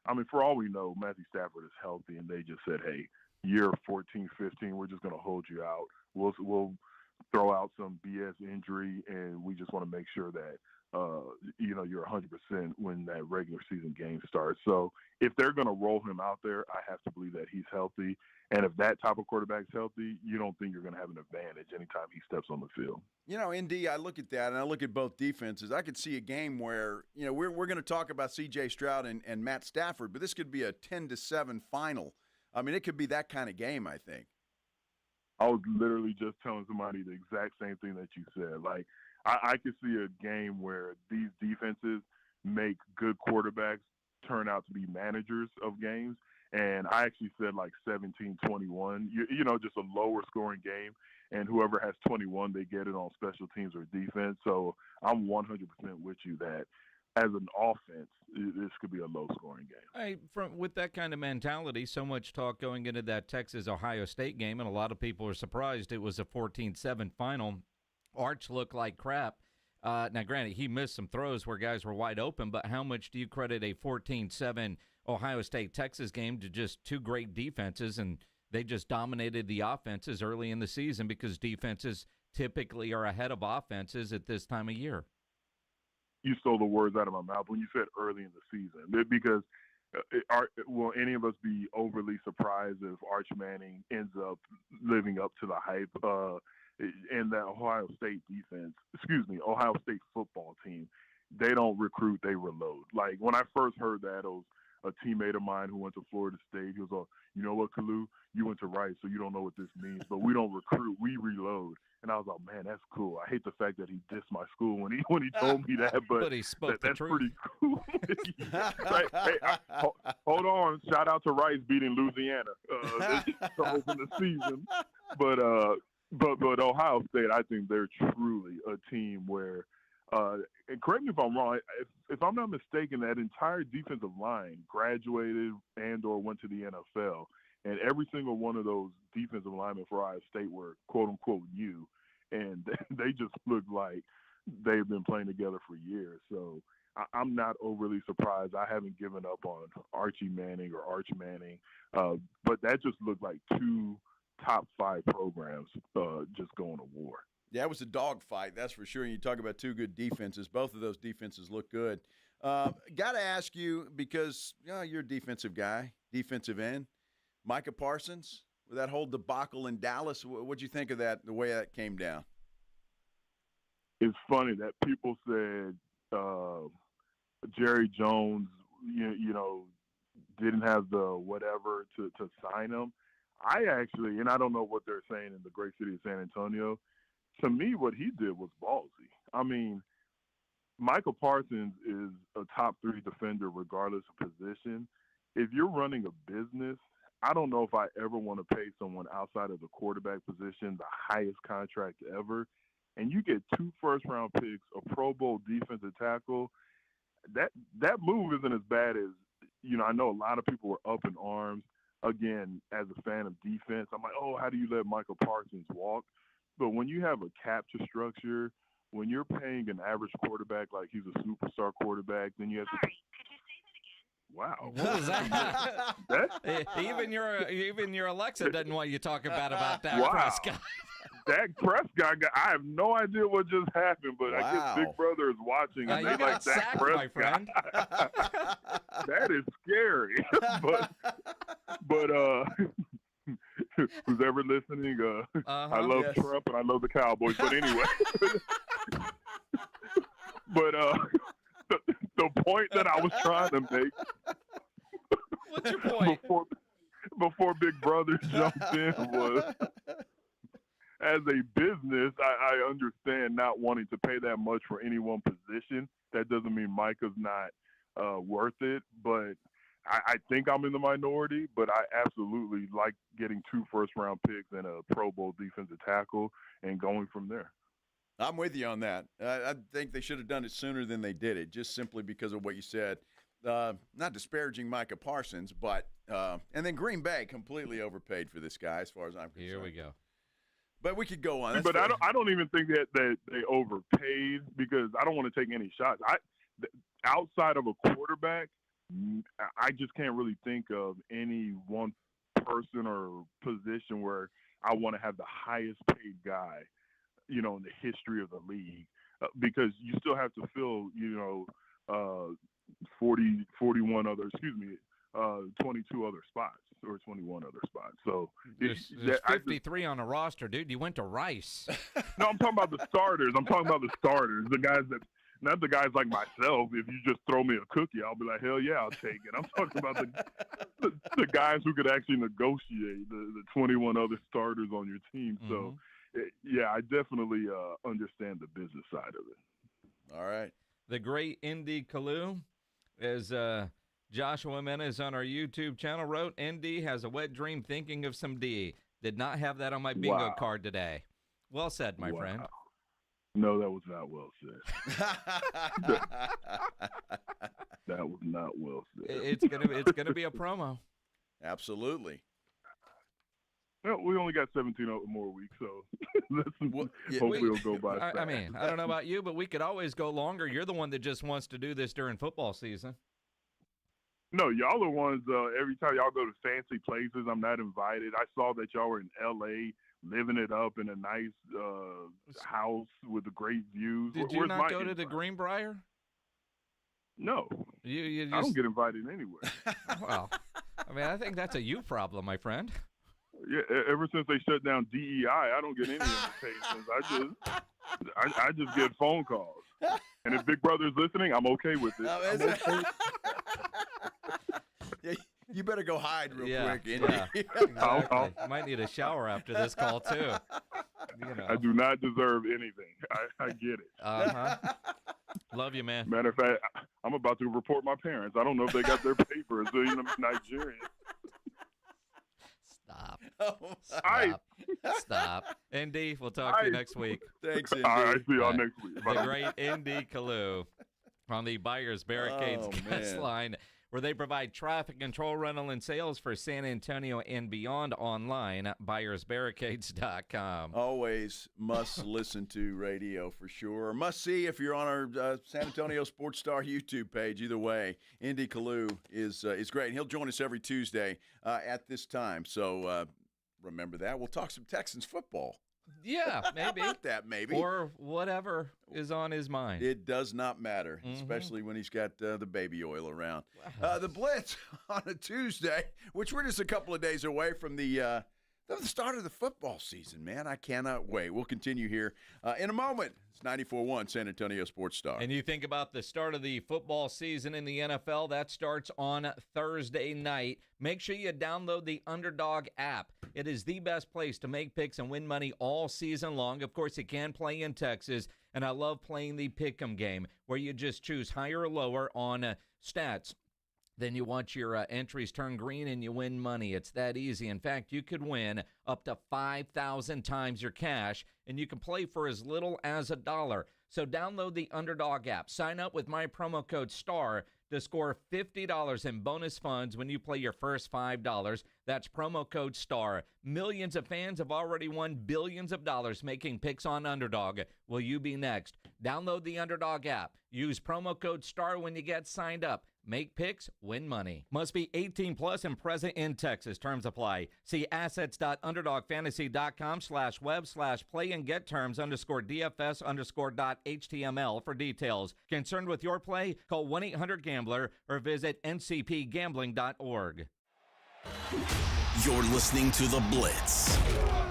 I mean, for all we know, Matthew Stafford is healthy, and they just said, hey, year 14, 15, we're just going to hold you out. We'll throw out some BS injury, and we just want to make sure that you're 100% when that regular season game starts. So if they're going to roll him out there, I have to believe that he's healthy. And if that type of quarterback's healthy, you don't think you're going to have an advantage anytime he steps on the field. Indy, I look at that, and I look at both defenses. I could see a game where, we're going to talk about C.J. Stroud and Matt Stafford, but this could be a 10-7 final. I mean, it could be that kind of game, I think. I was literally just telling somebody the exact same thing that you said. Like, I could see a game where these defenses make good quarterbacks turn out to be managers of games. And I actually said like 17-21, just a lower scoring game. And whoever has 21, they get it on special teams or defense. So I'm 100% with you that as an offense, this could be a low scoring game. With that kind of mentality, so much talk going into that Texas-Ohio State game, and a lot of people are surprised it was a 14-7 final. Arch looked like crap. Now, granted, he missed some throws where guys were wide open, but how much do you credit a 14-7 Ohio State-Texas game to just two great defenses, and they just dominated the offenses early in the season because defenses typically are ahead of offenses at this time of year? You stole the words out of my mouth when you said early in the season, because will any of us be overly surprised if Arch Manning ends up living up to the hype? And that Ohio State football team, they don't recruit, they reload. Like, when I first heard that, it was a teammate of mine who went to Florida State. He was like, you know what, Kalu, you went to Rice, so you don't know what this means, but we don't recruit, we reload. And I was like, man, that's cool. I hate the fact that he dissed my school when he told me that, but he spoke that's the truth. Pretty cool. Hold on, shout out to Rice beating Louisiana to open the season, but Ohio State, I think they're truly a team where And correct me if I'm wrong. If I'm not mistaken, that entire defensive line graduated and/or went to the NFL, and every single one of those defensive linemen for Ohio State were quote unquote new, and they just look like they've been playing together for years. So I'm not overly surprised. I haven't given up on Archie Manning or Arch Manning, but that just looked like two top 5 programs just going to war. Yeah, it was a dogfight, that's for sure. And you talk about two good defenses. Both of those defenses look good. Got to ask you, because you're a defensive guy, defensive end. Micah Parsons, with that whole debacle in Dallas, what'd you think of that, the way that came down? It's funny that people said Jerry Jones, didn't have the whatever to sign him. I actually, and I don't know what they're saying in the great city of San Antonio, to me, what he did was ballsy. I mean, Micah Parsons is a top 3 defender regardless of position. If you're running a business, I don't know if I ever want to pay someone outside of the quarterback position the highest contract ever, and you get 2 first-round picks, a Pro Bowl defensive tackle. That move isn't as bad as, I know a lot of people were up in arms. Again, as a fan of defense, I'm like, how do you let Micah Parsons walk? But when you have a capture structure, when you're paying an average quarterback like he's a superstar quarterback, then you have to. Wow. What was that? Even your Alexa doesn't want you talking about Dak Prescott. Dak Prescott, I have no idea what just happened, but I guess Big Brother is watching. And they like Dak Prescott. My friend. That is scary. but who's ever listening, I love Trump and I love the Cowboys. But anyway, but the point that I was trying to make. What's your point? Before Big Brother jumped in was, as a business, I understand not wanting to pay that much for any one position. That doesn't mean Micah's not worth it, but I think I'm in the minority, but I absolutely like getting 2 first-round picks and a Pro Bowl defensive tackle and going from there. I'm with you on that. I think they should have done it sooner than they did it, just simply because of what you said. Not disparaging Micah Parsons, but and then Green Bay completely overpaid for this guy, as far as I'm concerned. Here we go. But we could go on. That's but fair. I don't even think that they overpaid, because I don't want to take any shots. Outside of a quarterback, I just can't really think of any one person or position where I want to have the highest paid guy, in the history of the league, because you still have to fill, 22 other spots or 21 other spots. So there's 53 on the roster, dude. You went to Rice. No, I'm talking about the starters. The guys that. Not the guys like myself. If you just throw me a cookie, I'll be like, hell yeah, I'll take it. I'm talking about the guys who could actually negotiate, the 21 other starters on your team. Mm-hmm. So, yeah, I definitely understand the business side of it. All right. The great Indy Kalu, as Joshua Menes on our YouTube channel wrote, Indy has a wet dream thinking of some D. Did not have that on my bingo card today. Well said, my friend. No, that was not well said. That was not well said. It's gonna be a promo. Absolutely. Well, we only got 17 more weeks, so hopefully it'll go by fast. I mean, I don't know about you, but we could always go longer. You're the one that just wants to do this during football season. No, y'all are ones, every time y'all go to fancy places, I'm not invited. I saw that y'all were in L.A., living it up in a nice house with the great views. Did you not go to the Greenbrier? No. You just... I don't get invited anywhere. Well, I mean, I think that's a you problem, my friend. Yeah, ever since they shut down DEI, I don't get any invitations. I just get phone calls. And if Big Brother's listening, I'm okay with it. Yeah, you better go hide real quick. Yeah, exactly. Might need a shower after this call, too. I do not deserve anything. I get it. Uh-huh. Love you, man. Matter of fact, I'm about to report my parents. I don't know if they got their papers. They're Nigerian. Stop. Stop. Indy, we'll talk to you next week. Thanks, Indy. All right, see y'all next week. The great Indy Colelge on the Buyers Barricades guest line, where they provide traffic control, rental, and sales for San Antonio and beyond online, buyersbarricades.com. Always must listen to radio for sure. Must see if you're on our San Antonio Sports Star YouTube page. Either way, Indy Colelge is great. And he'll join us every Tuesday at this time. So remember that. We'll talk some Texans football. Yeah, maybe. How about that, maybe? Or whatever is on his mind. It does not matter, especially when he's got the baby oil around. The Blitz on a Tuesday, which we're just a couple of days away from the start of the football season, man. I cannot wait. We'll continue here in a moment. It's 94.1 San Antonio Sports Star. And you think about the start of the football season in the NFL, that starts on Thursday night. Make sure you download the Underdog app. It is the best place to make picks and win money all season long. Of course, you can play in Texas, and I love playing the Pick'em game, where you just choose higher or lower on stats. Then you watch your entries turn green and you win money. It's that easy. In fact, you could win up to 5,000 times your cash, and you can play for as little as $1. So download the Underdog app. Sign up with my promo code STAR to score $50 in bonus funds when you play your first $5. That's promo code STAR. Millions of fans have already won billions of dollars making picks on Underdog. Will you be next? Download the Underdog app. Use promo code STAR when you get signed up. Make picks, win money. Must be 18 plus and present in Texas. Terms apply. See assets.underdogfantasy.com/web/play and get terms _DFS_.html for details. Concerned with your play? Call 1-800-GAMBLER or visit ncpgambling.org. You're listening to The Blitz.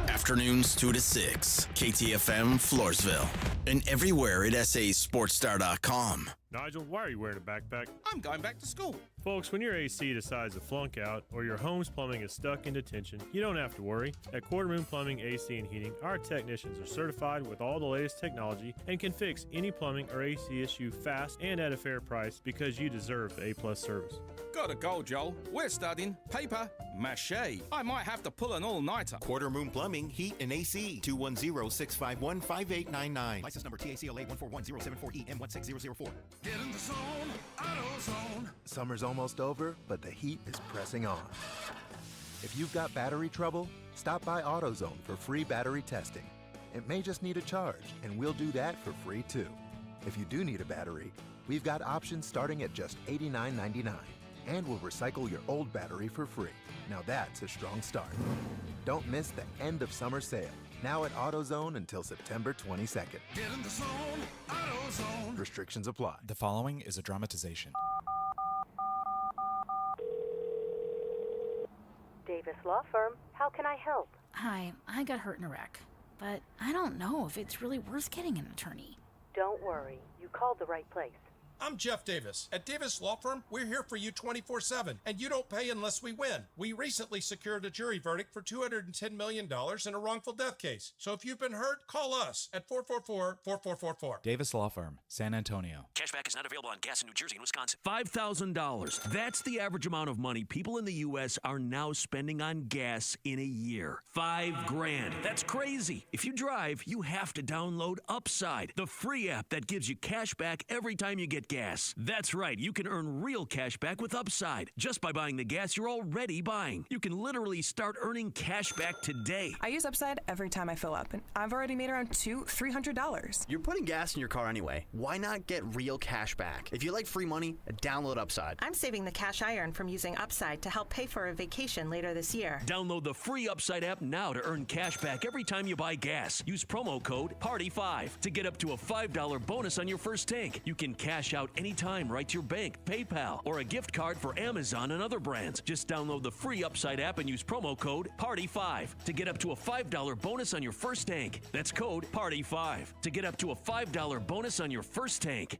Afternoons 2 to 6. KTFM Floresville. And everywhere at sasportstar.com. Nigel, why are you wearing a backpack? I'm going back to school. Folks, when your AC decides to flunk out or your home's plumbing is stuck in detention, you don't have to worry. At Quarter Moon Plumbing, AC and Heating, our technicians are certified with all the latest technology and can fix any plumbing or AC issue fast and at a fair price because you deserve the A-plus service. Gotta go, Joel. We're studying paper mache. I might have to pull an all-nighter. Quarter Moon Plumbing, Heat and AC. 210-651-5899. License number TACLA 141-074-EM16004. Get in the zone, AutoZone. Summer's almost over, but the heat is pressing on. If you've got battery trouble, stop by AutoZone for free battery testing. It may just need a charge, and we'll do that for free too. If you do need a battery, we've got options starting at just $89.99, and we'll recycle your old battery for free. Now that's a strong start. Don't miss the end of summer sale, now at AutoZone until September 22nd. Get in the zone, AutoZone. Restrictions apply. The following is a dramatization. Davis Law Firm, how can I help? Hi, I got hurt in a wreck, but I don't know if it's really worth getting an attorney. Don't worry, you called the right place. I'm Jeff Davis. At Davis Law Firm, we're here for you 24/7, and you don't pay unless we win. We recently secured a jury verdict for $210 million in a wrongful death case. So if you've been hurt, call us at 444-4444. Davis Law Firm, San Antonio. Cashback is not available on gas in New Jersey and Wisconsin. $5,000. That's the average amount of money people in the U.S. are now spending on gas in a year. $5,000. That's crazy. If you drive, you have to download Upside, the free app that gives you cash back every time you get gas. That's right. You can earn real cash back with Upside just by buying the gas you're already buying. You can literally start earning cash back today. I use Upside every time I fill up, and I've already made around $300. You're putting gas in your car anyway. Why not get real cash back? If you like free money, download Upside. I'm saving the cash I earn from using Upside to help pay for a vacation later this year. Download the free Upside app now to earn cash back every time you buy gas. Use promo code PARTY5 to get up to a $5 bonus on your first tank. You can cash out anytime right to your bank, PayPal, or a gift card for Amazon and other brands. Just download the free Upside app and use promo code PARTY5 to get up to a $5 bonus on your first tank. That's code PARTY5 to get up to a $5 bonus on your first tank.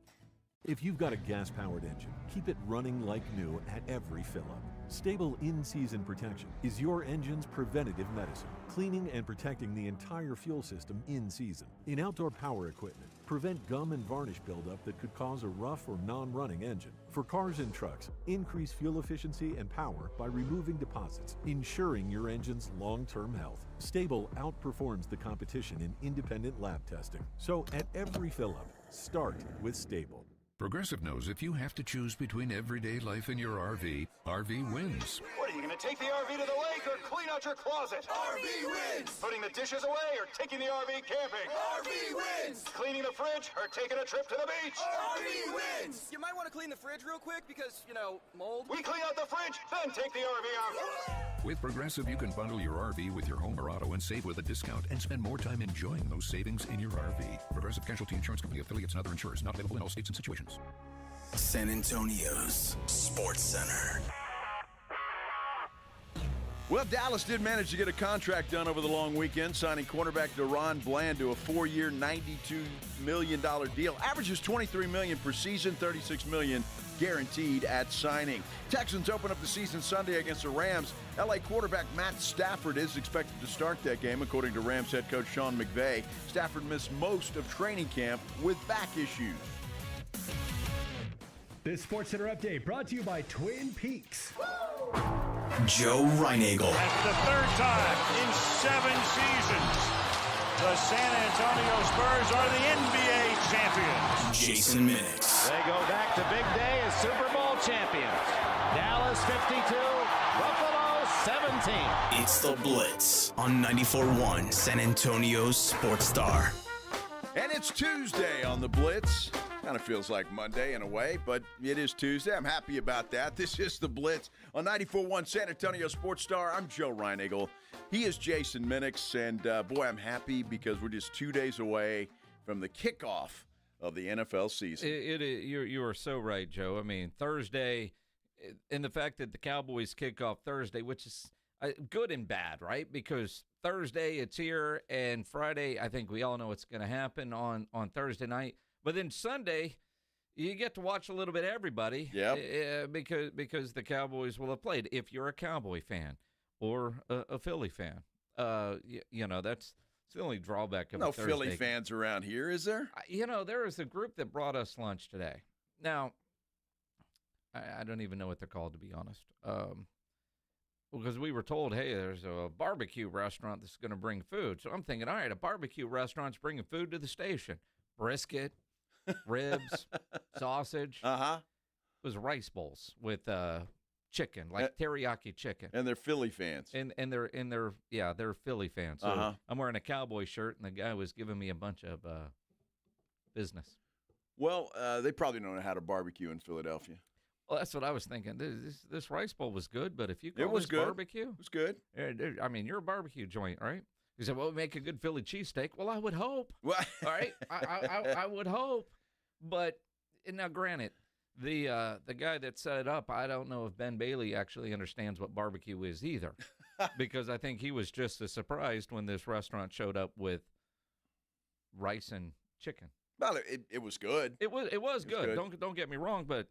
If you've got a gas-powered engine, keep it running like new at every fill-up. Stable in-season protection is your engine's preventative medicine, cleaning and protecting the entire fuel system in season. In outdoor power equipment, Prevent gum and varnish buildup that could cause a rough or non-running engine. For cars and trucks, increase fuel efficiency and power by removing deposits, ensuring your engine's long-term health. Stable outperforms the competition in independent lab testing. So at every fill-up, start with Stable. Progressive knows if you have to choose between everyday life and your RV, RV wins. What, are you going to take the RV to the lake or clean out your closet? RV wins! Putting the dishes away or taking the RV camping? RV wins! Cleaning the fridge or taking a trip to the beach? RV wins! You might want to clean the fridge real quick because, mold. We clean out the fridge, then take the RV out. With Progressive, you can bundle your RV with your home or auto and save with a discount and spend more time enjoying those savings in your RV. Progressive Casualty Insurance Company, affiliates, and other insurers. Not available in all states and situations. San Antonio's Sports Center. Well, Dallas did manage to get a contract done over the long weekend, signing cornerback DaRon Bland to a 4-year, $92 million deal. Averages $23 million per season, $36 million guaranteed at signing. Texans open up the season Sunday against the Rams. L.A. quarterback Matt Stafford is expected to start that game, according to Rams head coach Sean McVay. Stafford missed most of training camp with back issues. This Sports Center update brought to you by Twin Peaks. Joe Reinagel. That's the third time in 7 seasons the San Antonio Spurs are the NBA champions. Jason Minix. They go back to big day as Super Bowl champions. Dallas 52, Buffalo 17. It's the Blitz on 94.1 San Antonio's Sports Star. And it's Tuesday on the Blitz. Kind of feels like Monday in a way, but it is Tuesday. I'm happy about that. This is the Blitz on 94.1 San Antonio Sports Star. I'm Joe Reinagel. He is Jason Minix, and boy, I'm happy because we're just 2 days away from the kickoff of the NFL season. You are so right, Joe. I mean, Thursday, and the fact that the Cowboys kick off Thursday, which is good and bad, right? Because Thursday, it's here, and Friday, I think we all know what's going to happen on Thursday night. But then Sunday, you get to watch a little bit of everybody. Because the Cowboys will have played. If you're a Cowboy fan or a Philly fan, that's the only drawback of no a Thursday. Philly fans around here, is there? There is a group that brought us lunch today. Now, I don't even know what they're called, to be honest. Because we were told, hey, there's a barbecue restaurant that's going to bring food. So I'm thinking, all right, a barbecue restaurant's bringing food to the station. Brisket, ribs, sausage. Uh-huh. It was rice bowls with chicken, like teriyaki chicken. And they're Philly fans. And they're Philly fans. So I'm wearing a Cowboy shirt, and the guy was giving me a bunch of business. Well, they probably don't know how to barbecue in Philadelphia. Well, that's what I was thinking. This rice bowl was good, but if you call it was this good. barbecue. It was good. I mean, you're a barbecue joint, right? He said, well, we make a good Philly cheesesteak. Well, I would hope. Well, all right? I would hope. But now, granted, the guy that set it up, I don't know if Ben Bailey actually understands what barbecue is either. Because I think he was just as surprised when this restaurant showed up with rice and chicken. Well, it was good. It was good. Don't get me wrong, but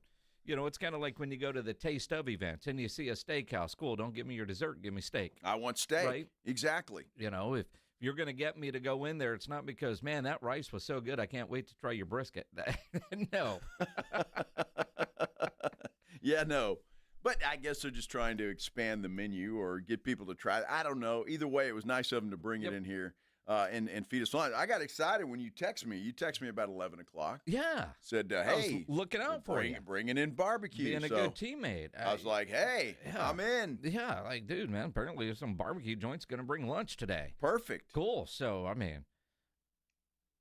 it's kind of like when you go to the taste of events and you see a steakhouse. Cool, don't give me your dessert, give me steak. I want steak. Right? Exactly. If you're going to get me to go in there, it's not because, man, that rice was so good, I can't wait to try your brisket. No. Yeah, no. But I guess they're just trying to expand the menu or get people to try it. I don't know. Either way, it was nice of them to bring it in here. And feed us lunch. I got excited when you text me. You text me about 11 o'clock. Yeah. Said, I was hey. looking out for you. Bringing in barbecue. Being a good teammate. I was like, hey, I'm in. Yeah, like, dude, man, apparently there's some barbecue joint's going to bring lunch today. Perfect. Cool. So, I mean,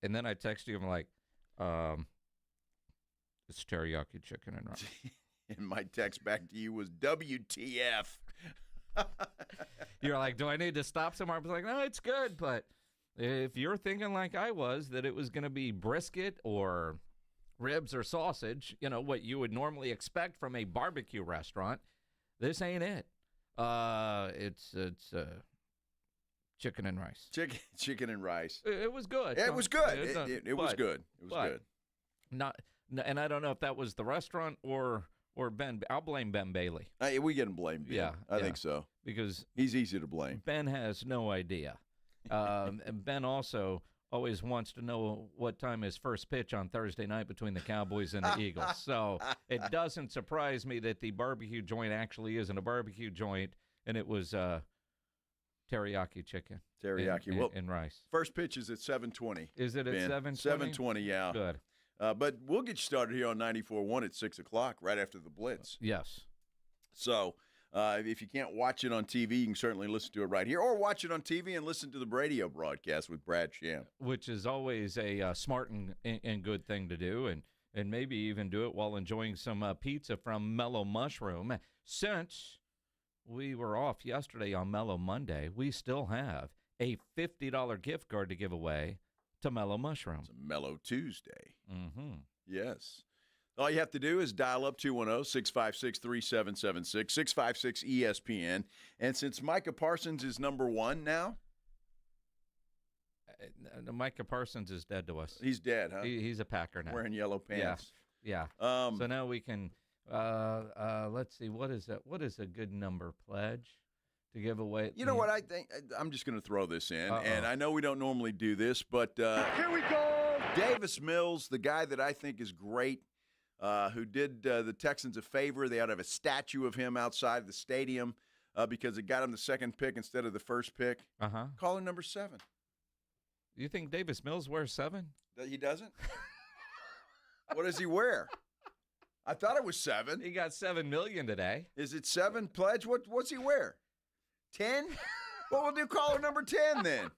and then I text you, I'm like, it's teriyaki chicken and rice. And my text back to you was WTF. You're like, do I need to stop somewhere? I was like, no, it's good, but if you're thinking like I was, that it was going to be brisket or ribs or sausage, what you would normally expect from a barbecue restaurant, this ain't it. It's chicken and rice. Chicken and rice. It was good. It was good. It was good. It was good. And I don't know if that was the restaurant or Ben. I'll blame Ben Bailey. We get him blamed. Yeah, I think so. Because he's easy to blame. Ben has no idea. And Ben also always wants to know what time is first pitch on Thursday night between the Cowboys and the Eagles. So it doesn't surprise me that the barbecue joint actually isn't a barbecue joint, and it was teriyaki chicken. Teriyaki. And rice. First pitch is at 7:20. Is it at 7:20? 7:20, yeah. Good. But we'll get you started here on 94.1 at 6 o'clock, right after the Blitz. Yes. So if you can't watch it on TV, you can certainly listen to it right here, or watch it on TV and listen to the radio broadcast with Brad Sham. Which is always a smart and good thing to do, and maybe even do it while enjoying some pizza from Mellow Mushroom. Since we were off yesterday on Mellow Monday, we still have a $50 gift card to give away to Mellow Mushroom. It's a Mellow Tuesday. Mm-hmm. Yes. All you have to do is dial up 210-656-3776, 656-ESPN. And since Micah Parsons is number one now? Micah Parsons is dead to us. He's dead, huh? He's a Packer now. Wearing yellow pants. Yeah. So now we can, let's see, what is a good number, Pledge, to give away? You know what I think? I'm just going to throw this in. And I know we don't normally do this, but here we go. Davis Mills, the guy that I think is great, who did the Texans a favor. They ought to have a statue of him outside the stadium because it got him the second pick instead of the first pick. Caller number 7. You think Davis Mills wears 7? He doesn't? What does he wear? I thought it was 7. He got $7 million today. Is it 7, Pledge? What's he wear? 10? Well, we'll do caller number 10 then.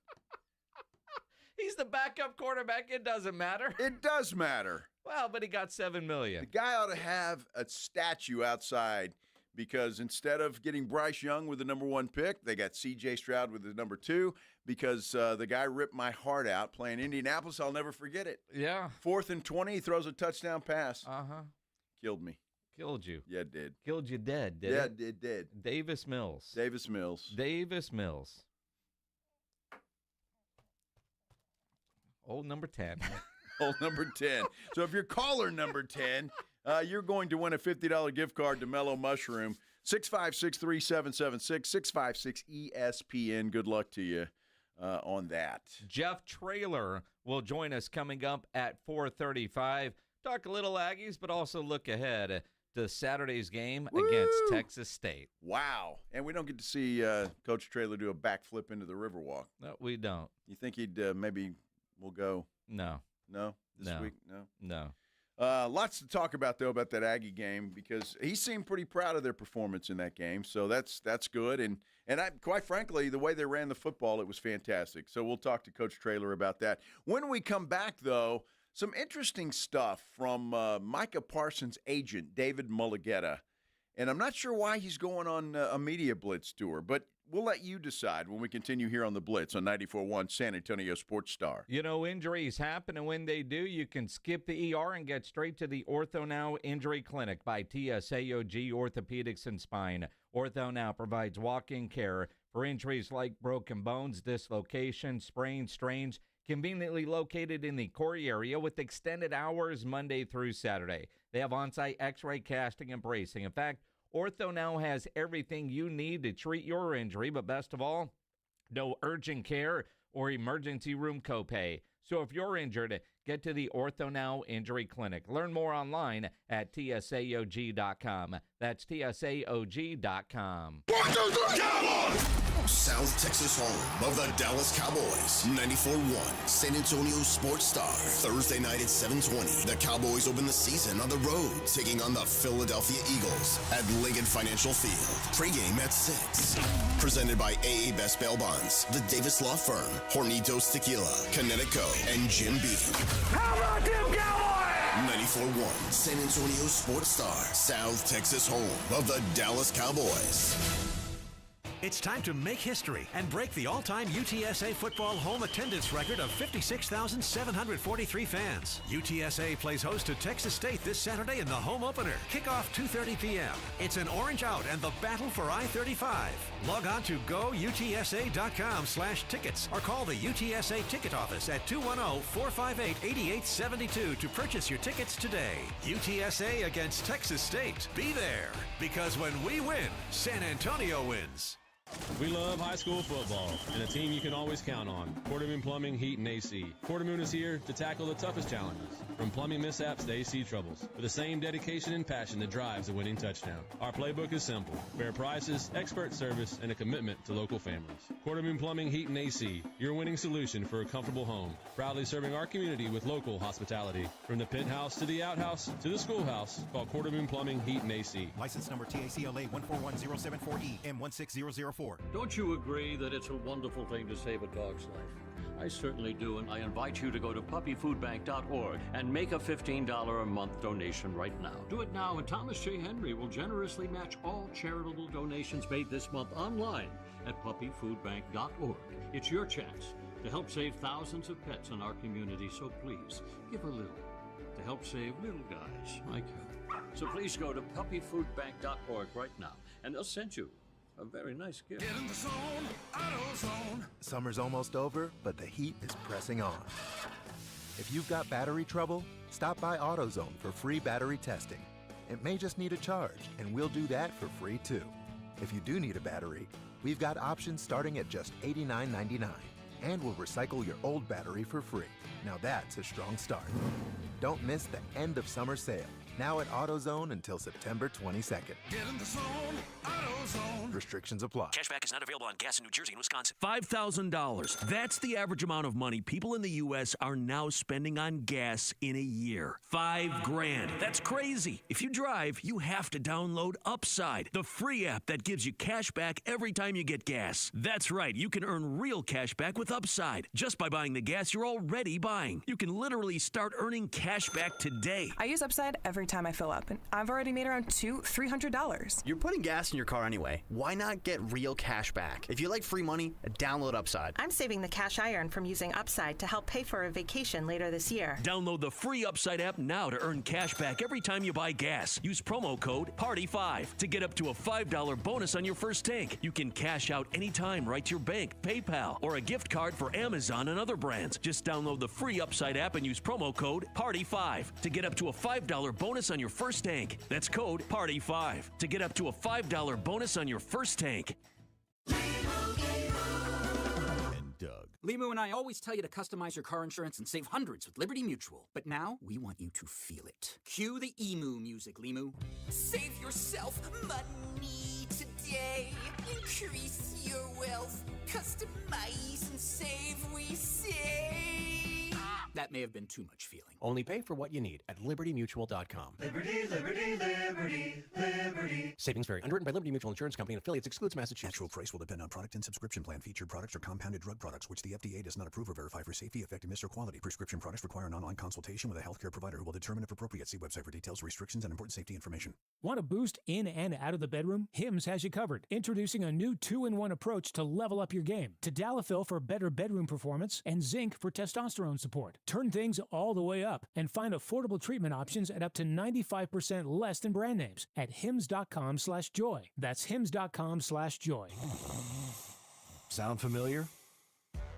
He's the backup quarterback. It doesn't matter. It does matter. Well, but he got $7 million. The guy ought to have a statue outside because instead of getting Bryce Young with the number 1 pick, they got C.J. Stroud with the number 2 because the guy ripped my heart out playing Indianapolis. I'll never forget it. Yeah. 4th and 20, he throws a touchdown pass. Killed me. Killed you. Yeah, it did. Killed you dead, did it? Yeah, it did. Davis Mills. Davis Mills. Davis Mills. Old number 10. Old number 10. So if you're caller number 10, you're going to win a $50 gift card to Mellow Mushroom. 656-3776, 656-ESPN. Good luck to you on that. Jeff Traylor will join us coming up at 4:35. Talk a little Aggies, but also look ahead to Saturday's game against Texas State. Wow. And we don't get to see Coach Traylor do a backflip into the Riverwalk. No, we don't. You think he'd maybe we'll go? No. No? This week? No? No. Lots to talk about, though, about that Aggie game because he seemed pretty proud of their performance in that game. So that's good. And quite frankly, the way they ran the football, it was fantastic. So we'll talk to Coach Traylor about that. When we come back, though, some interesting stuff from Micah Parsons' agent, David Mulligetta. And I'm not sure why he's going on a media blitz tour, but we'll let you decide when we continue here on the Blitz on 94.1 San Antonio Sports Star. You know, injuries happen, and when they do, you can skip the ER and get straight to the Ortho Now Injury Clinic by TSAOG Orthopedics and Spine. Ortho Now provides walk-in care for injuries like broken bones, dislocations, sprains, strains, conveniently located in the Corey area with extended hours Monday through Saturday. They have on-site x-ray casting and bracing. In fact, Ortho Now has everything you need to treat your injury, but best of all, no urgent care or emergency room copay. So if you're injured, get to the Ortho Now Injury Clinic. Learn more online at TSAOG.com. That's TSAOG.com. 1, 2, 3, Cowboys! South Texas home of the Dallas Cowboys. 94.1 San Antonio Sports Star. Thursday night at 7:20. The Cowboys open the season on the road, taking on the Philadelphia Eagles at Lincoln Financial Field. Pre-game at 6. Presented by AA Best Bail Bonds, the Davis Law Firm, Hornitos Tequila, Connecticut, and Jim Beam. How about them Cowboys? 94.1 San Antonio Sports Star. South Texas home of the Dallas Cowboys. It's time to make history and break the all-time UTSA football home attendance record of 56,743 fans. UTSA plays host to Texas State this Saturday in the home opener. Kickoff 2:30 p.m. It's an orange out and the battle for I-35. Log on to goutsa.com/tickets or call the UTSA ticket office at 210-458-8872 to purchase your tickets today. UTSA against Texas State. Be there, because when we win, San Antonio wins. We love high school football and a team you can always count on. Quartermoon Plumbing, Heat, and AC. Quartermoon is here to tackle the toughest challenges, from plumbing mishaps to AC troubles, with the same dedication and passion that drives a winning touchdown. Our playbook is simple: fair prices, expert service, and a commitment to local families. Quartermoon Plumbing, Heat, and AC, your winning solution for a comfortable home. Proudly serving our community with local hospitality. From the penthouse to the outhouse to the schoolhouse, call Quartermoon Plumbing, Heat, and AC. License number TSAOG 141074E M16004. Don't you agree that it's a wonderful thing to save a dog's life? I certainly do, and I invite you to go to puppyfoodbank.org and make a $15 a month donation right now. Do it now, and Thomas J. Henry will generously match all charitable donations made this month online at puppyfoodbank.org. It's your chance to help save thousands of pets in our community, so please give a little to help save little guys like you. So please go to puppyfoodbank.org right now, and they'll send you a very nice gift. Get in the zone, AutoZone. Summer's almost over, but the heat is pressing on. If you've got battery trouble, stop by AutoZone for free battery testing. It may just need a charge, and we'll do that for free too. If you do need a battery, we've got options starting at just $89.99, and we'll recycle your old battery for free. Now that's a strong start. Don't miss the end of summer sale, now at AutoZone until September 22nd. Get in the zone, AutoZone. Restrictions apply. Cashback is not available on gas in New Jersey and Wisconsin. $5,000. That's the average amount of money people in the U.S. are now spending on gas in a year. $5,000. That's crazy. If you drive, you have to download Upside, the free app that gives you cash back every time you get gas. That's right. You can earn real cash back with Upside just by buying the gas you're already buying. You can literally start earning cash back today. I use Upside every time I fill up, and I've already made around $300. You're putting gas in your car anyway. Why not get real cash back? If you like free money, download Upside. I'm saving the cash I earn from using Upside to help pay for a vacation later this year. Download the free Upside app now to earn cash back every time you buy gas. Use promo code PARTY5 to get up to a $5 bonus on your first tank. You can cash out anytime right to your bank, PayPal, or a gift card for Amazon and other brands. Just download the free Upside app and use promo code PARTY5 to get up to a $5 bonus on your first tank. That's code PARTY5 to get up to a $5 bonus on your first tank. Limu and I always tell you to customize your car insurance and save hundreds with Liberty Mutual. But now, we want you to feel it. Cue the emu music, Limu. Save yourself money today. Increase your wealth. Customize and save, we say. That may have been too much feeling. Only pay for what you need at libertymutual.com. Liberty, liberty, liberty, liberty. Savings vary. Underwritten by Liberty Mutual Insurance Company and affiliates. Excludes Massachusetts. Actual price will depend on product and subscription plan. Featured products are compounded drug products, which the FDA does not approve or verify for safety, effectiveness, or quality. Prescription products require an online consultation with a healthcare provider who will determine if appropriate. See website for details, restrictions, and important safety information. Want a boost in and out of the bedroom? Hims has you covered. Introducing a new 2-in-1 approach to level up your game. Tadalafil for better bedroom performance and zinc for testosterone support. Turn things all the way up and find affordable treatment options at up to 95% less than brand names at hims.com/joy. That's hims.com/joy. Sound familiar?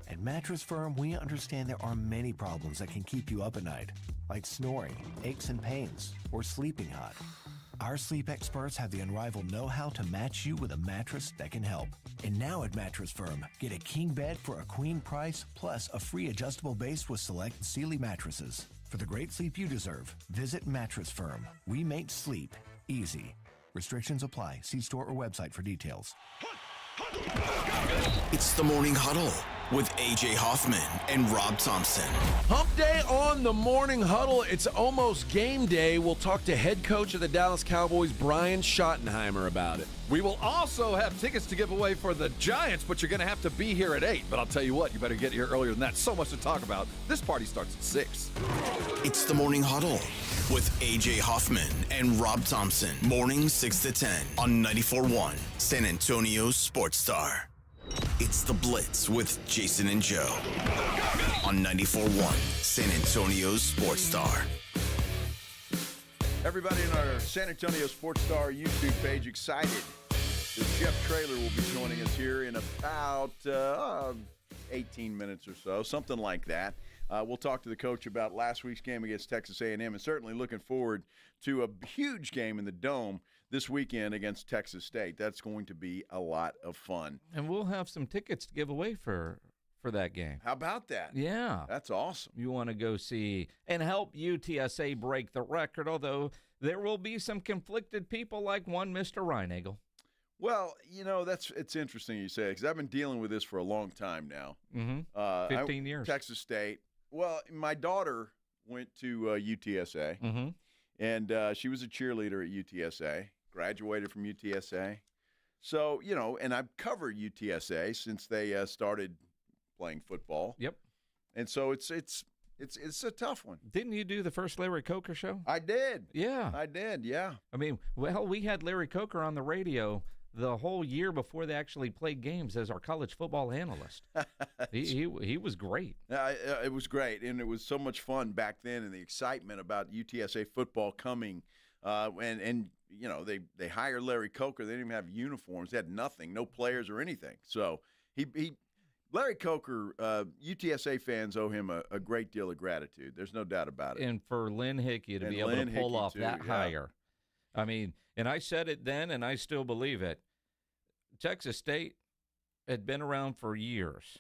At Mattress Firm, we understand there are many problems that can keep you up at night, like snoring, aches and pains, or sleeping hot. Our sleep experts have the unrivaled know-how to match you with a mattress that can help. And now at Mattress Firm, get a king bed for a queen price, plus a free adjustable base with select Sealy mattresses. For the great sleep you deserve, visit Mattress Firm. We make sleep easy. Restrictions apply. See store or website for details. It's the Morning Huddle with A.J. Hoffman and Rob Thompson. Hump day on the Morning Huddle. It's almost game day. We'll talk to head coach of the Dallas Cowboys, Brian Schottenheimer, about it. We will also have tickets to give away for the Giants, but you're going to have to be here at 8. But I'll tell you what, you better get here earlier than that. So much to talk about. This party starts at 6. It's the Morning Huddle with A.J. Hoffman and Rob Thompson. Mornings 6 to 10 on 94.1 San Antonio Sports Star. It's the Blitz with Jason and Joe on 94.1 San Antonio Sports Star. Everybody in our San Antonio Sports Star YouTube page excited that Jeff Traylor will be joining us here in about 18 minutes or so, something like that. We'll talk to the coach about last week's game against Texas A&M, and certainly looking forward to a huge game in the Dome this weekend against Texas State. That's going to be a lot of fun. And we'll have some tickets to give away for that game. How about that? Yeah. That's awesome. You want to go see and help UTSA break the record, although there will be some conflicted people like one Mr. Reinagel. Well, it's interesting you say it because I've been dealing with this for a long time now. 15 years. Texas State. Well, my daughter went to UTSA, and she was a cheerleader at UTSA, graduated from UTSA. So, and I've covered UTSA since they started playing football. Yep. And so it's a tough one. Didn't you do the first Larry Coker show? I did. Yeah. I did, yeah. I mean, well, we had Larry Coker on the radio the whole year before they actually played games as our college football analyst. he was great. It was great, and it was so much fun back then, and the excitement about UTSA football coming. And they hired Larry Coker. They didn't even have uniforms. They had nothing, no players or anything. So Larry Coker, UTSA fans owe him a great deal of gratitude. There's no doubt about it. And for Lynn Hickey to be able to pull off that hire. I mean, and I said it then, and I still believe it. Texas State had been around for years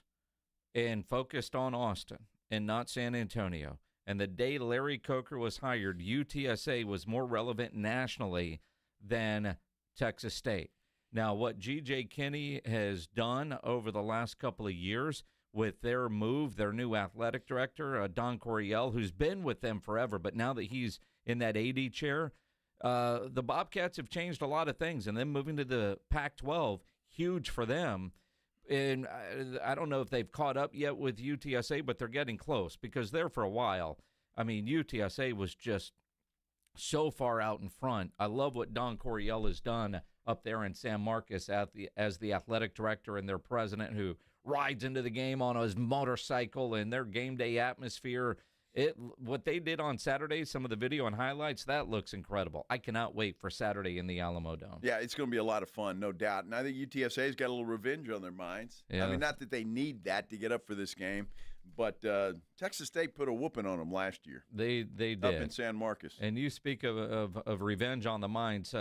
and focused on Austin and not San Antonio. And the day Larry Coker was hired, UTSA was more relevant nationally than Texas State. Now, what G.J. Kinney has done over the last couple of years with their move, their new athletic director, Don Coryell, who's been with them forever, but now that he's in that AD chair, the Bobcats have changed a lot of things, and them moving to the Pac-12, huge for them. And I don't know if they've caught up yet with UTSA, but they're getting close because there for a while, I mean, UTSA was just so far out in front. I love what Don Coryell has done up there in San Marcos as the athletic director and their president who rides into the game on his motorcycle and their game day atmosphere. What they did on Saturday, some of the video and highlights, that looks incredible. I cannot wait for Saturday in the Alamo Dome. Yeah, it's going to be a lot of fun, no doubt. And I think UTSA's got a little revenge on their minds. Yeah. I mean, not that they need that to get up for this game, but Texas State put a whooping on them last year. They did. Up in San Marcos. And you speak of revenge on the minds.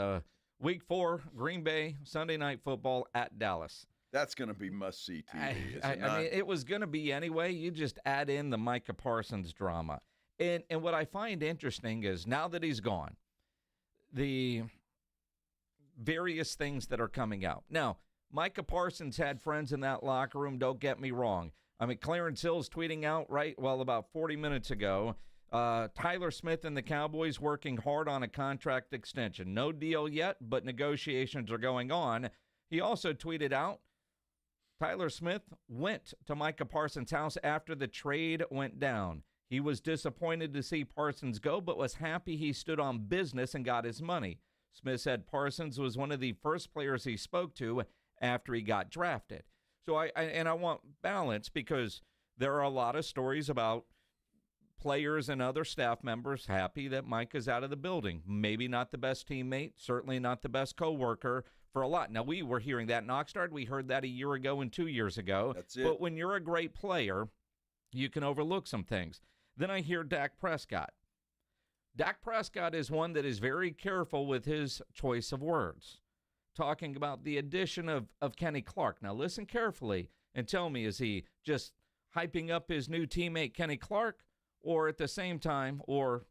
Week 4, Green Bay, Sunday Night Football at Dallas. That's going to be must-see TV, I mean, it was going to be anyway. You just add in the Micah Parsons drama. And what I find interesting is now that he's gone, the various things that are coming out. Now, Micah Parsons had friends in that locker room, don't get me wrong. I mean, Clarence Hill's tweeting out, about 40 minutes ago, Tyler Smith and the Cowboys working hard on a contract extension. No deal yet, but negotiations are going on. He also tweeted out, Tyler Smith went to Micah Parsons' house after the trade went down. He was disappointed to see Parsons go, but was happy he stood on business and got his money. Smith said Parsons was one of the first players he spoke to after he got drafted. So I want balance because there are a lot of stories about players and other staff members happy that Micah's out of the building. Maybe not the best teammate, certainly not the best coworker for a lot. Now, we were hearing that in Oxnard. We heard that a year ago and 2 years ago. That's it. But when you're a great player, you can overlook some things. Then I hear Dak Prescott. Dak Prescott is one that is very careful with his choice of words, talking about the addition of Kenny Clark. Now, listen carefully and tell me, is he just hyping up his new teammate Kenny Clark, or at the same time, or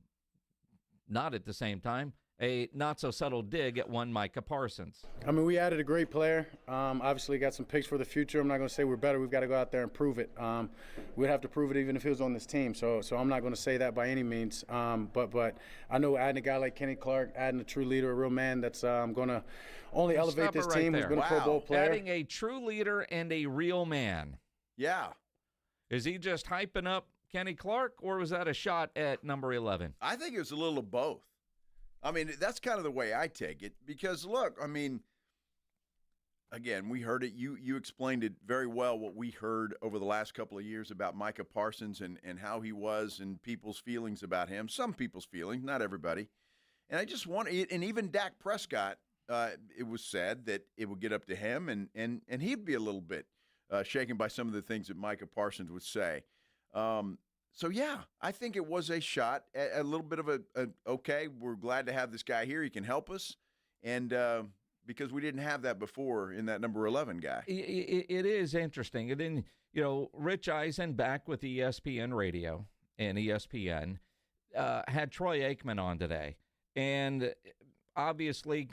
not at the same time, a not-so-subtle dig at one Micah Parsons? I mean, we added a great player. Obviously, got some picks for the future. I'm not going to say we're better. We've got to go out there and prove it. We'd have to prove it even if he was on this team. So I'm not going to say that by any means. But I know adding a guy like Kenny Clark, adding a true leader, a real man that's going to only elevate this team, who's been a Pro Bowl player. Adding a true leader and a real man. Yeah. Is he just hyping up Kenny Clark, or was that a shot at number 11? I think it was a little of both. I mean, that's kind of the way I take it because, look, I mean, again, we heard it. You explained it very well, what we heard over the last couple of years about Micah Parsons and how he was and people's feelings about him. Some people's feelings, not everybody. And I just want – and even Dak Prescott, it was said that it would get up to him and he'd be a little bit shaken by some of the things that Micah Parsons would say. So, yeah, I think it was a shot, a little bit of okay, we're glad to have this guy here. He can help us. and because we didn't have that before in that number 11 guy. It is interesting. And then, Rich Eisen back with ESPN Radio and ESPN had Troy Aikman on today. And obviously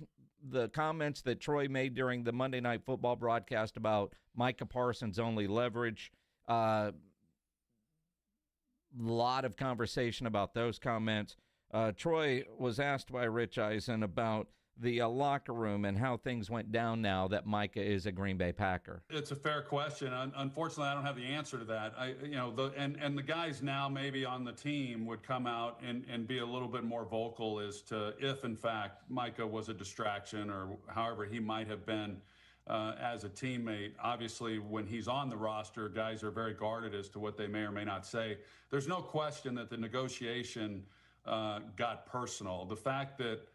the comments that Troy made during the Monday Night Football broadcast about Micah Parsons' only leverage, lot of conversation about those comments. Troy was asked by Rich Eisen about the locker room and how things went down now that Micah is a Green Bay Packer. It's a fair question. Unfortunately, I don't have the answer to that. The guys now maybe on the team would come out and be a little bit more vocal as to if, in fact, Micah was a distraction or however he might have been as a teammate. Obviously, when he's on the roster, guys are very guarded as to what they may or may not say. There's no question that the negotiation got personal. The fact that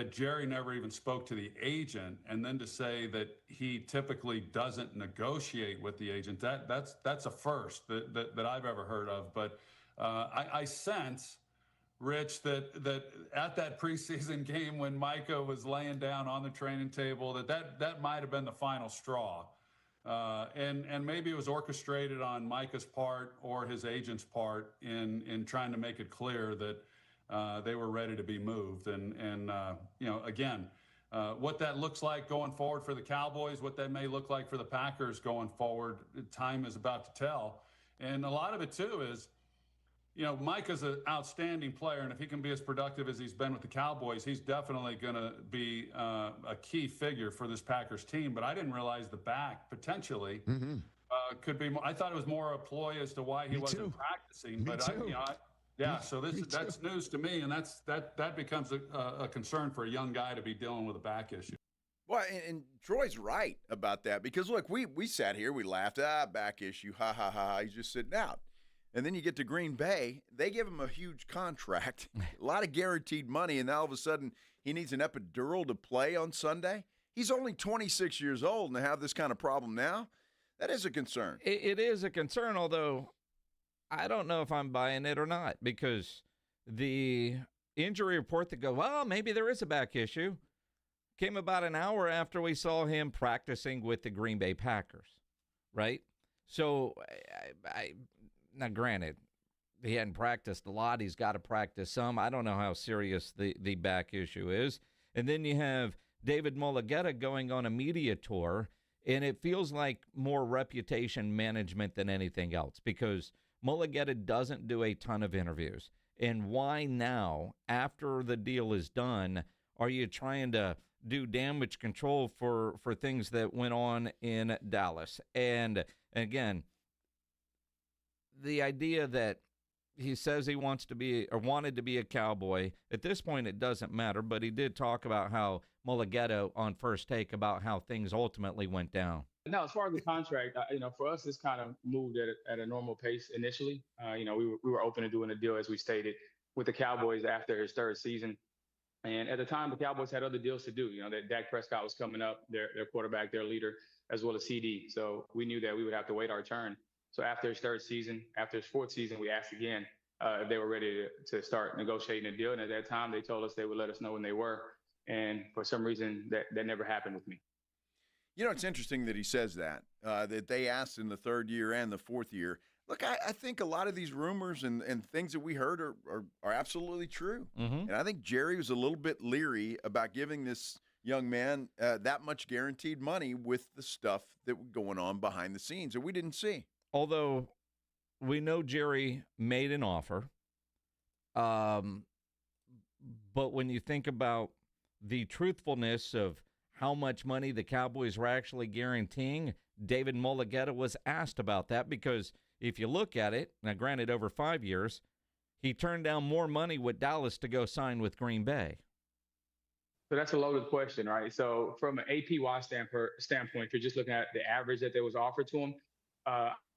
Jerry never even spoke to the agent, and then to say that he typically doesn't negotiate with the agent, that's a first that I've ever heard of. But I sense, Rich, that at that preseason game when Micah was laying down on the training table, that might have been the final straw. And maybe it was orchestrated on Micah's part or his agent's part in trying to make it clear that they were ready to be moved. Again, what that looks like going forward for the Cowboys, what that may look like for the Packers going forward, time is about to tell. And a lot of it, too, is, Micah's an outstanding player, and if he can be as productive as he's been with the Cowboys, he's definitely going to be a key figure for this Packers team. But I didn't realize the back potentially could be more. I thought it was more a ploy as to why he wasn't practicing. So that's news to me, and that becomes a concern for a young guy to be dealing with a back issue. Well, and Troy's right about that, because look, we sat here, we laughed, back issue, ha ha ha, he's just sitting out. And then you get to Green Bay, they give him a huge contract, a lot of guaranteed money, and now all of a sudden he needs an epidural to play on Sunday. He's only 26 years old, and to have this kind of problem now, that is a concern. It is a concern, although I don't know if I'm buying it or not, because the injury report that goes, well, maybe there is a back issue, came about an hour after we saw him practicing with the Green Bay Packers, right? So, now granted, he hadn't practiced a lot. He's got to practice some. I don't know how serious the back issue is. And then you have David Mulligetta going on a media tour, and it feels like more reputation management than anything else, because Mulligetta doesn't do a ton of interviews. And why now, after the deal is done, are you trying to do damage control for things that went on in Dallas? And again, the idea that he says he wants to be or wanted to be a Cowboy, at this point it doesn't matter, but he did talk about how Mulligetta on First Take about how things ultimately went down. Now, as far as the contract, for us, this kind of moved at a normal pace initially. We were open to doing a deal, as we stated, with the Cowboys after his third season. And at the time, the Cowboys had other deals to do. That Dak Prescott was coming up, their quarterback, their leader, as well as CD. So we knew that we would have to wait our turn. So after his third season, after his fourth season, we asked again if they were ready to start negotiating a deal. And at that time, they told us they would let us know when they were. And for some reason, that never happened with me. It's interesting that he says that they asked in the third year and the fourth year. Look, I think a lot of these rumors and things that we heard are absolutely true. Mm-hmm. And I think Jerry was a little bit leery about giving this young man that much guaranteed money with the stuff that was going on behind the scenes that we didn't see. Although we know Jerry made an offer, but when you think about the truthfulness of how much money the Cowboys were actually guaranteeing, David Mulligetta was asked about that, because if you look at it, now granted over 5 years, he turned down more money with Dallas to go sign with Green Bay. So that's a loaded question, right? So from an APY standpoint, if you're just looking at the average that was offered to him,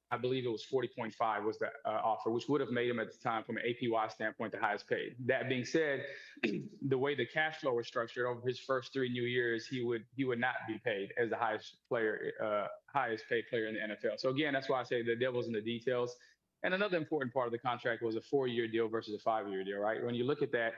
I believe it was 40.5 was the offer, which would have made him at the time, from an APY standpoint, the highest paid. That being said, the way the cash flow was structured over his first 3 new years, he would not be paid as the highest paid player in the NFL. So again, that's why I say the devil's in the details. And another important part of the contract was a 4-year deal versus a 5-year deal, right? When you look at that,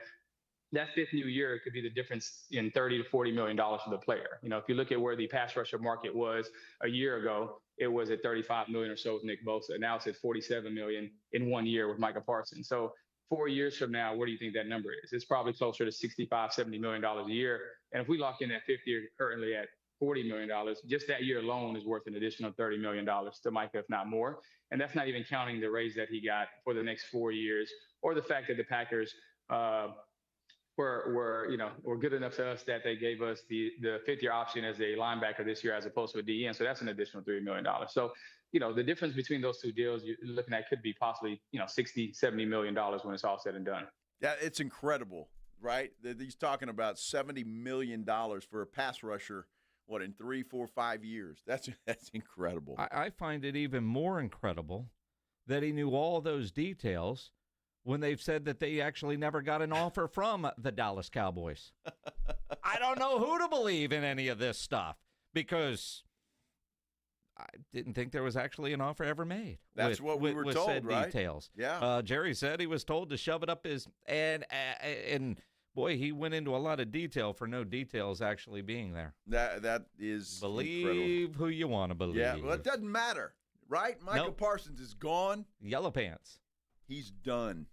that fifth new year could be the difference in $30 to $40 million for the player. You know, if you look at where the pass rusher market was a year ago, it was at 35 million or so with Nick Bosa. Now it's at 47 million in 1 year with Micah Parsons. So 4 years from now, where do you think that number is? It's probably closer to $65, $70 million a year. And if we lock in that fifth year currently at $40 million, just that year alone is worth an additional $30 million to Micah, if not more. And that's not even counting the raise that he got for the next 4 years, or the fact that the Packers were good enough to us that they gave us the fifth year option as a linebacker this year as opposed to a DN. So that's an additional $3 million. So, you know, the difference between those two deals you're looking at could be possibly, you know, $60, $70 million when it's all said and done. Yeah, it's incredible, right? He's talking about $70 million for a pass rusher, what, in 3, 4, 5 years? That's incredible. I find it even more incredible that he knew all those details when they've said that they actually never got an offer from the Dallas Cowboys. I don't know who to believe in any of this stuff, because I didn't think there was actually an offer ever made. That's what we were told, said right? Details. Yeah. Jerry said he was told to shove it up his and boy, he went into a lot of detail for no details actually being there. That is believe incredible. Who you want to believe. Yeah, well, it doesn't matter, right? Micah Parsons is gone. Yellow pants. He's done.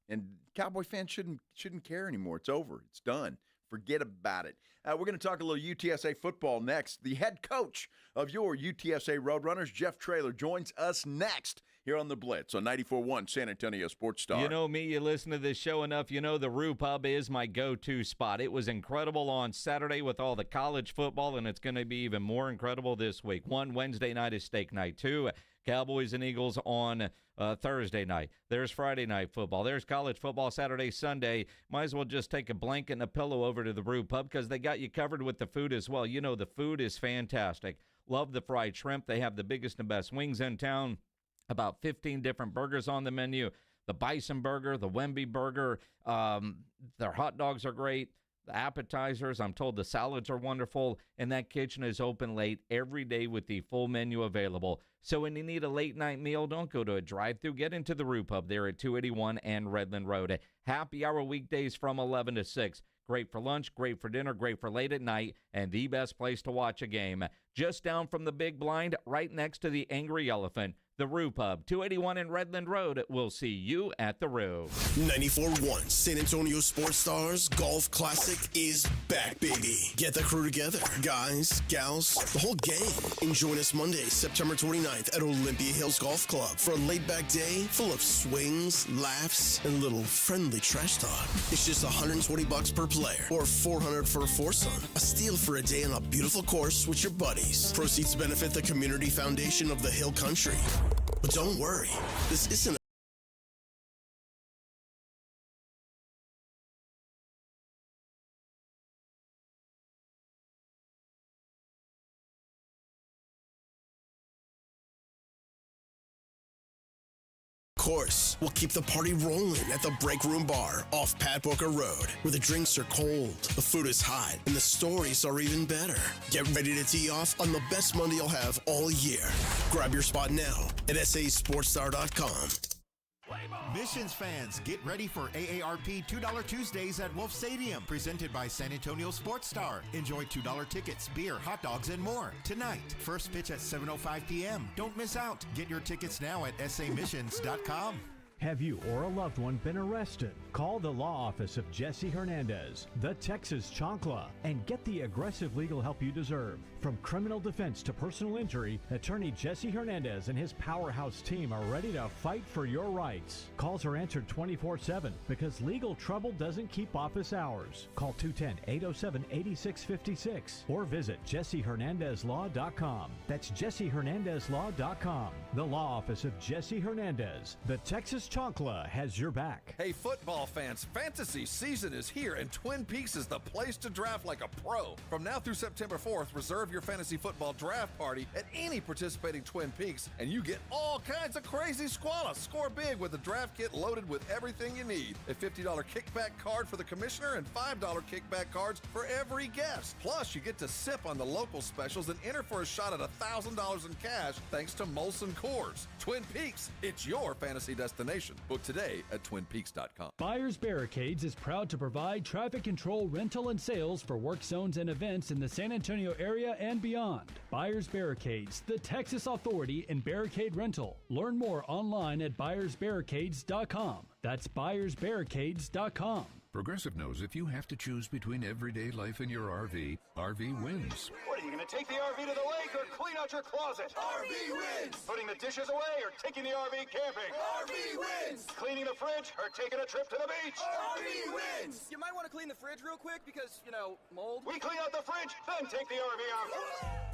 And Cowboy fans shouldn't care anymore. It's over. It's done. Forget about it. We're going to talk a little UTSA football next. The head coach of your UTSA Roadrunners, Jeff Traylor, joins us next here on the Blitz on 94.1 San Antonio Sports Star. You know me, you listen to this show enough, you know the Roo Pub is my go-to spot. It was incredible on Saturday with all the college football, and it's going to be even more incredible this week. Wednesday night is steak night. 2, Cowboys and Eagles on Thursday night. There's Friday night football. There's college football Saturday, Sunday. Might as well just take a blanket and a pillow over to the Brew Pub, because they got you covered with the food as well. You know the food is fantastic. Love the fried shrimp. They have the biggest and best wings in town. About 15 different burgers on the menu. The Bison Burger, the Wemby Burger. Their hot dogs are great. The appetizers, I'm told the salads are wonderful, and that kitchen is open late every day with the full menu available. So when you need a late-night meal, don't go to a drive-thru. Get into the Roo Pub there at 281 and Redland Road. Happy hour weekdays from 11 to 6. Great for lunch, great for dinner, great for late at night, and the best place to watch a game. Just down from the big blind, right next to the Angry Elephant. The Roo Pub, 281 in Redland Road. We'll see you at the Roo. 94.1 San Antonio Sports Stars Golf Classic is back, baby. Get the crew together. Guys, gals, the whole gang. And join us Monday, September 29th at Olympia Hills Golf Club for a laid-back day full of swings, laughs, and little friendly trash talk. It's just $120 per player or $400 for a foursome. A steal for a day on a beautiful course with your buddies. Proceeds benefit the Community Foundation of the Hill Country. But don't worry, this isn't course, we'll keep the party rolling at the Break Room Bar off Pat Booker Road, where the drinks are cold, the food is hot, and the stories are even better. Get ready to tee off on the best Monday you'll have all year. Grab your spot now at sasportstar.com. Missions fans, get ready for AARP $2 Tuesdays at Wolf Stadium, presented by San Antonio Sports Star. Enjoy $2 tickets, beer, hot dogs, and more. Tonight, first pitch at 7:05 p.m. Don't miss out. Get your tickets now at samissions.com. Have you or a loved one been arrested? Call the law office of Jesse Hernandez, the Texas Chancla, and get the aggressive legal help you deserve. From criminal defense to personal injury, attorney Jesse Hernandez and his powerhouse team are ready to fight for your rights. Calls are answered 24/7 because legal trouble doesn't keep office hours. Call 210-807-8656 or visit jessehernandezlaw.com. That's jessehernandezlaw.com. The law office of Jesse Hernandez, the Texas Chancla, has your back. Hey, football fans, fantasy season is here, and Twin Peaks is the place to draft like a pro. From now through September 4th, reserve your fantasy football draft party at any participating Twin Peaks, and you get all kinds of crazy squalor. Score big with a draft kit loaded with everything you need. A $50 kickback card for the commissioner and $5 kickback cards for every guest. Plus, you get to sip on the local specials and enter for a shot at $1,000 in cash thanks to Molson Coors. Twin Peaks, it's your fantasy destination. information. Book today at twinpeaks.com. Buyers Barricades is proud to provide traffic control, rental, and sales for work zones and events in the San Antonio area and beyond. Buyers Barricades, the Texas authority in barricade rental. Learn more online at buyersbarricades.com. That's buyersbarricades.com. Progressive knows if you have to choose between everyday life and your RV, RV wins. What, are you going to take the RV to the lake or clean out your closet? RV wins! Putting the dishes away or taking the RV camping? RV wins! Cleaning the fridge or taking a trip to the beach? RV wins! You might want to clean the fridge real quick because, mold. We clean out the fridge, then take the RV out.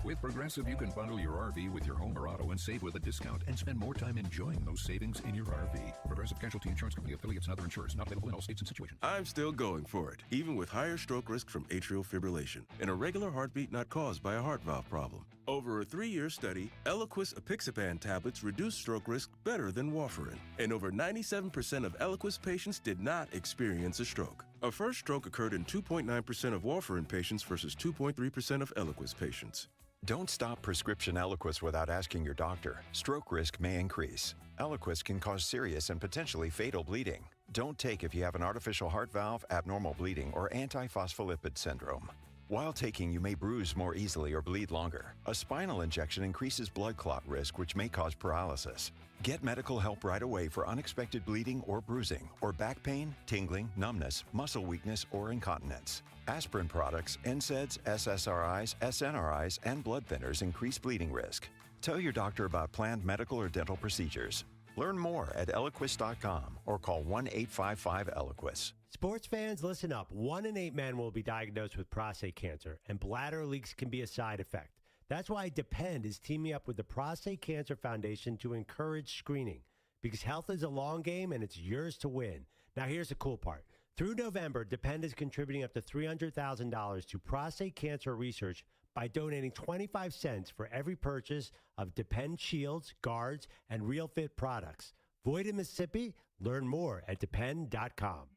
With Progressive, you can bundle your RV with your home or auto and save with a discount and spend more time enjoying those savings in your RV. Progressive Casualty Insurance Company, affiliates, and other insurers. Not available in all states and situations. I'm still going for it, even with higher stroke risk from atrial fibrillation, an irregular heartbeat not caused by a heart valve problem. Over a 3-year study, Eliquis apixaban tablets reduced stroke risk better than warfarin, and over 97% of Eliquis patients did not experience a stroke. A first stroke occurred in 2.9% of warfarin patients versus 2.3% of Eliquis patients. Don't stop prescription Eliquis without asking your doctor. Stroke risk may increase. Eliquis can cause serious and potentially fatal bleeding. Don't take if you have an artificial heart valve, abnormal bleeding, or antiphospholipid syndrome. While taking, you may bruise more easily or bleed longer. A spinal injection increases blood clot risk, which may cause paralysis. Get medical help right away for unexpected bleeding or bruising, or back pain, tingling, numbness, muscle weakness, or incontinence. Aspirin products, NSAIDs, SSRIs, SNRIs, and blood thinners increase bleeding risk. Tell your doctor about planned medical or dental procedures. Learn more at Eliquis.com or call 1-855-ELIQUIS. Sports fans, listen up. 1 in 8 men will be diagnosed with prostate cancer, and bladder leaks can be a side effect. That's why Depend is teaming up with the Prostate Cancer Foundation to encourage screening, because health is a long game and it's yours to win. Now, here's the cool part. Through November, Depend is contributing up to $300,000 to prostate cancer research by donating 25 cents for every purchase of Depend shields, guards, and Real Fit products. Void in Mississippi? Learn more at Depend.com.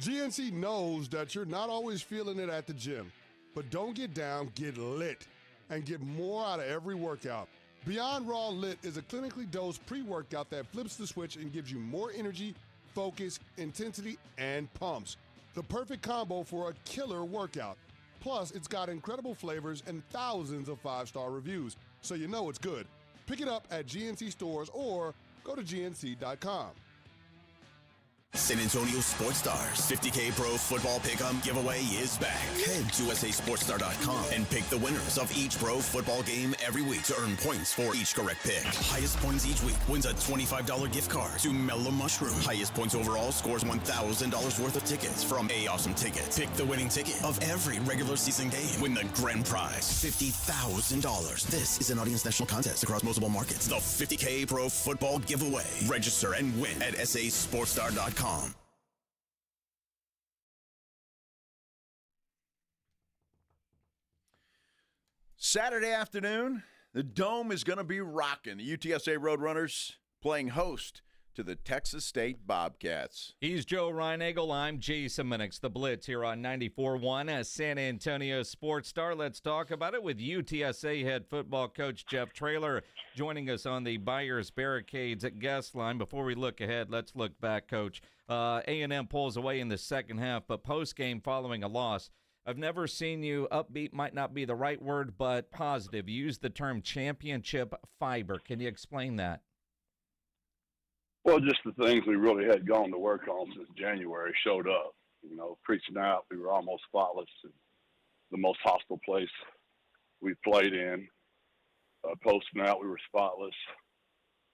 GNC knows that you're not always feeling it at the gym, but don't get down, get lit, and get more out of every workout. Beyond Raw Lit is a clinically dosed pre-workout that flips the switch and gives you more energy, focus, intensity, and pumps. The perfect combo for a killer workout. Plus, it's got incredible flavors and thousands of 5-star reviews, so you know it's good. Pick it up at GNC stores or go to GNC.com. San Antonio Sports Stars 50K Pro Football Pick'em giveaway is back. Head to USASportsStar.com and pick the winners of each pro football game every week to earn points for each correct pick. Highest points each week wins a $25 gift card to Mellow Mushroom. Highest points overall scores $1,000 worth of tickets from A Awesome Tickets. Pick the winning ticket of every regular season game. Win the grand prize, $50,000. This is an Audience National contest across multiple markets. The 50K Pro Football giveaway. Register and win at SASportsStar.com. Saturday afternoon, the Dome is going to be rocking. The UTSA Roadrunners playing host to the Texas State Bobcats. He's Joe Reinagel. I'm Jason Minix. The Blitz here on 94.1 as San Antonio Sports Star. Let's talk about it with UTSA head football coach Jeff Traylor joining us on the Buyers Barricades at guest line. Before we look ahead, let's look back, Coach. A&M pulls away in the second half, but post-game following a loss, I've never seen you upbeat, might not be the right word, but positive. You used the term championship fiber. Can you explain that? Well, just the things we really had gone to work on since January showed up. Preaching out, we were almost spotless in the most hostile place we've played in. Posting out, we were spotless.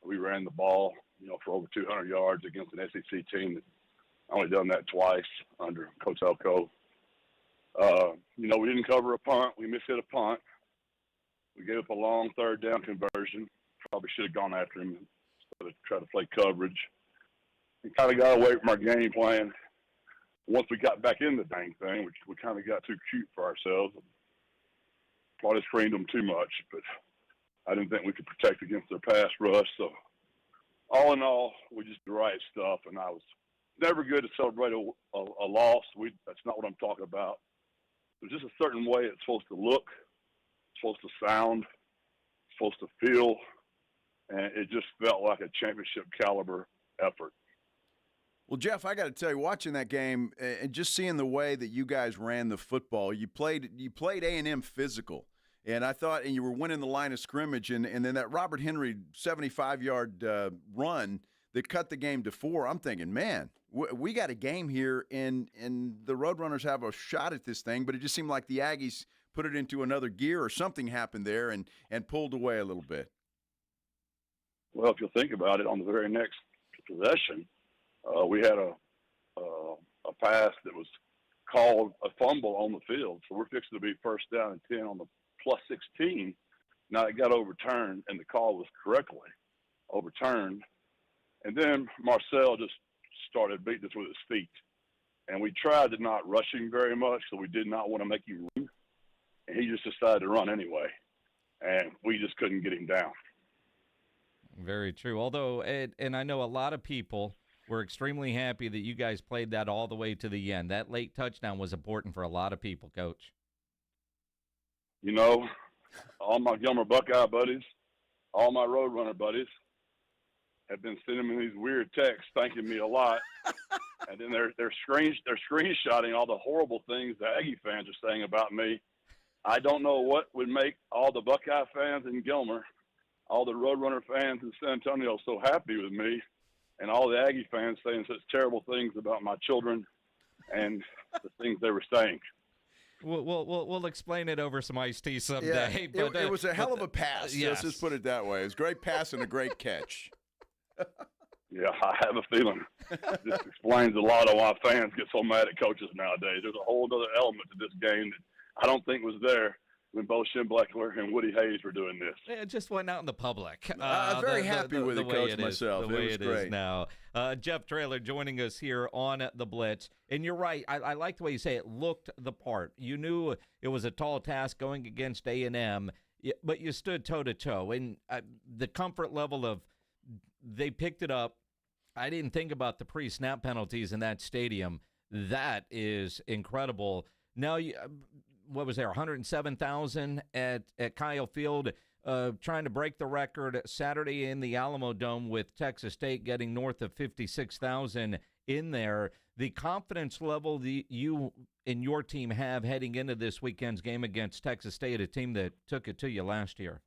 We ran the ball, for over 200 yards against an SEC team that only done that twice under Coach Elko. We didn't cover a punt. We mishit a punt. We gave up a long third down conversion. Probably should have gone after him instead of try to play coverage. And kind of got away from our game plan. Once we got back in the dang thing, we kind of got too cute for ourselves. Probably screened them too much, but I didn't think we could protect against their pass rush. So all in all, we just did the right stuff, and I was never good to celebrate a loss. That's not what I'm talking about. There's just a certain way it's supposed to look, it's supposed to sound, it's supposed to feel, and it just felt like a championship caliber effort. Well, Jeff, I got to tell you, watching that game and just seeing the way that you guys ran the football, you played A&M physical, and I thought, and you were winning the line of scrimmage, and then that Robert Henry 75-yard run that cut the game to 4. I'm thinking, man, we got a game here, and the Roadrunners have a shot at this thing, but it just seemed like the Aggies put it into another gear or something happened there and pulled away a little bit. Well, if you'll think about it, on the very next possession, we had a pass that was called a fumble on the field. So we're fixing to be first down and 10 on the +16. Now it got overturned, and the call was correctly overturned. And then Marcel just started beating us with his feet. And we tried to not rush him very much, so we did not want to make him run. And he just decided to run anyway. And we just couldn't get him down. Very true. Although, and I know a lot of people were extremely happy that you guys played that all the way to the end. That late touchdown was important for a lot of people, Coach. You know, all my Gilmer Buckeye buddies, all my Roadrunner buddies have been sending me these weird texts thanking me a lot. And then they're screenshotting all the horrible things the Aggie fans are saying about me. I don't know what would make all the Buckeye fans in Gilmer, all the Roadrunner fans in San Antonio so happy with me, and all the Aggie fans saying such terrible things about my children and the things they were saying. We'll explain it over some iced tea someday. Yeah, but, it was a hell of a pass. Yes. Let's just put it that way. It was a great pass and a great catch. Yeah, I have a feeling this explains a lot of why fans get so mad at coaches nowadays. There's a whole other element to this game that I don't think was there when Bo Schembechler and Woody Hayes were doing this. It just went out in the public. I'm very happy with it, Coach, myself. The way it great. is now. Jeff Traylor joining us here on The Blitz. And you're right. I like the way you say it looked the part. You knew it was a tall task going against A&M, but you stood toe-to-toe. And the comfort level of they picked it up. I didn't think about the pre-snap penalties in that stadium. That is incredible. Now, what was there, 107,000 at Kyle Field, trying to break the record Saturday in the Alamo Dome with Texas State getting north of 56,000 in there. The confidence level that you and your team have heading into this weekend's game against Texas State, a team that took it to you last year.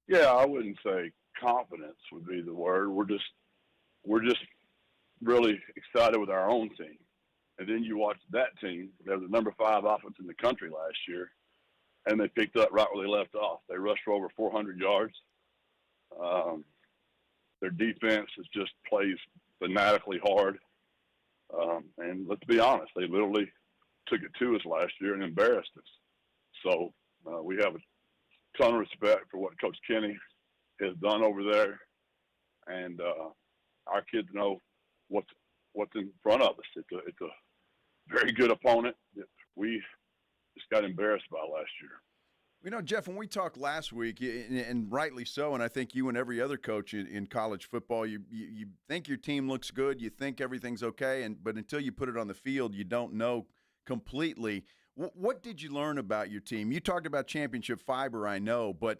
Yeah, I wouldn't say confidence would be the word. We're just really excited with our own team. And then you watch that team. They were the number 5 offense in the country last year, and they picked up right where they left off. They rushed for over 400 yards. Their defense just plays fanatically hard. And let's be honest, they literally took it to us last year and embarrassed us. So we have a ton of respect for what Coach Kenny has done over there. And our kids know what's in front of us. It's a very good opponent that we just got embarrassed by last year. You know, Jeff, when we talked last week, and rightly so, and I think you and every other coach in college football, you think your team looks good, you think everything's okay, but until you put it on the field, you don't know completely. What did you learn about your team? You talked about championship fiber, I know, but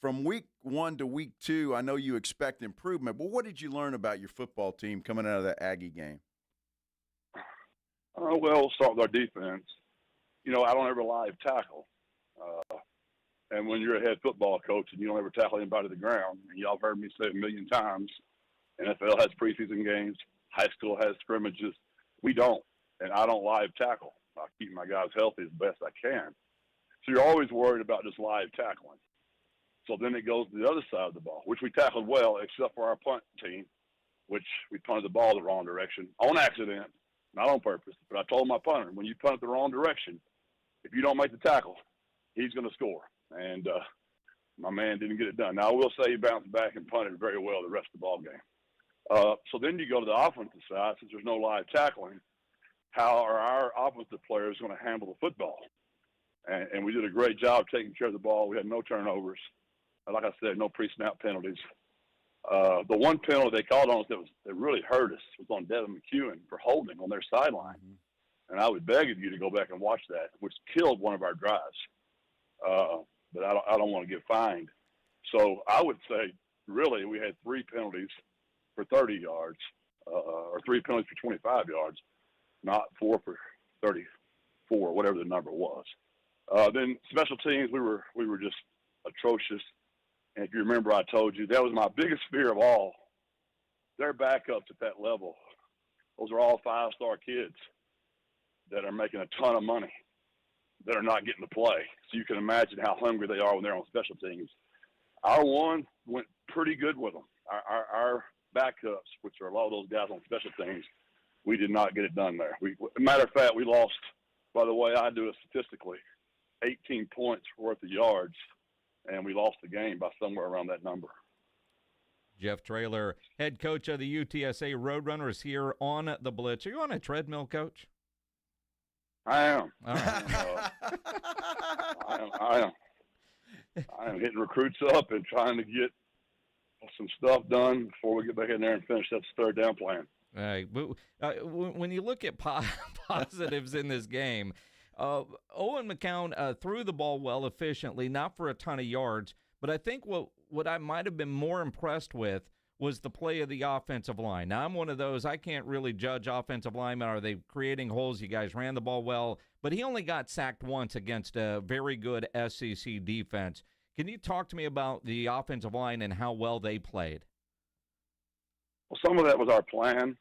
from week 1 to week 2, I know you expect improvement, but what did you learn about your football team coming out of that Aggie game? Well, we'll start with our defense. You know, I don't ever live tackle. And when you're a head football coach and you don't ever tackle anybody to the ground, and y'all have heard me say it a million times, NFL has preseason games, high school has scrimmages. We don't, and I don't live tackle. I keep my guys healthy as best I can. So you're always worried about just live tackling. So then it goes to the other side of the ball, which we tackled well, except for our punt team, which we punted the ball the wrong direction on accident, not on purpose. But I told my punter, when you punt it the wrong direction, if you don't make the tackle, he's going to score. And my man didn't get it done. Now, I will say he bounced back and punted very well the rest of the ball game. So then you go to the offensive side, since there's no live tackling. How are our offensive players going to handle the football? And we did a great job taking care of the ball. We had no turnovers. Like I said, no pre-snap penalties. The one penalty they called on us that really hurt us was on Devin McEwen for holding on their sideline. And I would beg of you to go back and watch that, which killed one of our drives. But I don't want to get fined. So I would say, really, we had 3 penalties for 30 yards, or 3 penalties for 25 yards, not 4 for 34, whatever the number was. Then special teams, we were just atrocious. And if you remember, I told you that was my biggest fear of all. Their backups at that level, those are all 5-star kids that are making a ton of money that are not getting to play. So you can imagine how hungry they are when they're on special teams. Our one went pretty good with them. Our backups, which are a lot of those guys on special teams, we did not get it done there. Matter of fact, we lost, by the way I do it statistically, 18 points worth of yards, and we lost the game by somewhere around that number. Jeff Traylor, head coach of the UTSA Roadrunners, here on the Blitz. Are you on a treadmill, Coach? I am. All right. I am hitting recruits up and trying to get some stuff done before we get back in there and finish that third down plan. All right. But, when you look at positives in this game, Owen McCown threw the ball well, efficiently, not for a ton of yards. But I think what I might have been more impressed with was the play of the offensive line. Now, I'm one of those, I can't really judge offensive linemen. Are they creating holes? You guys ran the ball well. But he only got sacked once against a very good SEC defense. Can you talk to me about the offensive line and how well they played? Well, some of that was our plan.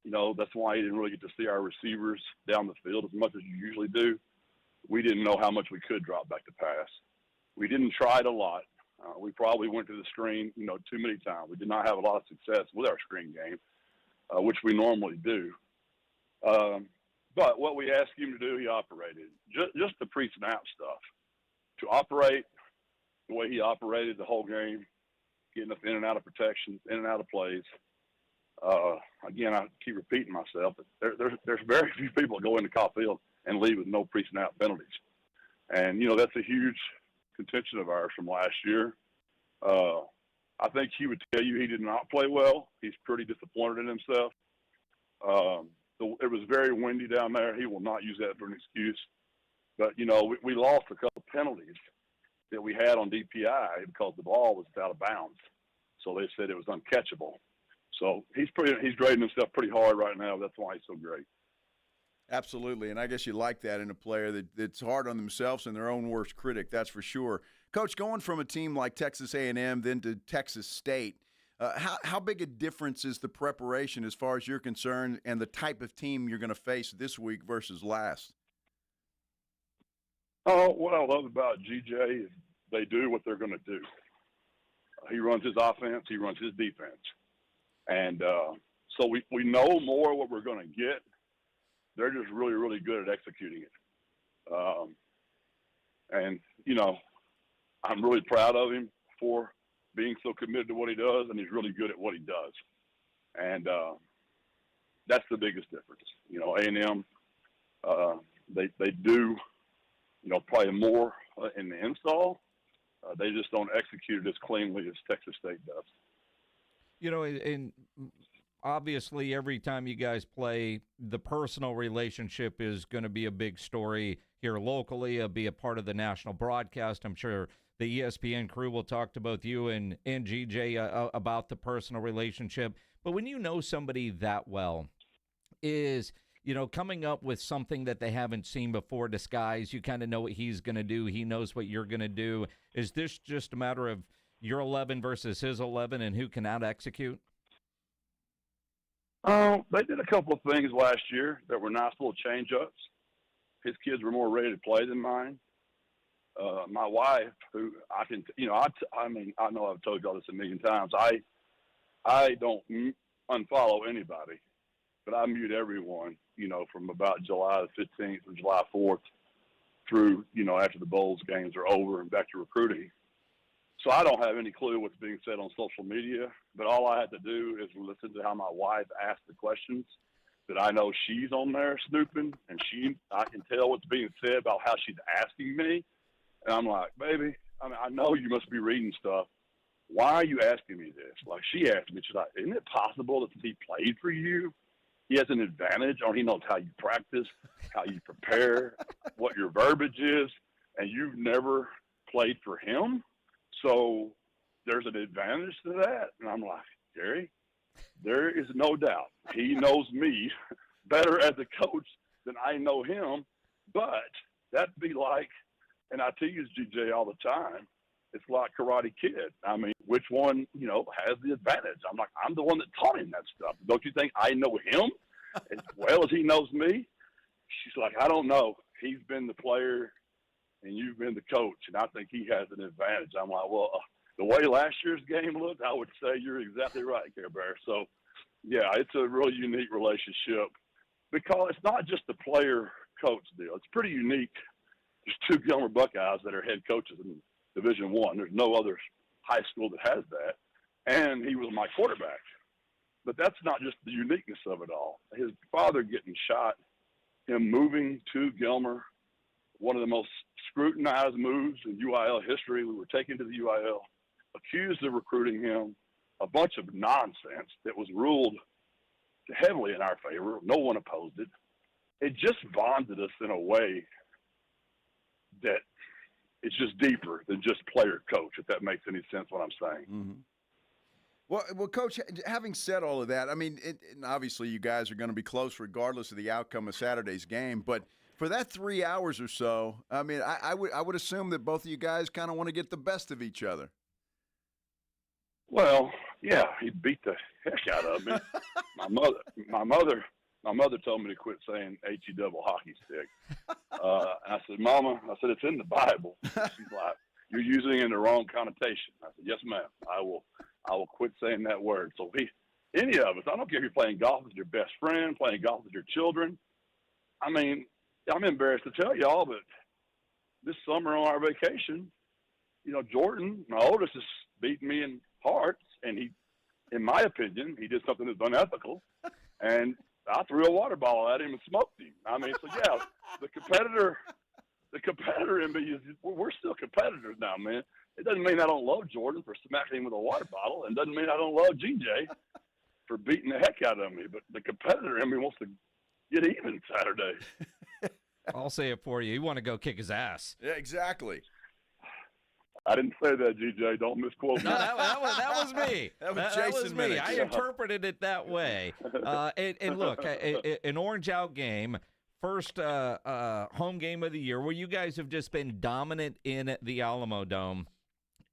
You know, that's why you didn't really get to see our receivers down the field as much as you usually do. We didn't know how much we could drop back to pass. We didn't try it a lot. We probably went to the screen, too many times. We did not have a lot of success with our screen game, which we normally do. But what we asked him to do, he operated. Just the pre-snap stuff. To operate the way he operated the whole game, getting us in and out of protections, in and out of plays. Again, I keep repeating myself, but there's very few people that go into Cop Field and leave with no pre-snap penalties. And, that's a huge contention of ours from last year. I think he would tell you he did not play well. He's pretty disappointed in himself. It was very windy down there. He will not use that for an excuse. But, we lost a couple of penalties that we had on DPI because the ball was out of bounds. So they said it was uncatchable. So he's grading himself pretty hard right now. That's why he's so great. Absolutely, and I guess you like that in a player that's hard on themselves and their own worst critic, that's for sure. Coach, going from a team like Texas A&M then to Texas State, how big a difference is the preparation as far as you're concerned and the type of team you're going to face this week versus last? Oh, what I love about GJ is they do what they're going to do. He runs his offense, he runs his defense. And so we know more what we're going to get. They're just really, really good at executing it. And, I'm really proud of him for being so committed to what he does, and he's really good at what he does. And that's the biggest difference. A&M, they do, probably more in the install. They just don't execute it as cleanly as Texas State does. And obviously every time you guys play, the personal relationship is going to be a big story here locally. It'll be a part of the national broadcast. I'm sure the ESPN crew will talk to both you and GJ about the personal relationship. But when you know somebody that well, is coming up with something that they haven't seen before disguised, you kind of know what he's going to do. He knows what you're going to do. Is this just a matter of your 11 versus his 11 and who can out-execute? They did a couple of things last year that were nice little change-ups. His kids were more ready to play than mine. My wife, who I can, I know I've told y'all this a million times. I don't unfollow anybody, but I mute everyone, from about July the 15th or July 4th through, after the Bowls games are over and back to recruiting. So I don't have any clue what's being said on social media, but all I have to do is listen to how my wife asks the questions that I know she's on there snooping, and I can tell what's being said about how she's asking me. And I'm like, baby, I know you must be reading stuff. Why are you asking me this? Like, she asked me, she's like, isn't it possible that he played for you? He has an advantage he knows how you practice, how you prepare, what your verbiage is, and you've never played for him? So there's an advantage to that. And I'm like, Gary, There is no doubt he knows me better as a coach than I know him. But that'd be like, and I tease GJ all the time, it's like Karate Kid. I mean, which one, has the advantage? I'm like, I'm the one that taught him that stuff. Don't you think I know him as well as he knows me? She's like, I don't know. He's been the player and you've been the coach, and I think he has an advantage. I'm like, well, the way last year's game looked, I would say you're exactly right, Care Bear. So, yeah, it's a really unique relationship because it's not just the player-coach deal. It's pretty unique. There's two Gilmer Buckeyes that are head coaches in Division I. There's no other high school that has that. And he was my quarterback. But that's not just the uniqueness of it all. His father getting shot, him moving to Gilmer, one of the most scrutinized moves in UIL history. We were taken to the UIL, accused of recruiting him, a bunch of nonsense that was ruled heavily in our favor. No one opposed it. It just bonded us in a way that it's just deeper than just player-coach, if that makes any sense what I'm saying. Mm-hmm. Well, Coach, having said all of that, I mean, and obviously you guys are going to be close regardless of the outcome of Saturday's game, but for that 3 hours or so, I mean, I would assume that both of you guys kind of want to get the best of each other. Well, yeah, he beat the heck out of me. My mother told me to quit saying HE double hockey stick. I said, Mama, it's in the Bible. She's like, you're using it in the wrong connotation. I said, yes, ma'am. I will quit saying that word. So any of us, I don't care if you're playing golf with your best friend, playing golf with your children. I mean, I'm embarrassed to tell y'all, but this summer on our vacation, Jordan, my oldest, is beating me in hearts, and he, in my opinion, he did something that's unethical, and I threw a water bottle at him and smoked him. I mean, so yeah, the competitor in me is, we're still competitors now, man. It doesn't mean I don't love Jordan for smacking him with a water bottle, and doesn't mean I don't love GJ for beating the heck out of me, but the competitor in me wants to get even Saturday. I'll say it for you. You want to go kick his ass. Yeah, exactly. I didn't say that, GJ. Don't misquote me. No, that was me. That was me. Minix. I interpreted it that way. And look, an orange out game, first home game of the year, where you guys have just been dominant in the Alamo Dome,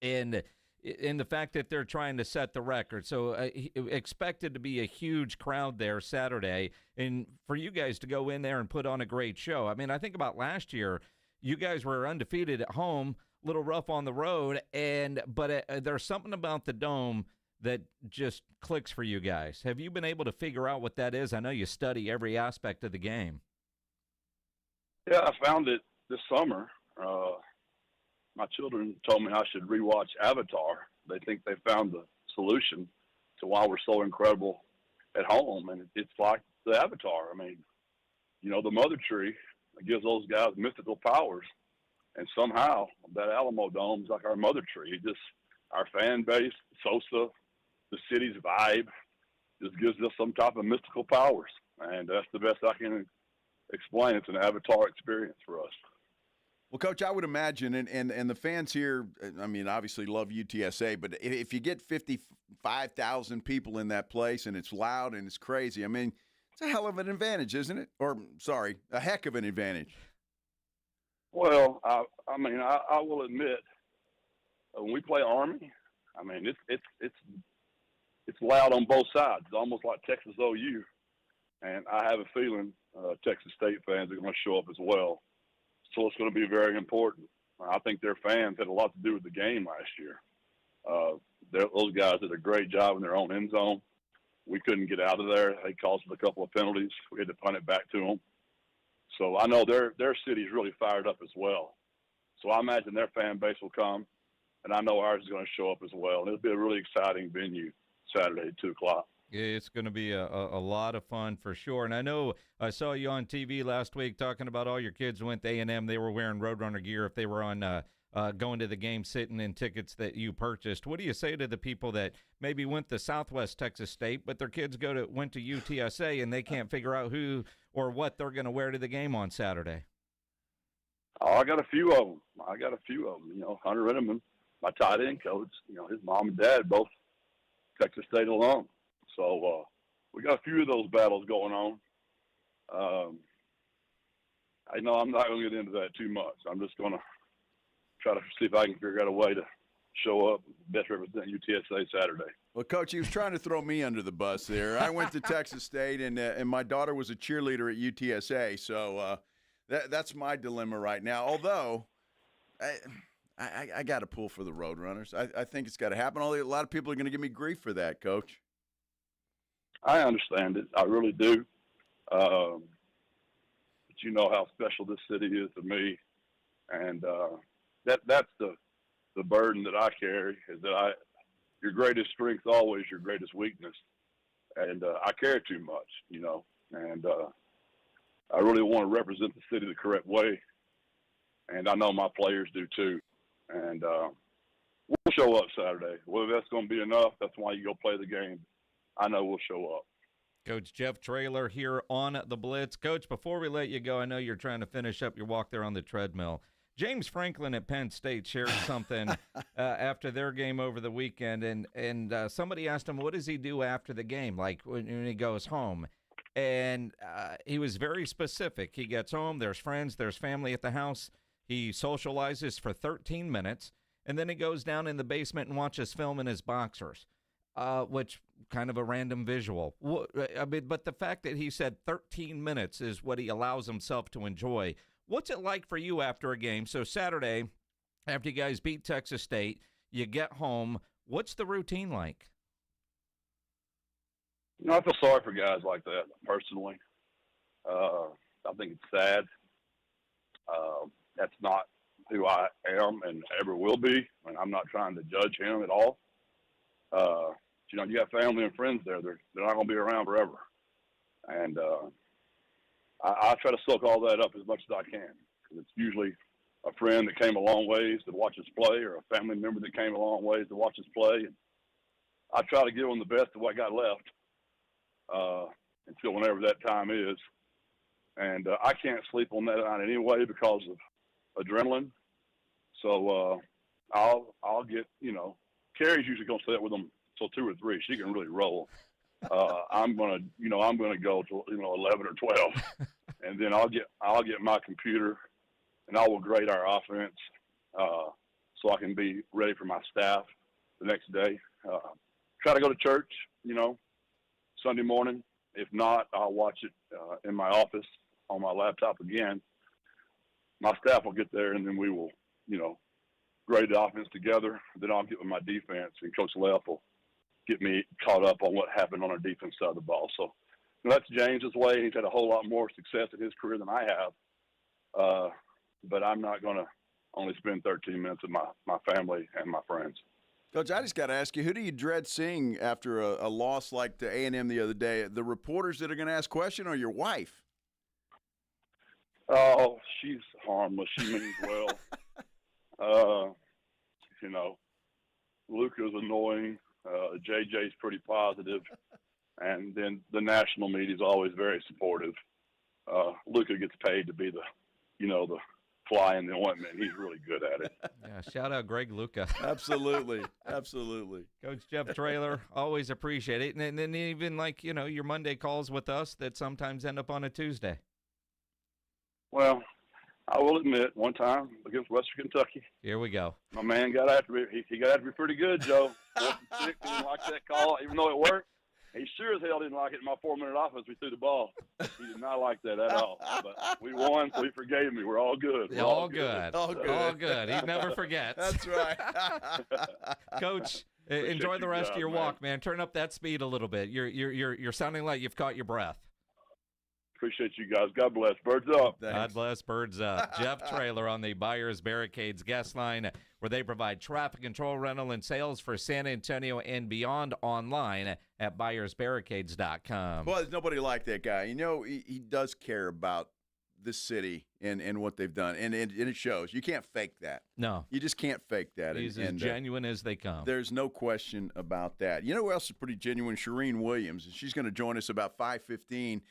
and in the fact that they're trying to set the record. So expected to be a huge crowd there Saturday, and for you guys to go in there and put on a great show. I mean, I think about last year, you guys were undefeated at home, a little rough on the road, but there's something about the Dome that just clicks for you guys. Have you been able to figure out what that is? I know you study every aspect of the game. Yeah, I found it this summer. My children told me I should rewatch Avatar. They think they found the solution to why we're so incredible at home, and it's like the Avatar. I mean, the mother tree gives those guys mystical powers, and somehow that Alamo Dome is like our mother tree. Our fan base, Sosa, the city's vibe, just gives us some type of mystical powers, and that's the best I can explain. It's an Avatar experience for us. Well, Coach, I would imagine, and the fans here, I mean, obviously love UTSA, but if you get 55,000 people in that place and it's loud and it's crazy, I mean, it's a hell of an advantage, isn't it? Or, sorry, a heck of an advantage. Well, I will admit, when we play Army, I mean, it's loud on both sides. It's almost like Texas OU, and I have a feeling Texas State fans are going to show up as well. So it's going to be very important. I think their fans had a lot to do with the game last year. Those guys did a great job in their own end zone. We couldn't get out of there. They caused us a couple of penalties. We had to punt it back to them. So I know their city's really fired up as well. So I imagine their fan base will come, and I know ours is going to show up as well. And it'll be a really exciting venue Saturday at 2 o'clock. It's going to be a lot of fun for sure. And I know I saw you on TV last week talking about all your kids went to A&M. They were wearing Roadrunner gear if they were on going to the game, sitting in tickets that you purchased. What do you say to the people that maybe went to Southwest Texas State, but their kids went to UTSA and they can't figure out who or what they're going to wear to the game on Saturday? Oh, I got a few of them. Hunter Renneman, my tight end coach, his mom and dad, both Texas State alum. So we got a few of those battles going on. I know I'm not going to get into that too much. I'm just going to try to see if I can figure out a way to show up, best represent UTSA Saturday. Well, Coach, he was trying to throw me under the bus there. I went to Texas State, and my daughter was a cheerleader at UTSA, so that's my dilemma right now. Although I got to pull for the Roadrunners. I think it's got to happen. Although a lot of people are going to give me grief for that, Coach. I understand it. I really do. But you know how special this city is to me, and that's the burden that I carry, is that your greatest strength is always your greatest weakness. And I care too much, you know, and I really want to represent the city the correct way. And I know my players do too. And we'll show up Saturday. Whether that's going to be enough, that's why you go play the game. I know we'll show up. Coach Jeff Traylor here on the Blitz. Coach, before we let you go, I know you're trying to finish up your walk there on the treadmill. James Franklin at Penn State shared something after their game over the weekend, and somebody asked him, what does he do after the game, like when he goes home? And he was very specific. He gets home, there's friends, there's family at the house. He socializes for 13 minutes, and then he goes down in the basement and watches film in his boxers, which kind of a random visual. I mean, but the fact that he said 13 minutes is what he allows himself to enjoy. What's it like for you after a game? So Saturday, after you guys beat Texas State, you get home. What's the routine like? You know, I feel sorry for guys like that, personally. I think it's sad. That's not who I am and ever will be, and I'm not trying to judge him at all. You know, you got family and friends there. They're not going to be around forever. And I try to soak all that up as much as I can, because it's usually a friend that came a long ways to watch us play, or a family member that came a long ways to watch us play. And I try to give them the best of what I got left until whenever that time is. And I can't sleep on that night anyway because of adrenaline. So I'll get, you know, Carrie's usually going to sit with them till 2 or 3. She can really roll. I'm gonna go to 11 or 12, and then I'll get my computer, and I will grade our offense, so I can be ready for my staff the next day. Try to go to church, you know, Sunday morning. If not, I'll watch it in my office on my laptop again. My staff will get there, and then we will, you know, grade the offense together. Then I'll get with my defense, and Coach Leff will get me caught up on what happened on our defense side of the ball. So, you know, that's James's way. He's had a whole lot more success in his career than I have. But I'm not going to only spend 13 minutes with my family and my friends. Coach, I just got to ask you, who do you dread seeing after a loss like to A&M the other day? The reporters that are going to ask questions, or your wife? Oh, she's harmless. She means well. You know, Luca's annoying. JJ's pretty positive, and then the national media is always very supportive. Luca gets paid to be the fly in the ointment. He's really good at it. Yeah, shout out Greg Luca. Absolutely, absolutely. Coach Jeff Traylor, always appreciate it. And then even like, you know, your Monday calls with us that sometimes end up on a Tuesday. Well, I will admit, one time against Western Kentucky. Here we go. My man got after me. He got after me pretty good, Joe. 4th and 6, didn't like that call, even though it worked. He sure as hell didn't like it in my 4-minute offense. We threw the ball. He did not like that at all. But we won, so he forgave me. We're all good. We're all good. All good. All good. He never forgets. That's right. Coach, enjoy the rest of your walk, man. Turn up that speed a little bit. You're sounding like you've caught your breath. Appreciate you guys. God bless. Birds up. Thanks. God bless. Birds up. Jeff Traylor on the Buyers Barricades guest line, where they provide traffic control, rental, and sales for San Antonio and beyond, online at buyersbarricades.com. Well, there's nobody like that guy. You know, he does care about this city and what they've done, and it shows. You can't fake that. No. You just can't fake that. He's as genuine as they come. There's no question about that. You know who else is pretty genuine? Shireen Williams. And she's going to join us about 5:15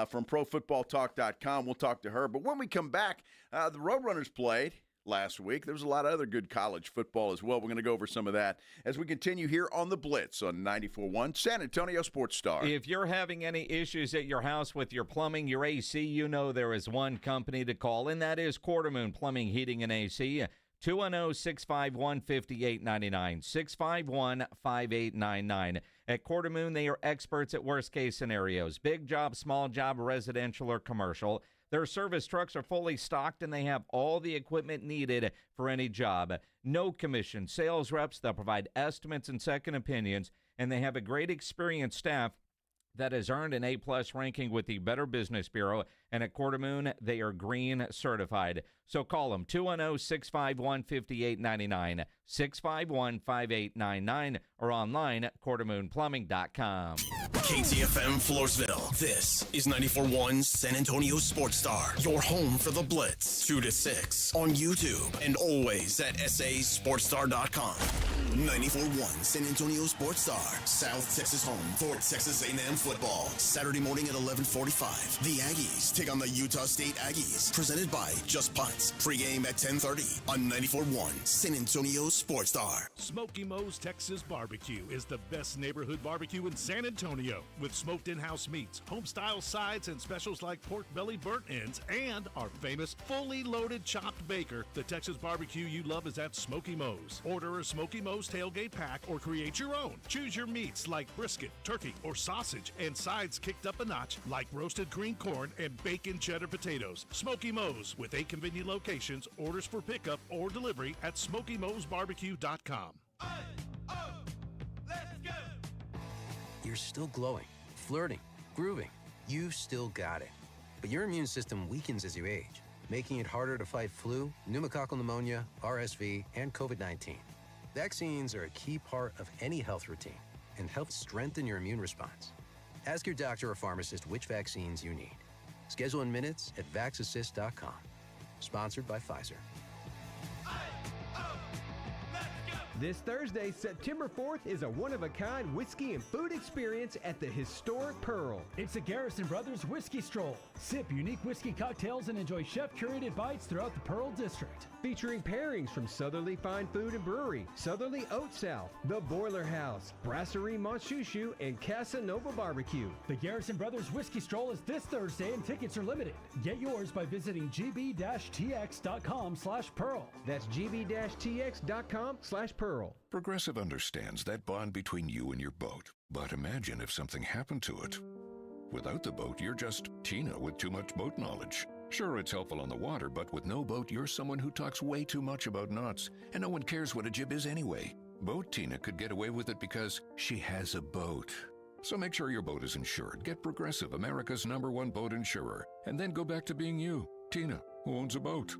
from ProFootballTalk.com. We'll talk to her. But when we come back, the Roadrunners played. last week. There was a lot of other good college football as well. We're going to go over some of that as we continue here on the Blitz on 94.1 San Antonio Sports Star. If you're having any issues at your house with your plumbing, your AC, you know there is one company to call, and that is Quartermoon Plumbing, Heating, and AC. 210-651-5899, 651-5899. At Quartermoon, they are experts at worst-case scenarios. Big job, small job, residential or commercial. Their service trucks are fully stocked, and they have all the equipment needed for any job. No commission. Sales reps, they'll provide estimates and second opinions, and they have a great experienced staff that has earned an A-plus ranking with the Better Business Bureau. And at Quartermoon, they are green certified. So call them, 210-651-5899, 651-5899, or online at quartermoonplumbing.com. KTFM Floresville. This is 94.1 San Antonio Sports Star, your home for the Blitz. 2 to 6 on YouTube and always at sasportstar.com. 94.1 San Antonio Sports Star, South Texas home for Texas A&M football. Saturday morning at 11:45. The Aggies take on the Utah State Aggies. Presented by Just Punts. Pre-game at 10:30 on 94.1 San Antonio Sports Star. Smoky Mo's Texas Barbecue is the best neighborhood barbecue in San Antonio, with smoked in-house meats, home-style sides, and specials like pork belly burnt ends, and our famous fully loaded chopped baker. The Texas barbecue you love is at Smoky Mo's. Order a Smoky Mo's tailgate pack or create your own. Choose your meats like brisket, turkey, or sausage, and sides kicked up a notch like roasted green corn and bacon cheddar potatoes. Smoky Mo's, with 8 convenient locations. Orders for pickup or delivery at SmokyMo'sBarbecue.com. You're still glowing, flirting, grooving. You've still got it. But your immune system weakens as you age, making it harder to fight flu, pneumococcal pneumonia, RSV, and COVID-19. Vaccines are a key part of any health routine and help strengthen your immune response. Ask your doctor or pharmacist which vaccines you need. Schedule in minutes at VaxAssist.com. Sponsored by Pfizer. This Thursday, September 4th, is a one-of-a-kind whiskey and food experience at the historic Pearl. It's a Garrison Brothers Whiskey Stroll. Sip unique whiskey cocktails and enjoy chef-curated bites throughout the Pearl District. Featuring pairings from Southerly Fine Food and Brewery, Southerly Oat South, The Boiler House, Brasserie Montchouchou, and Casa Nova Barbecue. The Garrison Brothers Whiskey Stroll is this Thursday and tickets are limited. Get yours by visiting gb-tx.com/pearl. That's gb-tx.com/pearl. Progressive understands that bond between you and your boat. But imagine if something happened to it. Without the boat, you're just Tina with too much boat knowledge. Sure, it's helpful on the water, but with no boat, you're someone who talks way too much about knots, and no one cares what a jib is anyway. Boat Tina could get away with it because she has a boat. So make sure your boat is insured. Get Progressive, America's #1 boat insurer, and then go back to being you, Tina, who owns a boat.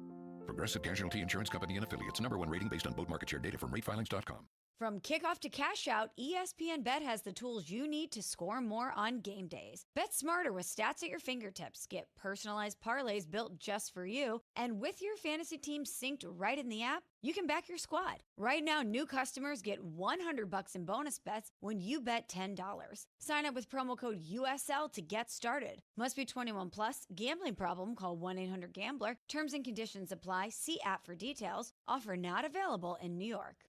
Progressive Casualty Insurance Company and Affiliates. #1 rating based on boat market share data from ratefilings.com. From kickoff to cash out, ESPN Bet has the tools you need to score more on game days. Bet smarter with stats at your fingertips. Get personalized parlays built just for you. And with your fantasy team synced right in the app, you can back your squad. Right now, new customers get $100 in bonus bets when you bet $10. Sign up with promo code USL to get started. Must be 21 plus. Gambling problem? Call 1-800-GAMBLER. Terms and conditions apply. See app for details. Offer not available in New York.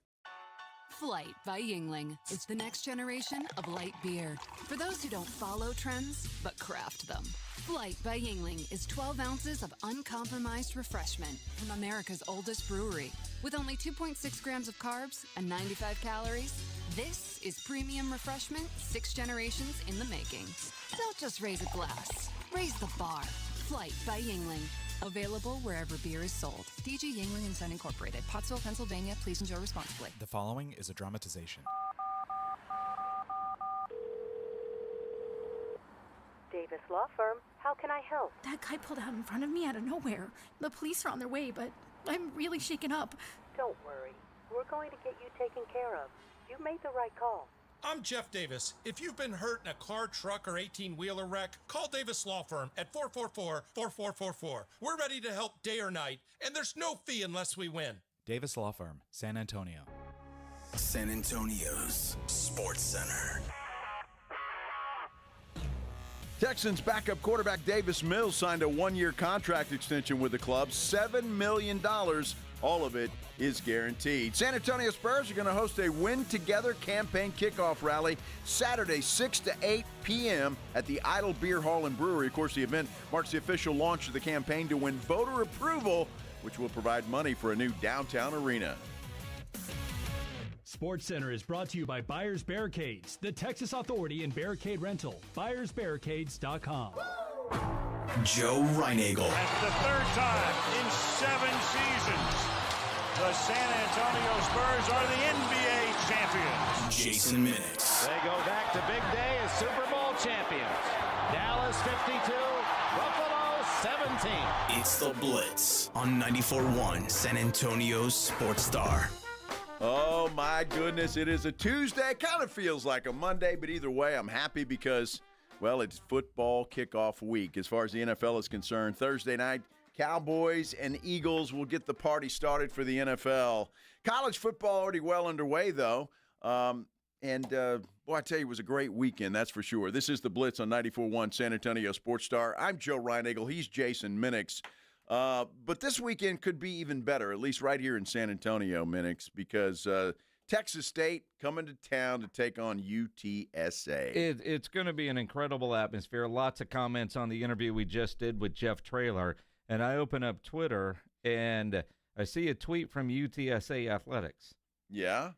Flight by Yingling is the next generation of light beer. For those who don't follow trends, but craft them. Flight by Yingling is 12 ounces of uncompromised refreshment from America's oldest brewery. With only 2.6 grams of carbs and 95 calories, this is premium refreshment 6 generations in the making. Don't just raise a glass, raise the bar. Flight by Yingling. Available wherever beer is sold. DG Yingling & Son Incorporated, Pottsville, Pennsylvania. Please enjoy responsibly. The following is a dramatization. Davis Law Firm, how can I help? That guy pulled out in front of me out of nowhere. The police are on their way, but I'm really shaken up. Don't worry. We're going to get you taken care of. You made the right call. I'm Jeff Davis. If you've been hurt in a car, truck, or 18-wheeler wreck, call Davis Law Firm at 444-4444. We're ready to help day or night, and there's no fee unless we win. Davis Law Firm, San Antonio. San Antonio's Sports Center. Texans backup quarterback Davis Mills signed a one-year contract extension with the club, $7 million All of it is guaranteed. San Antonio Spurs are going to host a Win Together campaign kickoff rally Saturday, 6 to 8 p.m. at the Idle Beer Hall and Brewery. Of course, the event marks the official launch of the campaign to win voter approval, which will provide money for a new downtown arena. SportsCenter is brought to you by Buyers Barricades, the Texas authority in barricade rental. BuyersBarricades.com. Joe Reinagel. That's the third time in 7 seasons the San Antonio Spurs are the NBA champions. Jason Minix. They go back to big day as Super Bowl champions. Dallas 52, Buffalo 17. It's the Blitz on 94.1 San Antonio's Sports Star. Oh, my goodness. It is a Tuesday. Kind of feels like a Monday, but either way, I'm happy because, well, it's football kickoff week as far as the NFL is concerned. Thursday night, Cowboys and Eagles will get the party started for the NFL. College football already well underway, though. Boy, I tell you, it was a great weekend, that's for sure. This is the Blitz on 94.1 San Antonio Sports Star. I'm Joe Reinagel. He's Jason Minix. But this weekend could be even better, at least right here in San Antonio, Minix, because Texas State coming to town to take on UTSA. It's going to be an incredible atmosphere. Lots of comments on the interview we just did with Jeff Traylor. And I open up Twitter, and I see a tweet from UTSA Athletics. Yeah?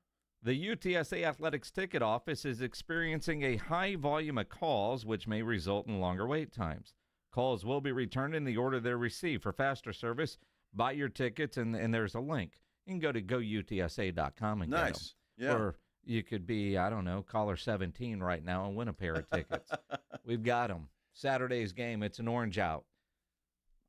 The UTSA Athletics ticket office is experiencing a high volume of calls, which may result in longer wait times. Calls will be returned in the order they're received. For faster service, buy your tickets, and there's a link. You can go to goutsa.com and get them. Yeah. Or you could be, I don't know, caller 17 right now and win a pair of tickets. We've got them. Saturday's game, it's an orange out.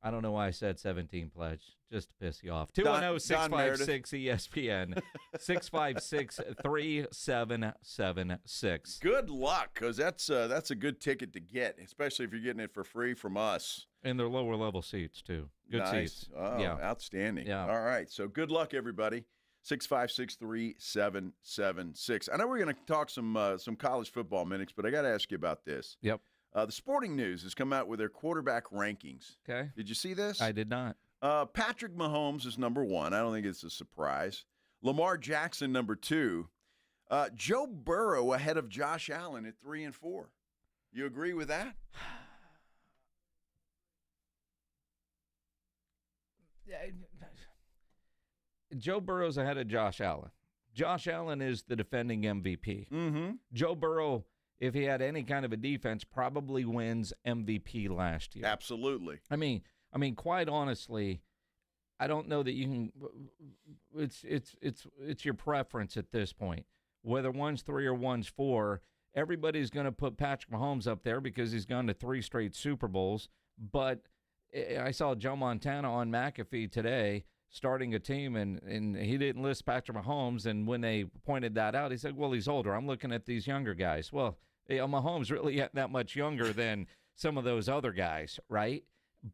I don't know why I said 17 pledge, just to piss you off. 210-656-ESPN, 656-3776. Good luck, because that's a good ticket to get, especially if you're getting it for free from us. And they're lower level seats, too. Good seats. Oh, yeah. Outstanding. Yeah. All right, so good luck, everybody. 656-3776. I know we're going to talk some college football, Minix, but I got to ask you about this. Yep. The Sporting News has come out with their quarterback rankings. Okay. Did you see this? I did not. Patrick Mahomes is number 1. I don't think it's a surprise. Lamar Jackson, number 2. Joe Burrow ahead of Josh Allen at 3 and 4. You agree with that? Joe Burrow's ahead of Josh Allen. Josh Allen is the defending MVP. Mm-hmm. Joe Burrow, if he had any kind of a defense, probably wins MVP last year. Absolutely. I mean, quite honestly, I don't know that you can. It's your preference at this point. Whether one's 3 or one's 4, everybody's going to put Patrick Mahomes up there because he's gone to 3 straight Super Bowls. But I saw Joe Montana on McAfee today starting a team, and he didn't list Patrick Mahomes. And when they pointed that out, he said, well, he's older. I'm looking at these younger guys. Well, Mahomes really isn't that much younger than some of those other guys, right?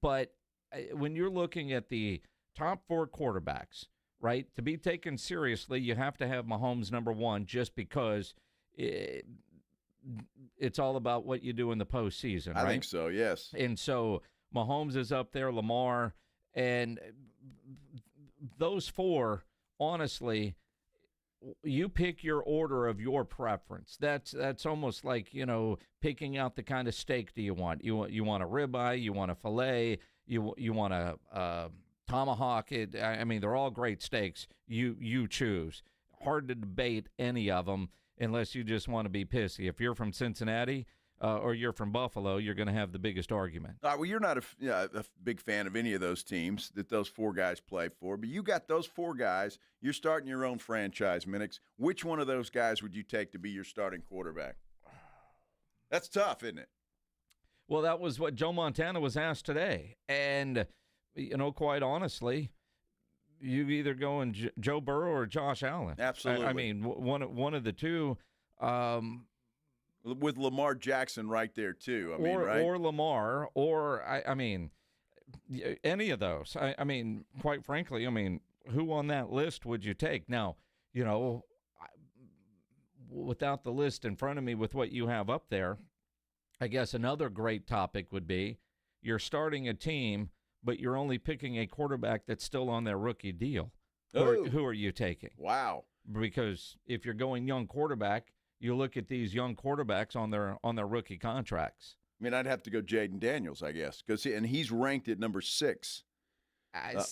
But when you're looking at the top 4 quarterbacks, right, to be taken seriously, you have to have Mahomes number 1 just because it's all about what you do in the postseason, right? I think so, yes. And so Mahomes is up there, Lamar, and those 4, honestly, you pick your order of your preference. That's almost like, picking out the kind of steak do you want. You want a ribeye, you want a filet, you want a tomahawk. They're all great steaks. You choose. Hard to debate any of them unless you just want to be pissy. If you're from Cincinnati or you're from Buffalo, you're going to have the biggest argument. Well, you're not a big fan of any of those teams that those 4 guys play for, but you got those 4 guys. You're starting your own franchise, Minix. Which one of those guys would you take to be your starting quarterback? That's tough, isn't it? Well, that was what Joe Montana was asked today. And, quite honestly, you either go in Joe Burrow or Josh Allen. Absolutely. One of the two. With Lamar Jackson right there, too. Right? Or Lamar, or, any of those. Quite frankly, who on that list would you take? Now, without the list in front of me with what you have up there, I guess another great topic would be you're starting a team, but you're only picking a quarterback that's still on their rookie deal. Who are you taking? Wow. Because if you're going young quarterback, you look at these young quarterbacks on their rookie contracts. I mean, I'd have to go Jaden Daniels, I guess, and he's ranked at number 6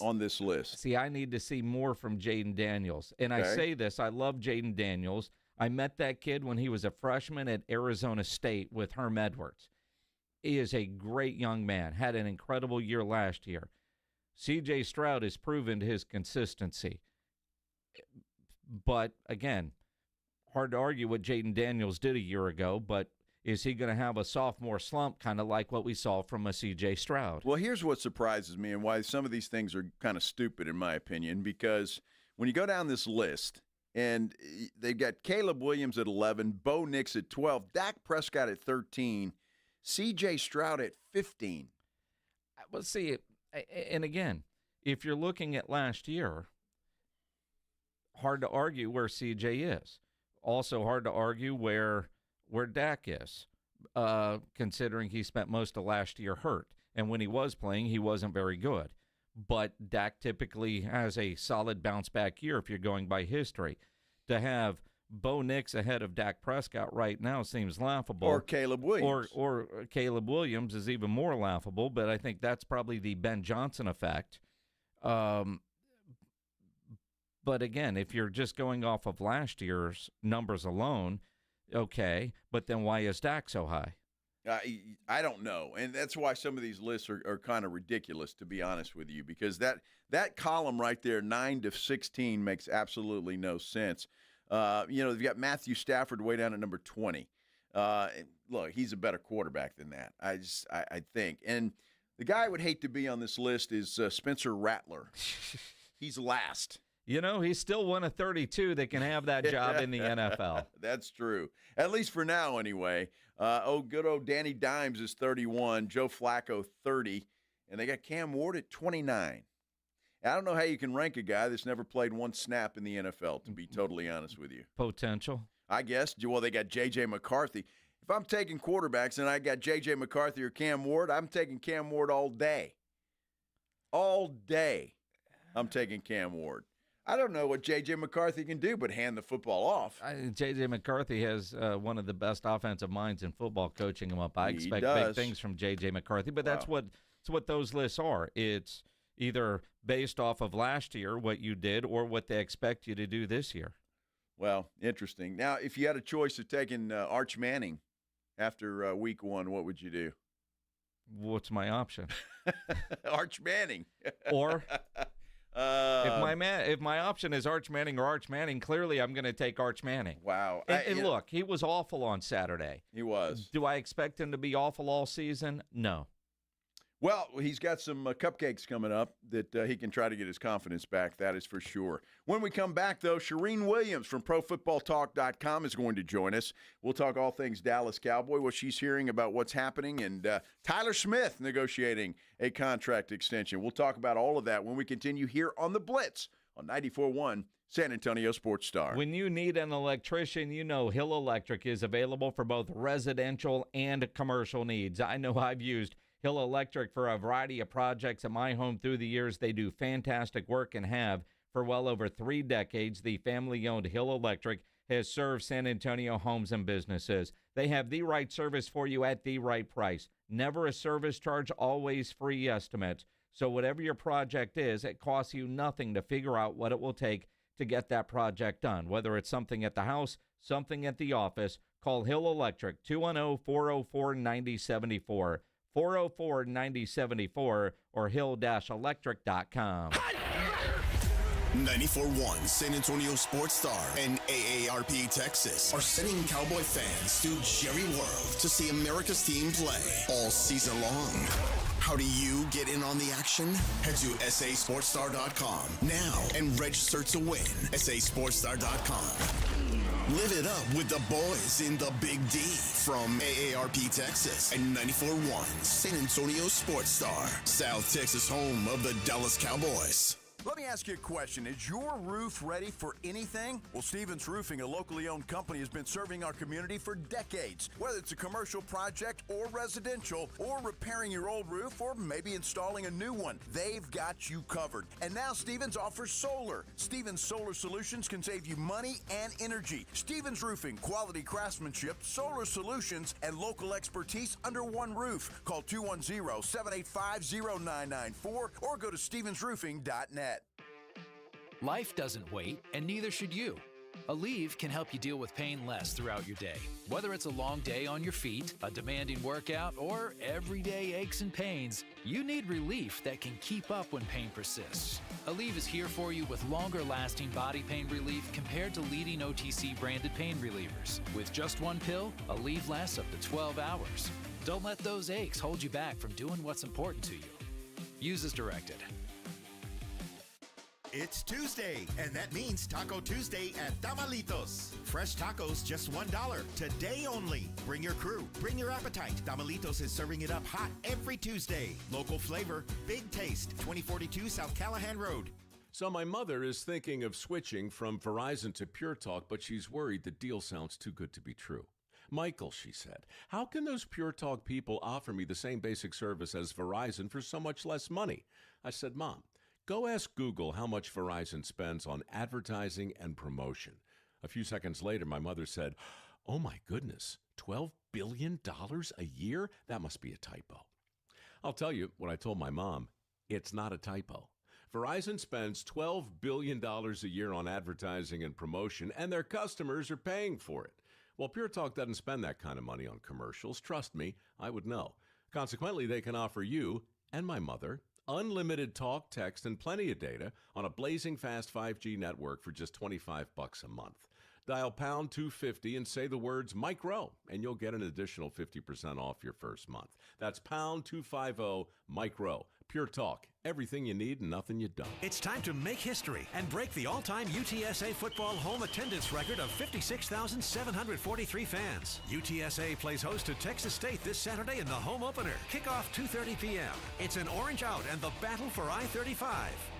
on this list. See, I need to see more from Jaden Daniels. And Okay. I say this, I love Jaden Daniels. I met that kid when he was a freshman at Arizona State with Herm Edwards. He is a great young man, had an incredible year last year. C.J. Stroud has proven his consistency. But, again, hard to argue what Jaden Daniels did a year ago, but is he going to have a sophomore slump kind of like what we saw from a C.J. Stroud? Well, here's what surprises me and why some of these things are kind of stupid in my opinion, because when you go down this list and they've got Caleb Williams at 11, Bo Nix at 12, Dak Prescott at 13, C.J. Stroud at 15. Well, see, and again, if you're looking at last year, hard to argue where C.J. is. Also hard to argue where Dak is, considering he spent most of last year hurt. And when he was playing, he wasn't very good. But Dak typically has a solid bounce-back year if you're going by history. To have Bo Nix ahead of Dak Prescott right now seems laughable. Or Caleb Williams. Or Caleb Williams is even more laughable, but I think that's probably the Ben Johnson effect. But again, if you're just going off of last year's numbers alone, okay, but then why is Dak so high? I don't know, and that's why some of these lists are kind of ridiculous, to be honest with you, because that column right there, 9 to 16, makes absolutely no sense. They've got Matthew Stafford way down at number 20. Look, he's a better quarterback than that, I think. And the guy I would hate to be on this list is Spencer Rattler. He's last. You know, he's still one of 32 that can have that job in the NFL. That's true. At least for now, anyway. Good old Danny Dimes is 31, Joe Flacco 30, and they got Cam Ward at 29. I don't know how you can rank a guy that's never played one snap in the NFL, to be totally honest with you. Potential. I guess. Well, they got J.J. McCarthy. If I'm taking quarterbacks and I got J.J. McCarthy or Cam Ward, I'm taking Cam Ward all day. All day I'm taking Cam Ward. I don't know what J.J. McCarthy can do but hand the football off. J.J. McCarthy has one of the best offensive minds in football coaching him up. I expect big things from J.J. McCarthy, but that's what those lists are. It's either based off of last year, what you did, or what they expect you to do this year. Well, interesting. Now, if you had a choice of taking Arch Manning after week 1, what would you do? What's my option? Arch Manning. Or if my option is Arch Manning or Arch Manning, clearly I'm going to take Arch Manning. Wow. And look, he was awful on Saturday. He was. Do I expect him to be awful all season? No. Well, he's got some cupcakes coming up that he can try to get his confidence back, that is for sure. When we come back, though, Shireen Williams from ProFootballTalk.com is going to join us. We'll talk all things Dallas Cowboy, what she's hearing about what's happening, and Tyler Smith negotiating a contract extension. We'll talk about all of that when we continue here on The Blitz on 94.1 San Antonio Sports Star. When you need an electrician, you know Hill Electric is available for both residential and commercial needs. I know I've used Hill Electric for a variety of projects at my home through the years. They do fantastic work and have for well over 3 decades. The family-owned Hill Electric has served San Antonio homes and businesses. They have the right service for you at the right price. Never a service charge, always free estimates. So whatever your project is, it costs you nothing to figure out what it will take to get that project done. Whether it's something at the house, something at the office, call Hill Electric, 210-404-9074. 404-9074 or hill-electric.com. 94.1 San Antonio Sports Star and AARP Texas are sending Cowboy fans to Jerry World to see America's team play all season long. How do you get in on the action? Head to SASportsStar.com now and register to win. SASportsStar.com. Live it up with the boys in the Big D from AARP Texas and 94.1 San Antonio Sports Star, South Texas home of the Dallas Cowboys. Let me ask you a question. Is your roof ready for anything? Well, Stevens Roofing, a locally owned company, has been serving our community for decades. Whether it's a commercial project or residential, or repairing your old roof, or maybe installing a new one, they've got you covered. And now Stevens offers solar. Stevens Solar Solutions can save you money and energy. Stevens Roofing, quality craftsmanship, solar solutions, and local expertise under one roof. Call 210-785-0994 or go to stevensroofing.net. Life doesn't wait, and neither should you. Aleve can help you deal with pain less throughout your day. Whether it's a long day on your feet, a demanding workout, or everyday aches and pains, you need relief that can keep up when pain persists. Aleve is here for you with longer-lasting body pain relief compared to leading OTC-branded pain relievers. With just one pill, Aleve lasts up to 12 hours. Don't let those aches hold you back from doing what's important to you. Use as directed. It's Tuesday, and that means Taco Tuesday at Tamalitos. Fresh tacos, just $1. Today only. Bring your crew. Bring your appetite. Tamalitos is serving it up hot every Tuesday. Local flavor, big taste. 2042 South Callahan Road. So my mother is thinking of switching from Verizon to Pure Talk, but she's worried the deal sounds too good to be true. Michael, she said, how can those Pure Talk people offer me the same basic service as Verizon for so much less money? I said, Mom, go ask Google how much Verizon spends on advertising and promotion. A few seconds later, my mother said, oh my goodness, $12 billion a year? That must be a typo. I'll tell you what I told my mom. It's not a typo. Verizon spends $12 billion a year on advertising and promotion, and their customers are paying for it. Well, Pure Talk doesn't spend that kind of money on commercials. Trust me, I would know. Consequently, they can offer you and my mother unlimited talk, text, and plenty of data on a blazing fast 5G network for just $25 a month. Dial pound 250 and say the words Mike Rowe, and you'll get an additional 50% off your first month. That's pound 250 Mike Rowe. Pure Talk. Everything you need and nothing you don't. It's time to make history and break the all-time UTSA football home attendance record of 56,743 fans. UTSA plays host to Texas State this Saturday in the home opener. Kickoff 2:30 p.m. It's an orange out and the battle for I-35.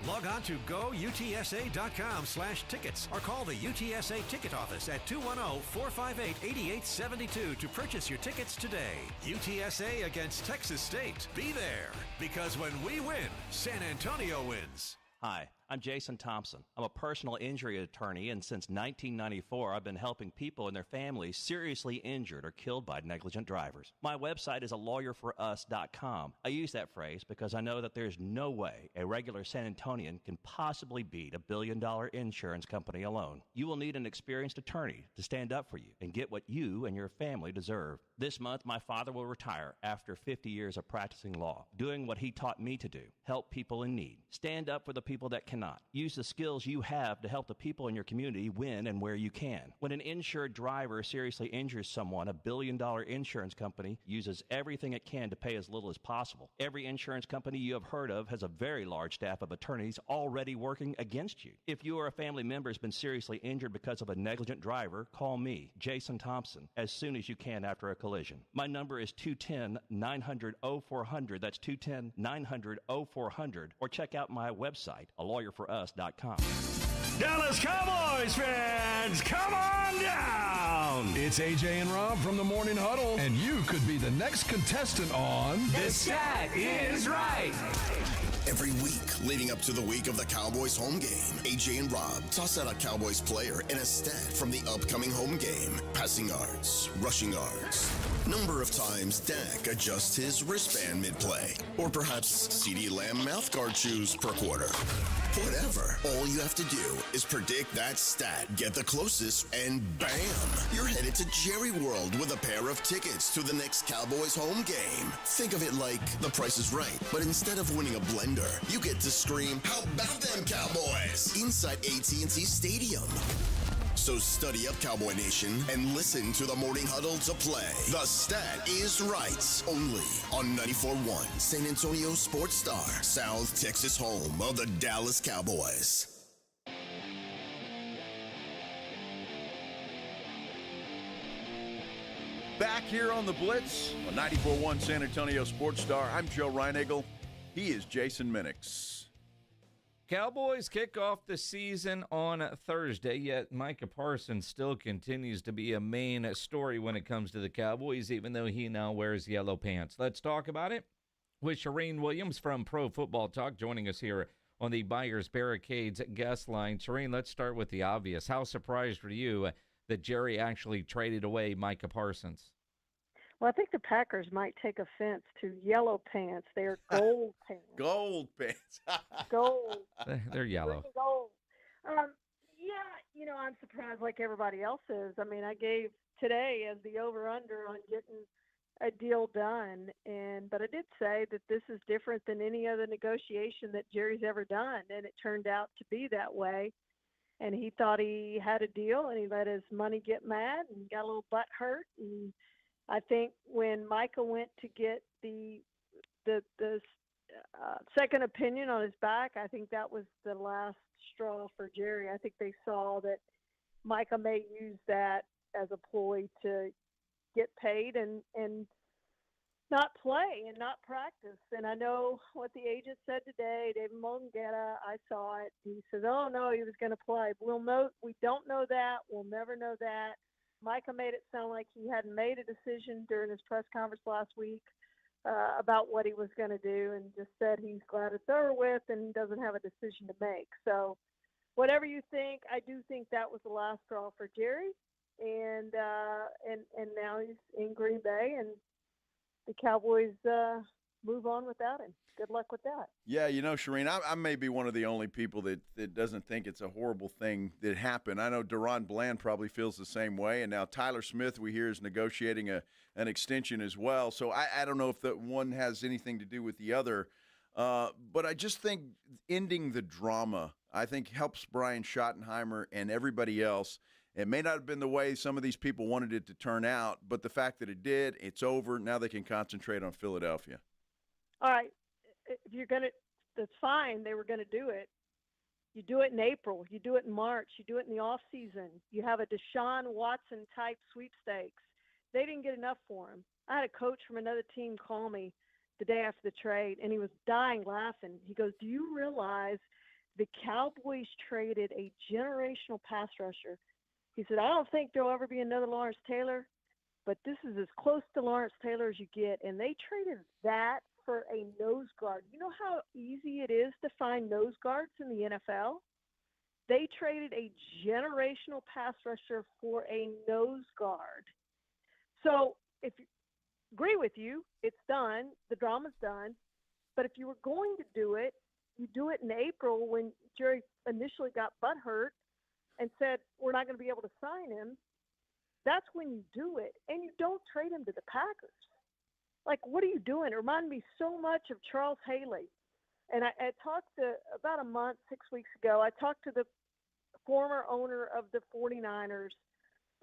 Log on to goutsa.com/tickets or call the UTSA ticket office at 210-458-8872 to purchase your tickets today. UTSA against Texas State. Be there, because when we win, San Antonio wins. Hi, I'm Jason Thompson. I'm a personal injury attorney, and since 1994, I've been helping people and their families seriously injured or killed by negligent drivers. My website is alawyerforus.com. I use that phrase because I know that there's no way a regular San Antonian can possibly beat a billion-dollar insurance company alone. You will need an experienced attorney to stand up for you and get what you and your family deserve. This month, my father will retire after 50 years of practicing law, doing what he taught me to do, help people in need. Stand up for the people that cannot. Use the skills you have to help the people in your community win and where you can. When an insured driver seriously injures someone, a billion-dollar insurance company uses everything it can to pay as little as possible. Every insurance company you have heard of has a very large staff of attorneys already working against you. If you or a family member has been seriously injured because of a negligent driver, call me, Jason Thompson, as soon as you can after a collision. My number is 210-900-0400. That's 210-900-0400. Or check out my website, alawyerforus.com. Dallas Cowboys fans, come on down! It's AJ and Rob from the Morning Huddle, and you could be the next contestant on The Stat Is Right. Every week leading up to the week of the Cowboys home game, AJ and Rob toss out a Cowboys player and a stat from the upcoming home game. Passing yards, rushing yards, number of times Dak adjusts his wristband mid-play, or perhaps CeeDee Lamb mouthguard chews per quarter. Whatever. All you have to do is predict that stat, get the closest, and bam! You're headed to Jerry World with a pair of tickets to the next Cowboys home game. Think of it like The Price is Right, but instead of winning a blender, you get to scream, "How about them Cowboys?" inside AT&T Stadium. So study up, Cowboy Nation, and listen to the Morning Huddle to play. The Stat Is Right. Only on 94.1 San Antonio Sports Star, South Texas home of the Dallas Cowboys. Back here on the Blitz on 94.1 San Antonio Sports Star. I'm Joe Reinagle. He is Jason Minix. Cowboys kick off the season on Thursday, yet Micah Parsons still continues to be a main story when it comes to the Cowboys, even though he now wears yellow pants. Let's talk about it with Shireen Williams from Pro Football Talk joining us here on the Buyers Barricades guest line. Shireen, let's start with the obvious. How surprised were you that Jerry actually traded away Micah Parsons? Well, I think the Packers might take offense to yellow pants. They are gold pants. Gold pants. Gold. They're yellow. Gold. Yeah, I'm surprised like everybody else is. I mean, I gave today as the over-under on getting a deal done, but I did say that this is different than any other negotiation that Jerry's ever done, and it turned out to be that way. And he thought he had a deal, and he let his money get mad and got a little butt hurt. And I think when Micah went to get the second opinion on his back, I think that was the last straw for Jerry. I think they saw that Micah may use that as a ploy to get paid and not play and not practice. And I know what the agent said today, David Mongetta, I saw it. He says, oh, no, he was going to play. We don't know that. We'll never know that. Micah made it sound like he hadn't made a decision during his press conference last week about what he was going to do, and just said he's glad it's over with and doesn't have a decision to make. So whatever you think, I do think that was the last straw for Jerry, and now he's in Green Bay, and the Cowboys move on without him. Good luck with that. Yeah, Shireen, I may be one of the only people that doesn't think it's a horrible thing that happened. I know Deron Bland probably feels the same way, and now Tyler Smith, we hear, is negotiating an extension as well. So I don't know if the one has anything to do with the other, but I just think ending the drama, I think, helps Brian Schottenheimer and everybody else. It may not have been the way some of these people wanted it to turn out, but the fact that it did, it's over. Now they can concentrate on Philadelphia. All right. If you're going to, that's fine. They were going to do it. You do it in April. You do it in March. You do it in the off season. You have a Deshaun Watson type sweepstakes. They didn't get enough for him. I had a coach from another team call me the day after the trade, and he was dying laughing. He goes, do you realize the Cowboys traded a generational pass rusher? He said, I don't think there'll ever be another Lawrence Taylor, but this is as close to Lawrence Taylor as you get. And they traded that for a nose guard. You know how easy it is to find nose guards in the NFL? They traded a generational pass rusher for a nose guard. So if you agree with you, it's done. The drama's done. But if you were going to do it, you do it in April when Jerry initially got butthurt and said, we're not going to be able to sign him. That's when you do it. And you don't trade him to the Packers. Like, what are you doing? It reminded me so much of Charles Haley. And I talked to, about a month, 6 weeks ago, I talked to the former owner of the 49ers,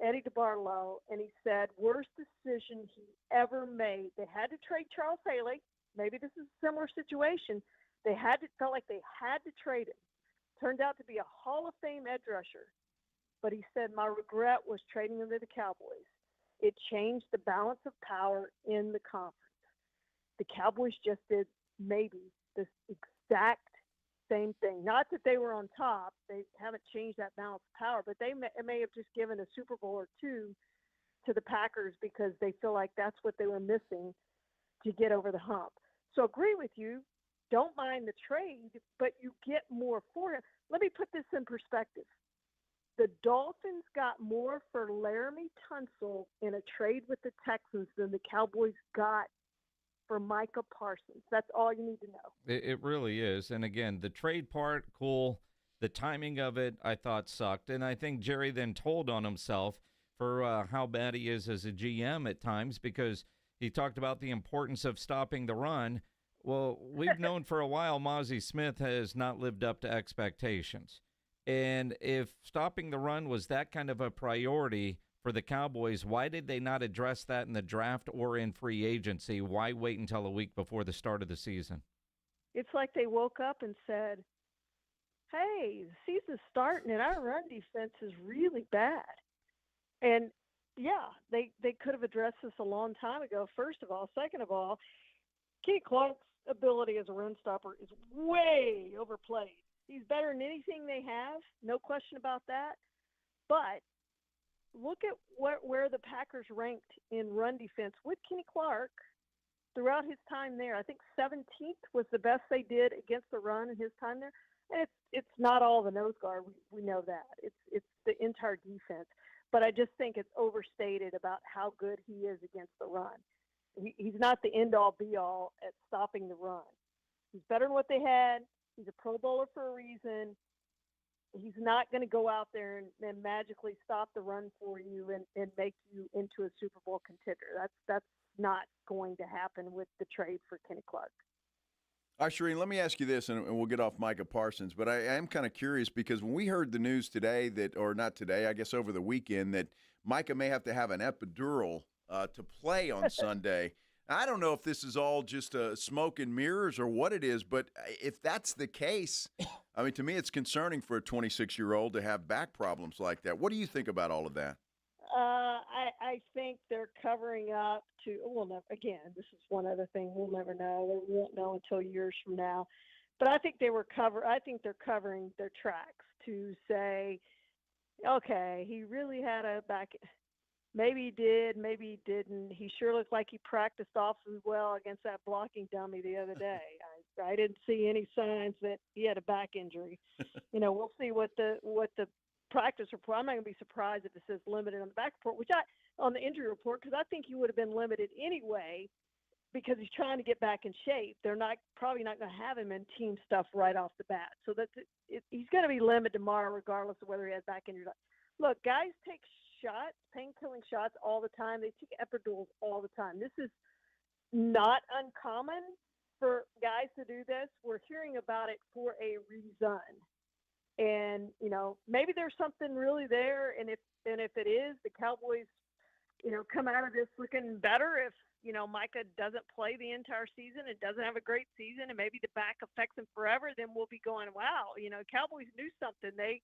Eddie DeBartolo, and he said, worst decision he ever made. They had to trade Charles Haley. Maybe this is a similar situation. Felt like they had to trade him. Turned out to be a Hall of Fame edge rusher. But he said, my regret was trading him to the Cowboys. It changed the balance of power in the conference. The Cowboys just did maybe this exact same thing. Not that they were on top. They haven't changed that balance of power, but they may have just given a Super Bowl or two to the Packers because they feel like that's what they were missing to get over the hump. So agree with you. Don't mind the trade, but you get more for him. Let me put this in perspective. The Dolphins got more for Laramie Tunsil in a trade with the Texans than the Cowboys got for Micah Parsons. That's all you need to know. It really is. And again, the trade part, cool. The timing of it, I thought sucked. And I think Jerry then told on himself for how bad he is as a GM at times because he talked about the importance of stopping the run. Well, we've known for a while Mozzie Smith has not lived up to expectations. And if stopping the run was that kind of a priority for the Cowboys, why did they not address that in the draft or in free agency? Why wait until a week before the start of the season? It's like they woke up and said, hey, the season's starting and our run defense is really bad. And, yeah, they could have addressed this a long time ago, first of all. Second of all, Kenny Clark's ability as a run stopper is way overplayed. He's better than anything they have, no question about that. But look at where the Packers ranked in run defense with Kenny Clark throughout his time there. I think 17th was the best they did against the run in his time there. And it's not all the nose guard. We know that. It's the entire defense. But I just think it's overstated about how good he is against the run. He's not the end-all, be-all at stopping the run. He's better than what they had. He's a Pro Bowler for a reason. He's not going to go out there and magically stop the run for you and make you into a Super Bowl contender. That's not going to happen with the trade for Kenny Clark. All right, Shereen, let me ask you this, and we'll get off Micah Parsons, but I am kind of curious because when we heard the news today or not today, I guess over the weekend, that Micah may have to have an epidural to play on Sunday. I don't know if this is all just smoke and mirrors or what it is, but if that's the case, I mean, to me, it's concerning for a 26-year-old to have back problems like that. What do you think about all of that? I think they're covering up again, this is one other thing we'll never know. We won't know until years from now. But I think they're covering their tracks to say, okay, he really had a back. Maybe he did, maybe he didn't. He sure looked like he practiced awfully well against that blocking dummy the other day. I didn't see any signs that he had a back injury. We'll see what the practice report. I'm not going to be surprised if it says limited on the back report, on the injury report, because I think he would have been limited anyway because he's trying to get back in shape. They're probably not going to have him in team stuff right off the bat. So he's going to be limited tomorrow regardless of whether he has back injury. Look, guys take shots, pain-killing shots all the time. They take epidurals all the time. This is not uncommon for guys to do this. We're hearing about it for a reason. And, maybe there's something really there. And if it is, the Cowboys, come out of this looking better if, Micah doesn't play the entire season and doesn't have a great season and maybe the back affects him forever, then we'll be going, wow, Cowboys knew something. They,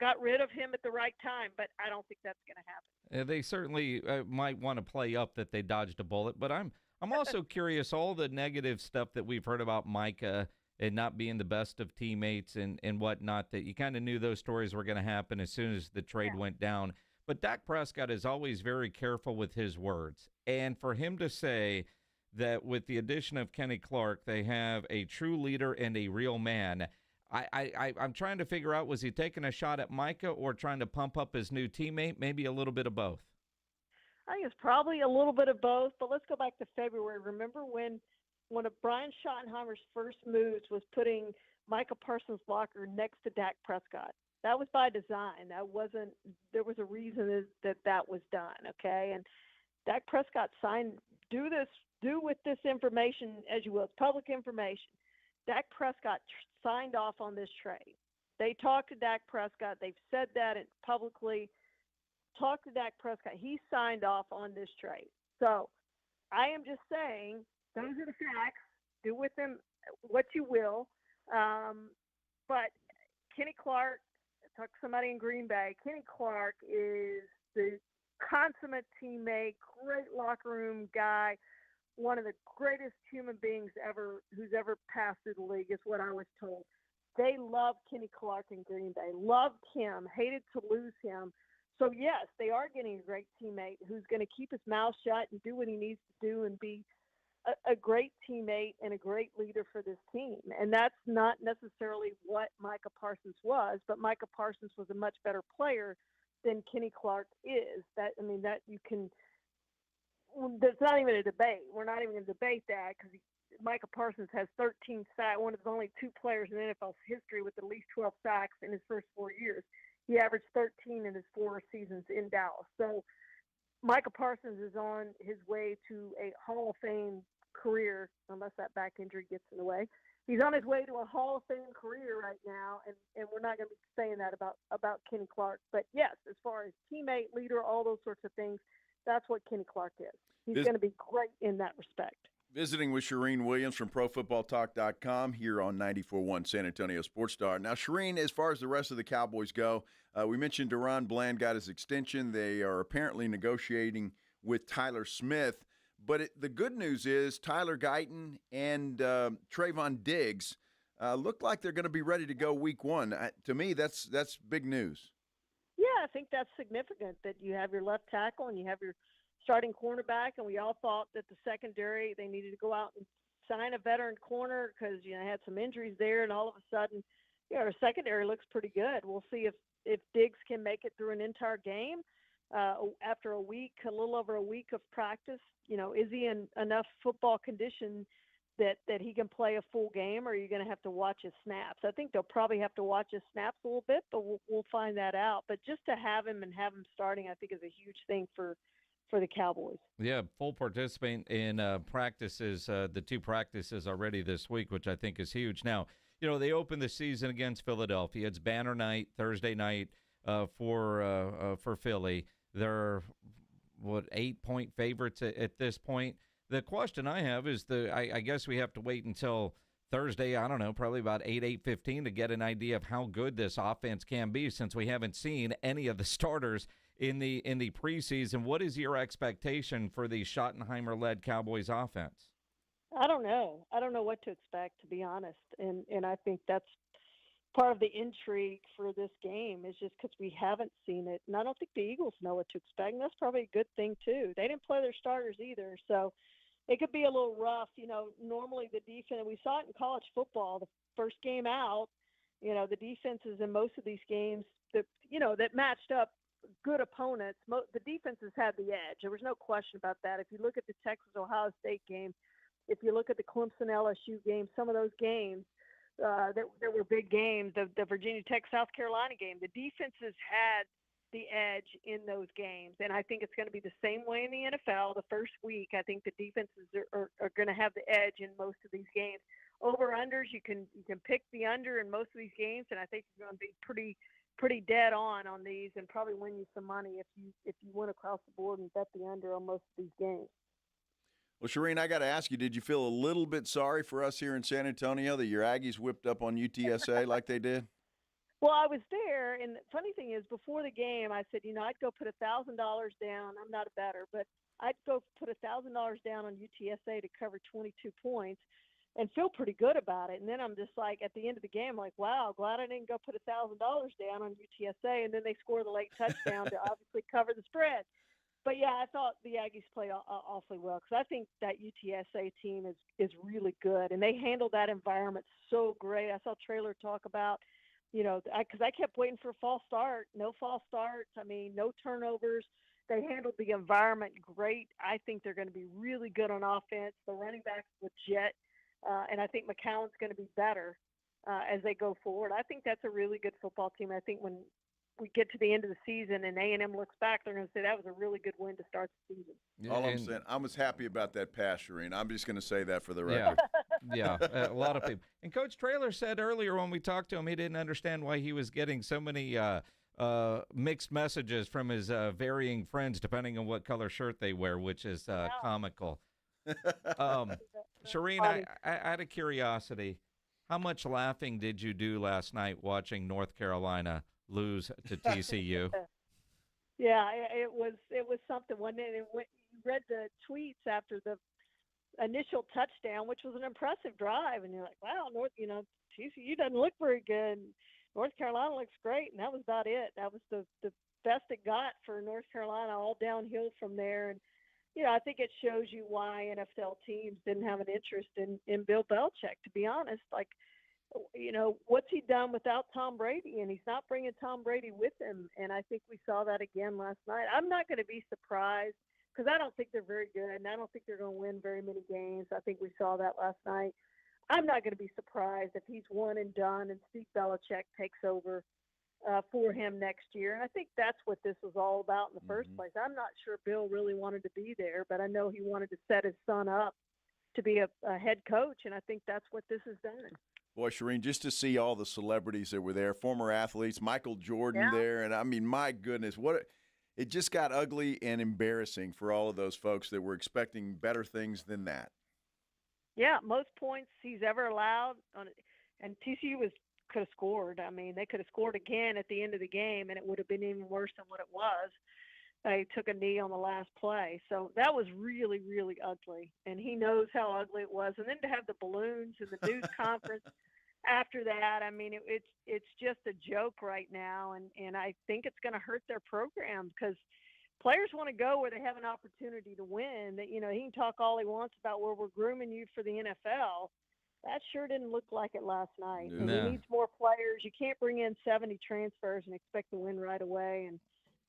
got rid of him at the right time, but I don't think that's going to happen. They certainly might want to play up that they dodged a bullet, but I'm also curious, all the negative stuff that we've heard about Micah and not being the best of teammates and whatnot, that you kind of knew those stories were going to happen as soon as the trade went down. But Dak Prescott is always very careful with his words. And for him to say that with the addition of Kenny Clark, they have a true leader and a real man, I'm trying to figure out, was he taking a shot at Micah or trying to pump up his new teammate? Maybe a little bit of both. I think it's probably a little bit of both, but let's go back to February. Remember when one of Brian Schottenheimer's first moves was putting Micah Parsons' blocker next to Dak Prescott? That was by design. There was a reason that was done, okay? And Dak Prescott do with this information as you will. It's public information. Dak Prescott signed off on this trade. They talked to Dak Prescott. They've said that publicly. Talked to Dak Prescott. He signed off on this trade. So I am just saying, those are the facts. Do with them what you will. But Kenny Clark, talk to somebody in Green Bay. Kenny Clark is the consummate teammate, great locker room guy, one of the greatest human beings who's ever passed through the league, is what I was told. They loved Kenny Clark in Green Bay, loved him, hated to lose him. So, yes, they are getting a great teammate who's going to keep his mouth shut and do what he needs to do and be a great teammate and a great leader for this team. And that's not necessarily what Micah Parsons was, but Micah Parsons was a much better player than Kenny Clark is. That's not even a debate. We're not even going to debate that because Micah Parsons has 13 sacks, one of the only two players in NFL's history with at least 12 sacks in his first 4 years. He averaged 13 in his 4 seasons in Dallas. So Micah Parsons is on his way to a Hall of Fame career, unless that back injury gets in the way. He's on his way to a Hall of Fame career right now, and we're not going to be saying that about Kenny Clark. But, yes, as far as teammate, leader, all those sorts of things, that's what Kenny Clark is. He's going to be great in that respect. Visiting with Shereen Williams from ProFootballTalk.com here on 94.1 San Antonio Sports Star. Now, Shereen, as far as the rest of the Cowboys go, we mentioned Deron Bland got his extension. They are apparently negotiating with Tyler Smith. But the good news is Tyler Guyton and Trayvon Diggs look like they're going to be ready to go week one. To me, that's big news. Yeah, I think that's significant that you have your left tackle and you have your starting cornerback, and we all thought that the secondary, they needed to go out and sign a veteran corner because, they had some injuries there, and all of a sudden, our secondary looks pretty good. We'll see if Diggs can make it through an entire game after a little over a week of practice. Is he in enough football condition that he can play a full game, or are you going to have to watch his snaps? I think they'll probably have to watch his snaps a little bit, but we'll find that out. But just to have him starting, I think, is a huge thing for the Cowboys. Yeah, full participant in practices, the 2 practices already this week, which I think is huge. Now, they open the season against Philadelphia. It's banner night, Thursday night for Philly. They're, 8-point favorites at this point. The question I have is I guess we have to wait until Thursday, I don't know, probably about 8:15 to get an idea of how good this offense can be, since we haven't seen any of the starters in the preseason. What is your expectation for the Schottenheimer-led Cowboys offense? I don't know. I don't know what to expect, to be honest. And I think that's part of the intrigue for this game, is just because we haven't seen it. And I don't think the Eagles know what to expect. And that's probably a good thing, too. They didn't play their starters either. So it could be a little rough. Normally the defense, we saw it in college football, the first game out, the defenses in most of these games that matched up good opponents, the defenses had the edge. There was no question about that. If you look at the Texas-Ohio State game, if you look at the Clemson-LSU game, some of those games that were big games, the Virginia Tech-South Carolina game, the defenses had the edge in those games. And I think it's going to be the same way in the NFL. The first week, I think the defenses are going to have the edge in most of these games. Over-unders, you can pick the under in most of these games, and I think you're going to be pretty dead on these, and probably win you some money if you went across the board and bet the under on most of these games. Well, Shireen, I got to ask you, did you feel a little bit sorry for us here in San Antonio that your Aggies whipped up on UTSA like they did? Well, I was there, and the funny thing is, before the game, I said, I'd go put $1,000 down. I'm not a bettor, but I'd go put $1,000 down on UTSA to cover 22 points and feel pretty good about it. And then I'm just like, at the end of the game, like, wow, glad I didn't go put $1,000 down on UTSA. And then they score the late touchdown to obviously cover the spread. But, yeah, I thought the Aggies played awfully well, because I think that UTSA team is really good. And they handled that environment so great. I saw Traylor talk about, because I kept waiting for a false start. No false starts. No turnovers. They handled the environment great. I think they're going to be really good on offense. The running back's legit. And I think McCown's going to be better as they go forward. I think that's a really good football team. I think when we get to the end of the season and A&M looks back, they're going to say that was a really good win to start the season. All I'm saying, I was happy about that pass, Shireen. I'm just going to say that for the record. Yeah, a lot of people. And Coach Traylor said earlier when we talked to him, he didn't understand why he was getting so many mixed messages from his varying friends, depending on what color shirt they wear, which is comical. Shireen, out of curiosity, how much laughing did you do last night watching North Carolina lose to TCU? Yeah, it was something, wasn't it? You read the tweets after the initial touchdown, which was an impressive drive, and you're like, wow, TCU doesn't look very good. North Carolina looks great, and that was about it. That was the best it got for North Carolina, all downhill from there. And I think it shows you why NFL teams didn't have an interest in Bill Belichick, to be honest. Like, what's he done without Tom Brady? And he's not bringing Tom Brady with him. And I think we saw that again last night. I'm not going to be surprised, because I don't think they're very good, and I don't think they're going to win very many games. I think we saw that last night. I'm not going to be surprised if he's one and done and Steve Belichick takes over for him next year. And I think that's what this was all about in the first place. I'm not sure Bill really wanted to be there, but I know he wanted to set his son up to be a head coach, and I think that's what this has done. Boy, Shireen, just to see all the celebrities that were there, former athletes, Michael Jordan there, and my goodness, it just got ugly and embarrassing for all of those folks that were expecting better things than that. Yeah, most points he's ever allowed, and TCU could have scored. They could have scored again at the end of the game, and it would have been even worse than what it was. They took a knee on the last play. So that was really, really ugly, and he knows how ugly it was. And then to have the balloons and the news conference, after that, I mean, it's just a joke right now, and I think it's going to hurt their program because players want to go where they have an opportunity to win. That, he can talk all he wants about where we're grooming you for the NFL. That sure didn't look like it last night. No. And he needs more players. You can't bring in 70 transfers and expect to win right away, and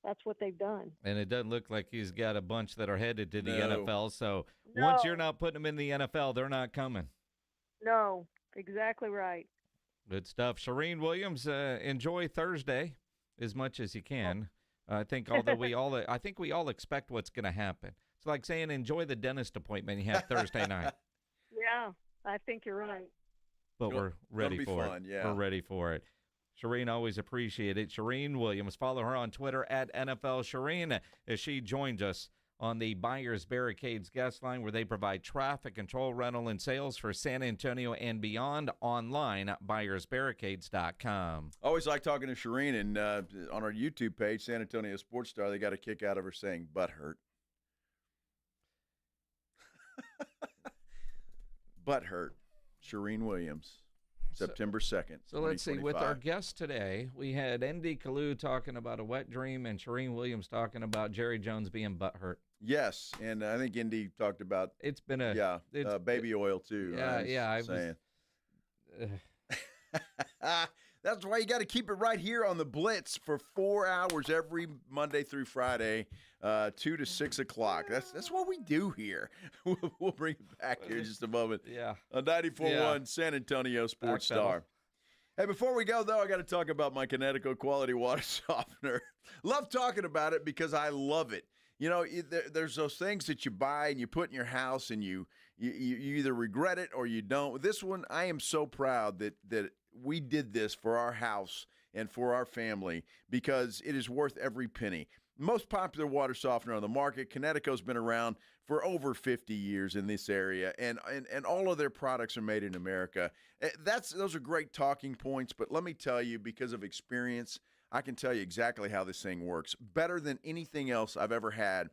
that's what they've done. And it doesn't look like he's got a bunch that are headed to the No. NFL. So No. once you're not putting them in the NFL, they're not coming. No, exactly right. Good stuff. Shireen Williams, enjoy Thursday as much as you can. I think we all expect what's going to happen. It's like saying enjoy the dentist appointment you have Thursday night. Yeah, I think you're right. But we're ready for it. Yeah. We're ready for it. Shireen, always appreciate it. Shireen Williams. Follow her on Twitter at NFL Shireen as she joins us on the Buyers Barricades guest line, where they provide traffic control, rental, and sales for San Antonio and beyond. Online at buyersbarricades.com. Always like talking to Shireen, and on our YouTube page, San Antonio Sports Star, they got a kick out of her saying butt hurt. Butt hurt. Shireen Williams, September 2nd. So let's see. With our guest today, we had Andy Kalu talking about a wet dream and Shireen Williams talking about Jerry Jones being butt hurt. Yes, and I think Indy talked about it's been a baby oil too. Yeah. That's why you got to keep it right here on the Blitz for 4 hours every Monday through Friday, 2 to 6 o'clock. That's what we do here. We'll bring it back here in just a moment. Yeah, on 94.1 San Antonio Sports Star. Hey, before we go, though, I got to talk about my Kinetico Quality Water Softener. Love talking about it because I love it. There's those things that you buy and you put in your house and you either regret it or you don't. This one, I am so proud that we did this for our house and for our family because it is worth every penny. Most popular water softener on the market. Kinetico's been around for over 50 years in this area, and all of their products are made in America. Those are great talking points, but let me tell you, because of experience, I can tell you exactly how this thing works. Better than anything else I've ever had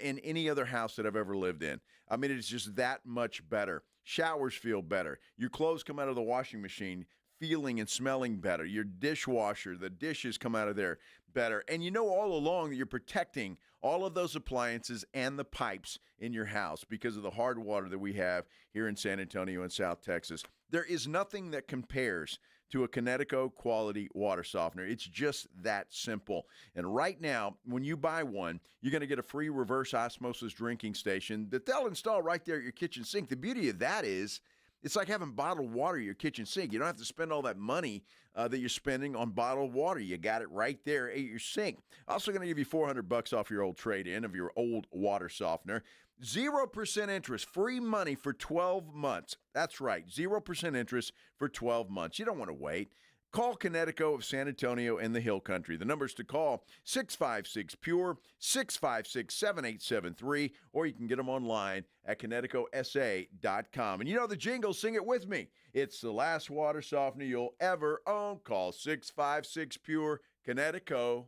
in any other house that I've ever lived in. I mean, it's just that much better. Showers feel better. Your clothes come out of the washing machine feeling and smelling better. Your dishwasher, the dishes come out of there better. And all along that you're protecting all of those appliances and the pipes in your house because of the hard water that we have here in San Antonio and South Texas. There is nothing that compares to a Kinetico quality water softener. It's just that simple. And right now, when you buy one, you're going to get a free reverse osmosis drinking station that they'll install right there at your kitchen sink. The beauty of that is it's like having bottled water at your kitchen sink. You don't have to spend all that money that you're spending on bottled water. You got it right there at your sink. Also going to give you $400 off your old trade-in of your old water softener. 0% interest, free money for 12 months. That's right, 0% interest for 12 months. You don't want to wait. Call Kinetico of San Antonio and the Hill Country. The numbers to call, 656-PURE, 656-7873, or you can get them online at KineticoSA.com. And the jingle, sing it with me. It's the last water softener you'll ever own. Call 656-PURE, Kinetico.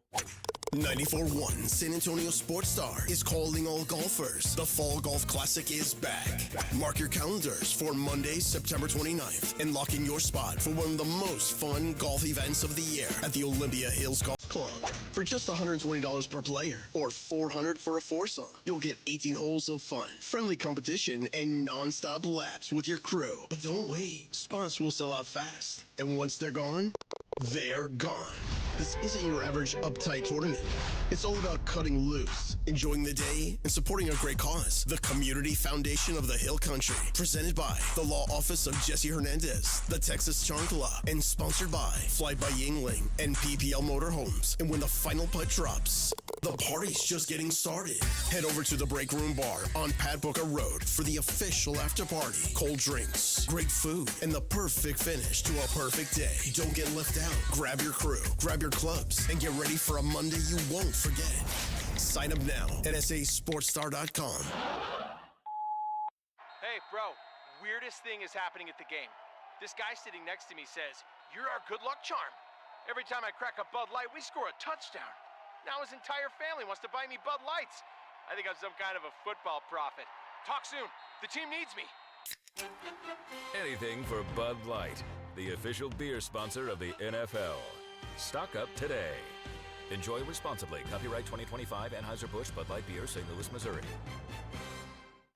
94.1 San Antonio Sports Star is calling all golfers. The Fall Golf Classic is back. Mark your calendars for Monday, September 29th, and lock in your spot for one of the most fun golf events of the year at the Olympia Hills Golf Club. For just $120 per player, or $400 for a foursome, you'll get 18 holes of fun, friendly competition, and non-stop laps with your crew. But don't wait. Spots will sell out fast. And once they're gone, they're gone. This isn't your average uptight tournament. It's all about cutting loose, enjoying the day, and supporting a great cause. The Community Foundation of the Hill Country, presented by the Law Office of Jesse Hernandez, the Texas Charm Club, and sponsored by Fly by Yingling and PPL Motorhomes. And when the final putt drops, the party's just getting started. Head over to the Break Room Bar on Pat Booker Road for the official after party. Cold drinks, great food, and the perfect finish to a perfect day. Don't get left out. Grab your crew, grab your clubs, and get ready for a Monday you won't forget. Sign up now at sasportstar.com. Hey, bro, weirdest thing is happening at the game. This guy sitting next to me says, "You're our good luck charm. Every time I crack a Bud Light, we score a touchdown. Now his entire family wants to buy me Bud Lights. I think I'm some kind of a football prophet. Talk soon. The team needs me." Anything for Bud Light. the official beer sponsor of the NFL. Stock up today. Enjoy responsibly. Copyright 2025 Anheuser-Busch Bud Light Beer, St. Louis, Missouri.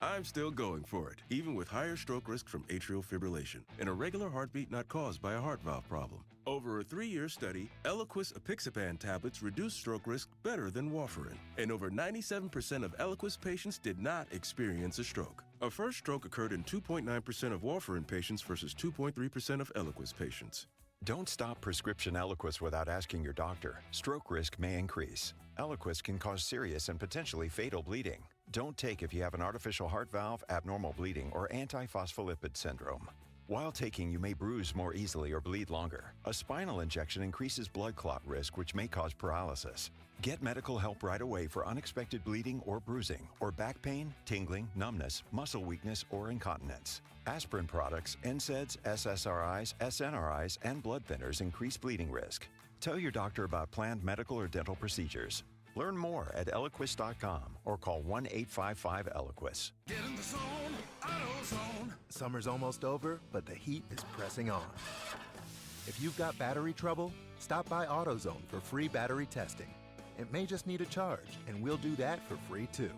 I'm still going for it, even with higher stroke risk from atrial fibrillation, an irregular heartbeat not caused by a heart valve problem. Over a 3-year study, Eliquis apixaban tablets reduce stroke risk better than warfarin, and over 97% of Eliquis patients did not experience a stroke. A first stroke occurred in 2.9% of warfarin patients versus 2.3% of Eliquis patients. Don't stop prescription Eliquis without asking your doctor. Stroke risk may increase. Eliquis can cause serious and potentially fatal bleeding. Don't take if you have an artificial heart valve, abnormal bleeding, or antiphospholipid syndrome. While taking, you may bruise more easily or bleed longer. A spinal injection increases blood clot risk, which may cause paralysis. Get medical help right away for unexpected bleeding or bruising, or back pain, tingling, numbness, muscle weakness, or incontinence. Aspirin products, NSAIDs, SSRIs, SNRIs, and blood thinners increase bleeding risk. Tell your doctor about planned medical or dental procedures. Learn more at Eliquis.com or call 1-855-ELIQUIS. Get in the zone, AutoZone. Summer's almost over, but the heat is pressing on. If you've got battery trouble, stop by AutoZone for free battery testing. It may just need a charge, and we'll do that for free too.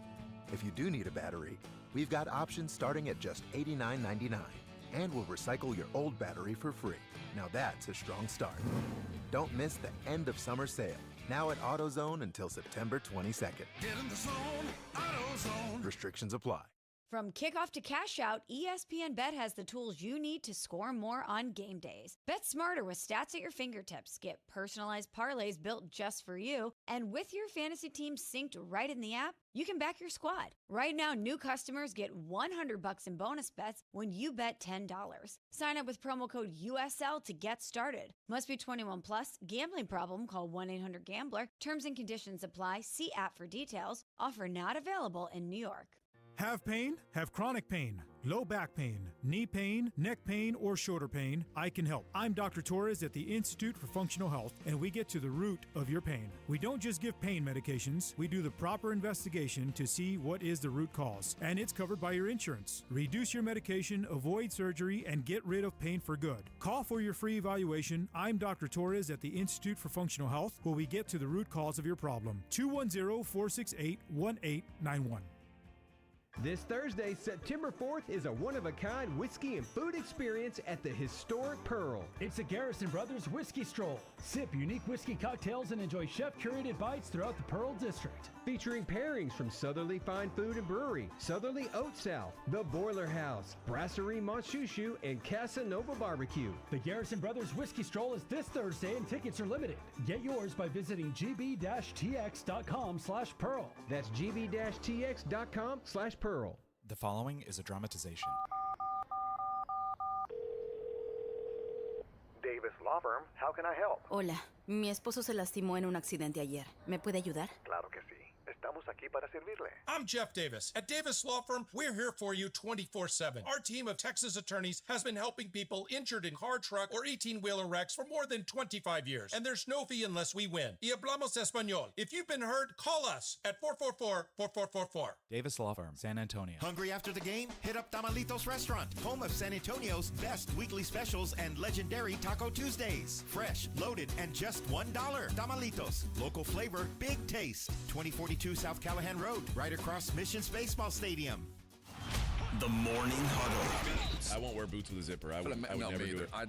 If you do need a battery, we've got options starting at just $89.99, and we'll recycle your old battery for free. Now that's a strong start. Don't miss the end of summer sale, now at AutoZone until September 22nd. Get in the zone, AutoZone. Restrictions apply. From kickoff to cash out, ESPN Bet has the tools you need to score more on game days. Bet smarter with stats at your fingertips. Get personalized parlays built just for you. And with your fantasy team synced right in the app, you can back your squad. Right now, new customers get $100 in bonus bets when you bet $10. Sign up with promo code USL to get started. Must be 21 plus. Gambling problem? Call 1-800-GAMBLER. Terms and conditions apply. See app for details. Offer not available in New York. Have pain? Have chronic pain, low back pain, knee pain, neck pain, or shoulder pain? I can help. I'm Dr. Torres at the Institute for Functional Health, and we get to the root of your pain. We don't just give pain medications. We do the proper investigation to see what is the root cause, and it's covered by your insurance. Reduce your medication, avoid surgery, and get rid of pain for good. Call for your free evaluation. I'm Dr. Torres at the Institute for Functional Health, where we get to the root cause of your problem. 210-468-1891. This Thursday, September 4th, is a one-of-a-kind whiskey and food experience at the historic Pearl. It's a Garrison Brothers Whiskey Stroll. Sip unique whiskey cocktails and enjoy chef-curated bites throughout the Pearl District. Featuring pairings from Southerly Fine Food and Brewery, Southerly Oat South, The Boiler House, Brasserie Montchouchou, and Casanova Barbecue. The Garrison Brothers Whiskey Stroll is this Thursday and tickets are limited. Get yours by visiting gb-tx.com/pearl. That's gb-tx.com/pearl. The following is a dramatization. Davis Law Firm, how can I help? Hola, mi esposo se lastimó en un accidente ayer. ¿Me puede ayudar? Claro que sí. Estamos aquí para servirle. I'm Jeff Davis. At Davis Law Firm, we're here for you 24/7. Our team of Texas attorneys has been helping people injured in car, truck, or 18-wheeler wrecks for more than 25 years. And there's no fee unless we win. Y hablamos español. If you've been hurt, call us at 444-4444. Davis Law Firm, San Antonio. Hungry after the game? Hit up Tamalitos Restaurant, home of San Antonio's best weekly specials and legendary Taco Tuesdays. Fresh, loaded, and just $1. Tamalitos. Local flavor, big taste. 2042 South Callahan Road, right across Mission's Baseball Stadium. The Morning Huddle. I won't wear boots with a zipper. I would never do it. I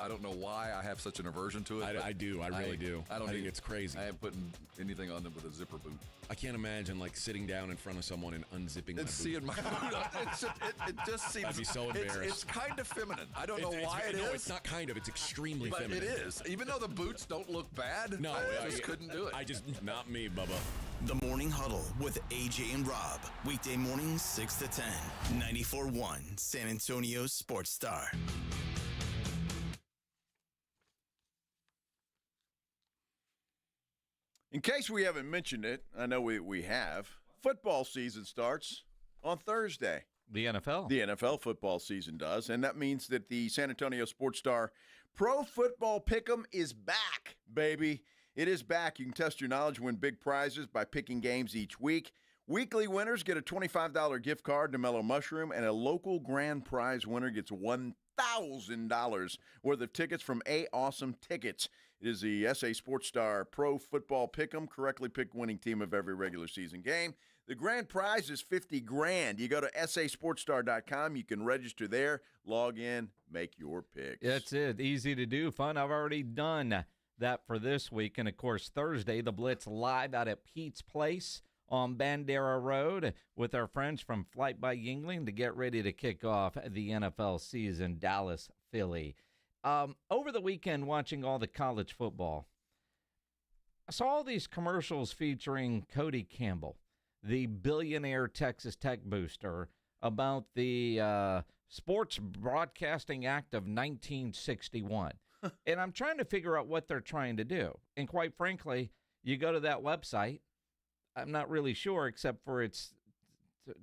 don't know why I have such an aversion to it. I do. I really do. I think it's crazy. I ain't putting anything on them with a zipper boot. I can't imagine like sitting down in front of someone and unzipping my boot. Seeing my boot. It just seems. I'd be so embarrassed. It's kind of feminine. I don't know why it is. No, it's not kind of. It's extremely feminine. But it is. Even though the boots don't look bad, no, I just couldn't do it. Not me, Bubba. The Morning Huddle with AJ and Rob. Weekday mornings 6 to 10. 94.1 San Antonio Sports Star. In case we haven't mentioned it, I know we have. Football season starts on Thursday. The NFL. The NFL football season does, and that means that the San Antonio Sports Star Pro Football Pick'em is back, baby. It is back. You can test your knowledge, win big prizes by picking games each week. Weekly winners get a $25 gift card to Mellow Mushroom, and a local grand prize winner gets $1,000 $1,000 worth of tickets from A Awesome Tickets. It is the SA Sports Star Pro Football Pick'em, correctly picked winning team of every regular season game. The grand prize is $50,000. You go to sasportstar.com. You can register there, log in, make your picks. That's it. Easy to do. Fun. I've already done that for this week. And, of course, Thursday, the Blitz live out at Pete's Place on Bandera Road with our friends from Flight by Yingling to get ready to kick off the NFL season, Dallas, Philly. Over the weekend, watching all the college football, I saw all these commercials featuring Cody Campbell, the billionaire Texas Tech booster, about the Sports Broadcasting Act of 1961. And I'm trying to figure out what they're trying to do. And quite frankly, you go to that website, I'm not really sure, except for it's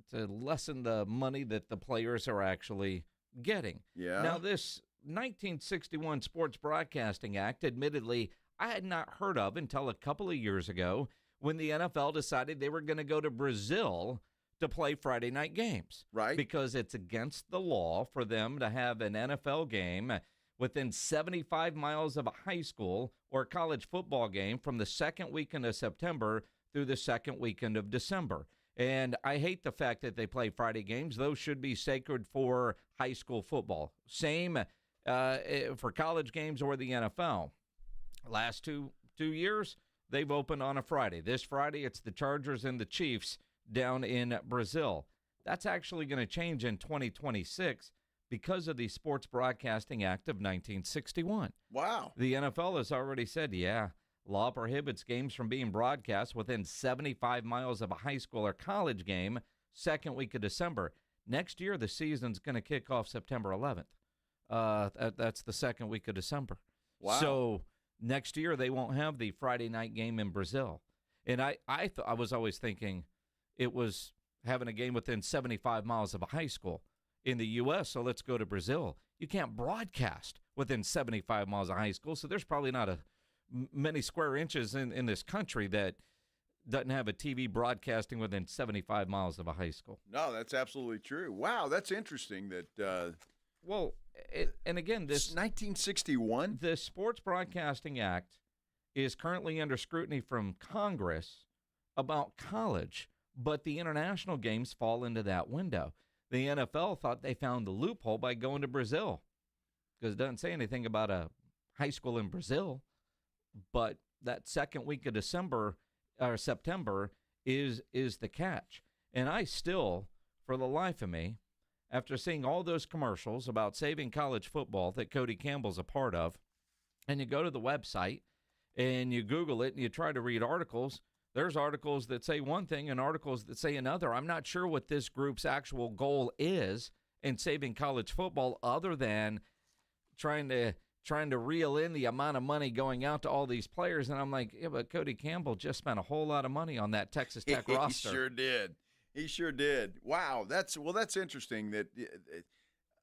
to lessen the money that the players are actually getting. Yeah. Now, this 1961 Sports Broadcasting Act, admittedly, I had not heard of until a couple of years ago when the NFL decided they were going to go to Brazil to play Friday night games. Right. Because it's against the law for them to have an NFL game within 75 miles of a high school or college football game from the second weekend of September through the second weekend of December. And I hate the fact that they play Friday games. Those should be sacred for high school football. Same for college games or the NFL. Last two years, they've opened on a Friday. This Friday, it's the Chargers and the Chiefs down in Brazil. That's actually going to change in 2026 because of the Sports Broadcasting Act of 1961. Wow. The NFL has already said, yeah, law prohibits games from being broadcast within 75 miles of a high school or college game second week of December. Next year, the season's going to kick off September 11th. That's the second week of December. Wow. So next year, they won't have the Friday night game in Brazil. And I was always thinking it was having a game within 75 miles of a high school in the U.S., so let's go to Brazil. You can't broadcast within 75 miles of high school, so there's probably not many square inches in this country that doesn't have a TV broadcasting within 75 miles of a high school. No, that's absolutely true. Wow, that's interesting that and again, this 1961, the Sports Broadcasting Act is currently under scrutiny from Congress about college, but the international games fall into that window. The NFL thought they found the loophole by going to Brazil because it doesn't say anything about a high school in Brazil, but that second week of December or September is the catch. And I still, for the life of me, after seeing all those commercials about saving college football that Cody Campbell's a part of, and you go to the website and you Google it and you try to read articles, there's articles that say one thing and articles that say another. I'm not sure what this group's actual goal is in saving college football other than trying to reel in the amount of money going out to all these players. And I'm like, yeah, but Cody Campbell just spent a whole lot of money on that Texas Tech roster. He sure did. Wow, that's interesting. That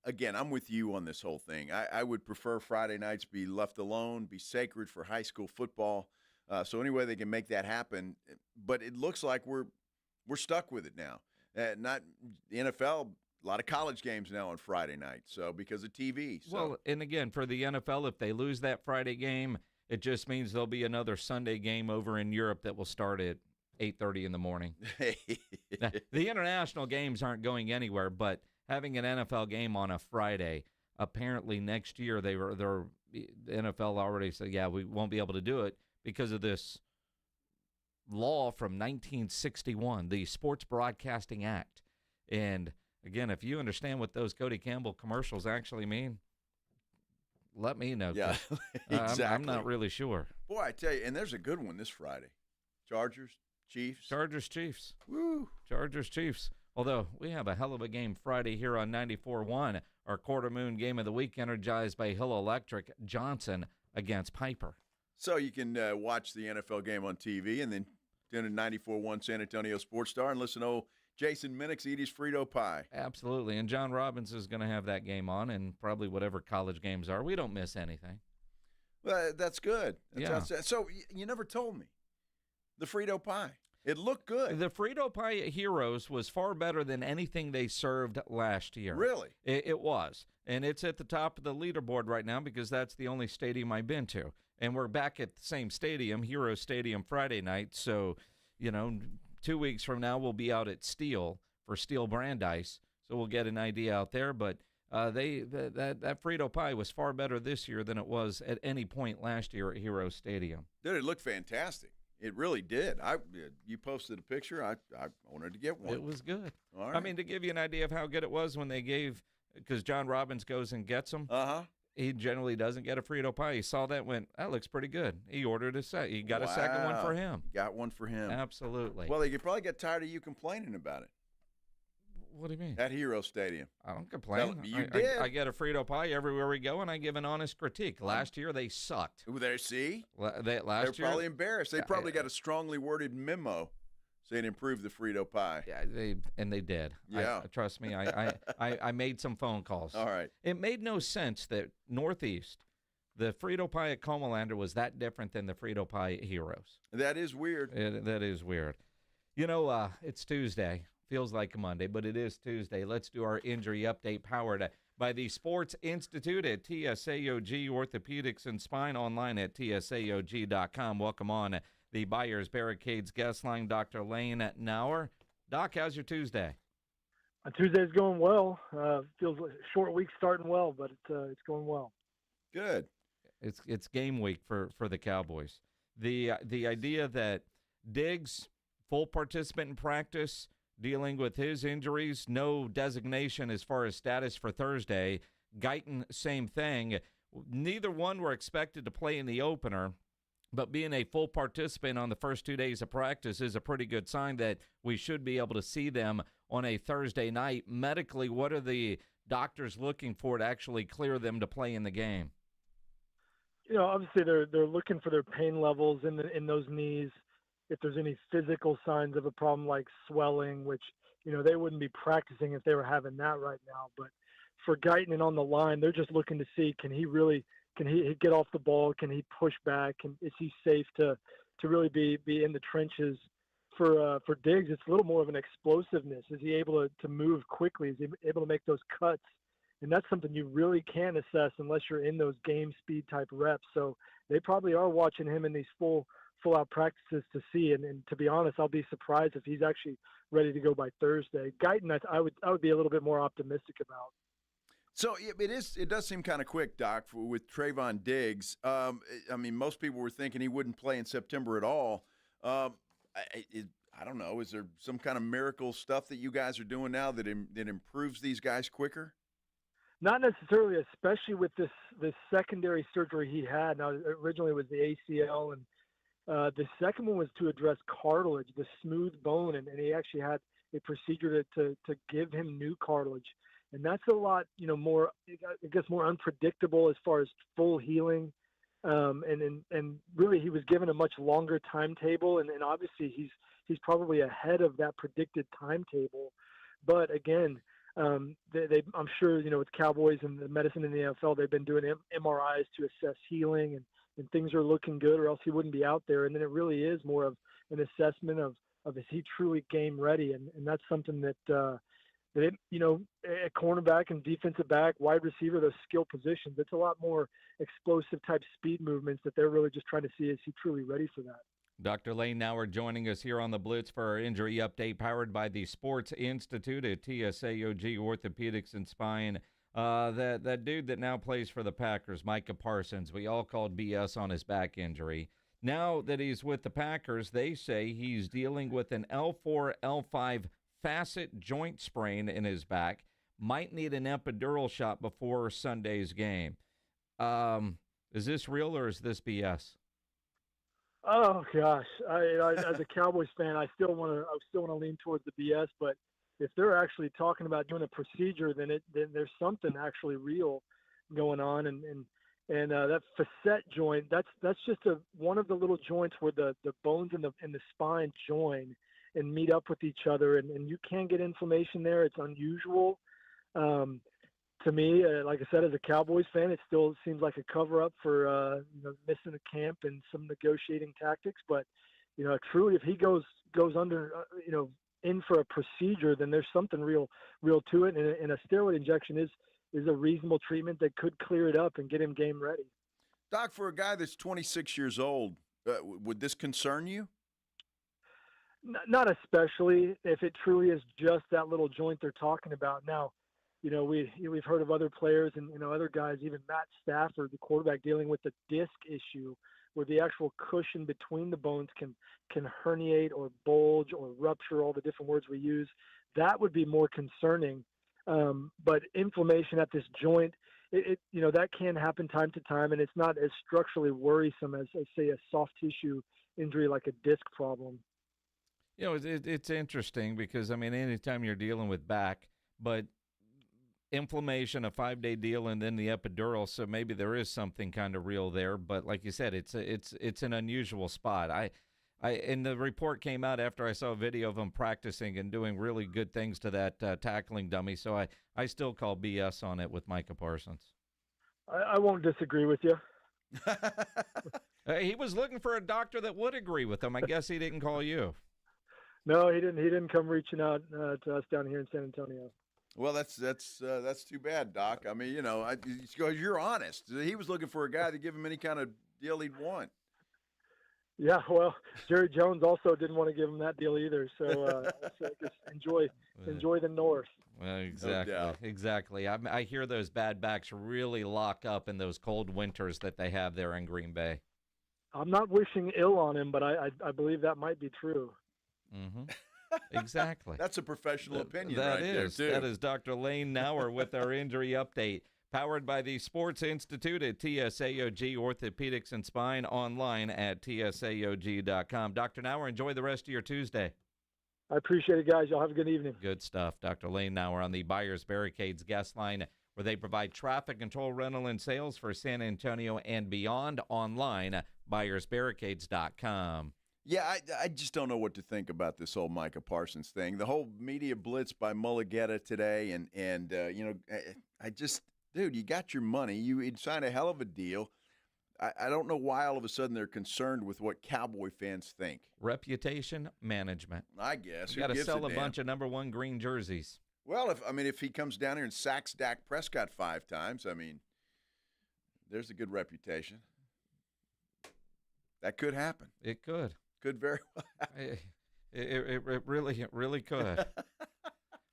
again, I'm with you on this whole thing. I would prefer Friday nights be left alone, be sacred for high school football. So any way they can make that happen, but it looks like we're stuck with it now. Not the NFL. A lot of college games now on Friday night, so because of TV. So. Well, and again, for the NFL, if they lose that Friday game, it just means there'll be another Sunday game over in Europe that will start at 8:30 in the morning. The international games aren't going anywhere, but having an NFL game on a Friday, apparently next year the NFL already said, yeah, we won't be able to do it because of this law from 1961, the Sports Broadcasting Act. And again, if you understand what those Cody Campbell commercials actually mean, let me know. Yeah, exactly. I'm not really sure. Boy, I tell you, and there's a good one this Friday. Chargers, Chiefs. Woo. Chargers, Chiefs. Although we have a hell of a game Friday here on 94.1, our quarter moon game of the week energized by Hill Electric, Johnson against Piper. So you can watch the NFL game on TV and then tune in 94.1 San Antonio Sports Star and listen to Jason Minnick's eat his Frito pie. Absolutely. And John Robbins is going to have that game on, and probably whatever college games are. We don't miss anything. Well, that's good. Yeah. So you never told me the Frito pie. It looked good. The Frito Pie at Heroes was far better than anything they served last year. Really? It was. And it's at the top of the leaderboard right now because that's the only stadium I've been to. And we're back at the same stadium, Hero Stadium, Friday night. So, 2 weeks from now we'll be out at Steel for Steel Brandeis. So we'll get an idea out there. But that Frito Pie was far better this year than it was at any point last year at Hero Stadium. Dude, it looked fantastic. It really did. You posted a picture. I wanted to get one. It was good. All right. I mean, to give you an idea of how good it was when they gave, because John Robbins goes and gets them. Uh-huh. He generally doesn't get a Frito Pie. He saw that and went, that looks pretty good. He ordered a set. He got a second one for him. Got one for him. Absolutely. Well, they could probably get tired of you complaining about it. What do you mean? At Hero Stadium. I don't complain. You did. I get a Frito Pie everywhere we go, and I give an honest critique. Last year, they sucked. There, see? They're probably embarrassed. They probably got a strongly worded memo saying improve the Frito Pie. Yeah, they did. Yeah. Trust me, I made some phone calls. All right. It made no sense that Northeast, the Frito Pie at Comalander was that different than the Frito Pie at Heroes. That is weird. That is weird. It's Tuesday. Feels like a Monday, but it is Tuesday. Let's do our injury update powered by the Sports Institute at TSAOG Orthopedics and Spine, online at TSAOG.com. Welcome on the Buyers Barricades guest line, Dr. Lane Nauer. Doc, how's your Tuesday? Tuesday's going well. Feels like a short week starting well, but it's going well. Good. It's game week for the Cowboys. The idea that Diggs, full participant in practice, dealing with his injuries, no designation as far as status for Thursday. Guyton, same thing. Neither one were expected to play in the opener, but being a full participant on the first 2 days of practice is a pretty good sign that we should be able to see them on a Thursday night. Medically, what are the doctors looking for to actually clear them to play in the game? Obviously they're looking for their pain levels in those knees. If there's any physical signs of a problem like swelling, which, they wouldn't be practicing if they were having that right now. But for Guyton and on the line, they're just looking to see, can he get off the ball? Can he push back? Is he safe to really be in the trenches? For Diggs, it's a little more of an explosiveness. Is he able to move quickly? Is he able to make those cuts? And that's something you really can't assess unless you're in those game speed type reps. So they probably are watching him in these full-out practices to see. And to be honest, I'll be surprised if he's actually ready to go by Thursday. Guyton, I would be a little bit more optimistic about. So it does seem kind of quick, Doc, with Trayvon Diggs. Most people were thinking he wouldn't play in September at all. I don't know. Is there some kind of miracle stuff that you guys are doing now that improves these guys quicker? Not necessarily, especially with this secondary surgery he had. Now, originally it was the ACL, and the second one was to address cartilage, the smooth bone, and he actually had a procedure to give him new cartilage. And that's a lot, more, I guess, more unpredictable as far as full healing. And really he was given a much longer timetable, and obviously he's probably ahead of that predicted timetable. But again, I'm sure, with Cowboys and the medicine in the NFL, they've been doing MRIs to assess healing, and things are looking good, or else he wouldn't be out there. And then it really is more of an assessment of is he truly game ready? And that's something that at cornerback and defensive back, wide receiver, those skill positions, it's a lot more explosive type speed movements that they're really just trying to see, is he truly ready for that? Dr. Lane Nauer joining us here on the Blitz for our injury update powered by the Sports Institute at TSAOG Orthopedics and Spine. That dude that now plays for the Packers, Micah Parsons, we all called BS on his back injury. Now that he's with the Packers, they say he's dealing with an L4, L5 facet joint sprain in his back. Might need an epidural shot before Sunday's game. Is this real or is this BS? Oh gosh, as a Cowboys fan, I still want to lean towards the BS. But if they're actually talking about doing a procedure, then there's something actually real going on. And that facet joint, that's just one of the little joints where the bones in the spine join and meet up with each other, and you can get inflammation there. It's unusual. To me, like I said, as a Cowboys fan, it still seems like a cover-up for missing a camp and some negotiating tactics. But truly, if he goes under, in for a procedure, then there's something real to it. And a steroid injection is a reasonable treatment that could clear it up and get him game ready. Doc, for a guy that's 26 years old, would this concern you? Not especially if it truly is just that little joint they're talking about. Now, we've heard of other players and, other guys, even Matt Stafford, the quarterback, dealing with the disc issue where the actual cushion between the bones can herniate or bulge or rupture, all the different words we use. That would be more concerning. But inflammation at this joint, that can happen time to time, and it's not as structurally worrisome as say, a soft tissue injury like a disc problem. It's interesting because, anytime you're dealing with back, but inflammation, a 5-day deal, and then the epidural, so maybe there is something kind of real there. But like you said, it's an unusual spot. And the report came out after I saw a video of him practicing and doing really good things to that tackling dummy, so I still call BS on it with Micah Parsons. I won't disagree with you. He was looking for a doctor that would agree with him. I guess he didn't call you. No, he didn't. He didn't come reaching out to us down here in San Antonio. Well, that's too bad, Doc. You're honest. He was looking for a guy to give him any kind of deal he'd want. Yeah, well, Jerry Jones also didn't want to give him that deal either. So just enjoy the North. Well, exactly. I hear those bad backs really lock up in those cold winters that they have there in Green Bay. I'm not wishing ill on him, but I believe that might be true. Mm-hmm. Exactly. That's a professional opinion that right is. there, too. That is Dr. Lane Nauer with our injury update. Powered by the Sports Institute at TSAOG Orthopedics and Spine, online at TSAOG.com. Dr. Nauer, enjoy the rest of your Tuesday. I appreciate it, guys. Y'all have a good evening. Good stuff. Dr. Lane Nauer on the Buyers Barricades guest line, where they provide traffic control, rental, and sales for San Antonio and beyond, online, buyersbarricades.com. Yeah, I just don't know what to think about this whole Micah Parsons thing. The whole media blitz by Mulligetta today, and I just, dude, you got your money. You signed a hell of a deal. I don't know why all of a sudden they're concerned with what Cowboy fans think. Reputation management. I guess. You got to sell a bunch of number 1 green jerseys. Well, if he comes down here and sacks Dak Prescott 5 times, there's a good reputation. That could happen. It could. Could very well happen. It really could.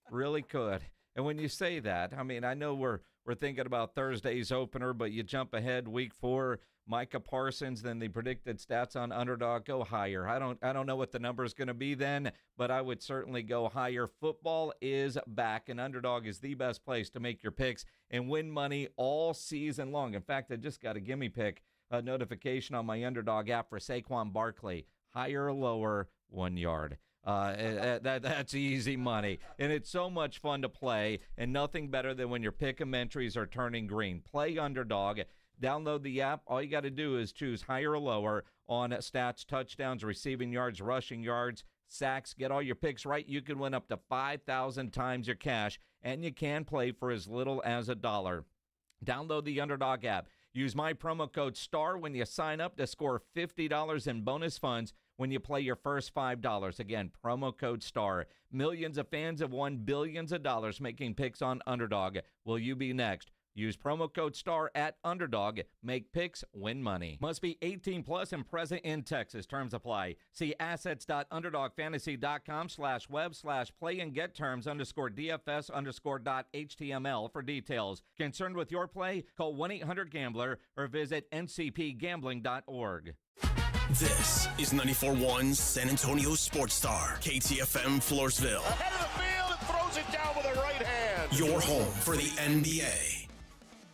Really could. And when you say that, I know we're thinking about Thursday's opener, but you jump ahead week 4, Micah Parsons, then the predicted stats on Underdog go higher. I don't know what the number is going to be then, but I would certainly go higher. Football is back, and Underdog is the best place to make your picks and win money all season long. In fact, I just got a gimme pick notification on my Underdog app for Saquon Barkley. Higher or lower, 1 yard. That's easy money. And it's so much fun to play, and nothing better than when your pick-em entries are turning green. Play Underdog. Download the app. All you got to do is choose higher or lower on stats, touchdowns, receiving yards, rushing yards, sacks. Get all your picks right. You can win up to 5,000 times your cash, and you can play for as little as $1. Download the Underdog app. Use my promo code STAR when you sign up to score $50 in bonus funds when you play your first $5. Again, promo code STAR. Millions of fans have won billions of dollars making picks on Underdog. Will you be next? Use promo code STAR at Underdog. Make picks, win money. Must be 18 plus and present in Texas. Terms apply. See assets.underdogfantasy.com/web/play and get terms _DFS_.html for details. Concerned with your play? Call 1-800-GAMBLER or visit ncpgambling.org. This is 94.1 San Antonio Sports Star, KTFM Floresville. Ahead of the field and throws it down with a right hand. Your home for the NBA.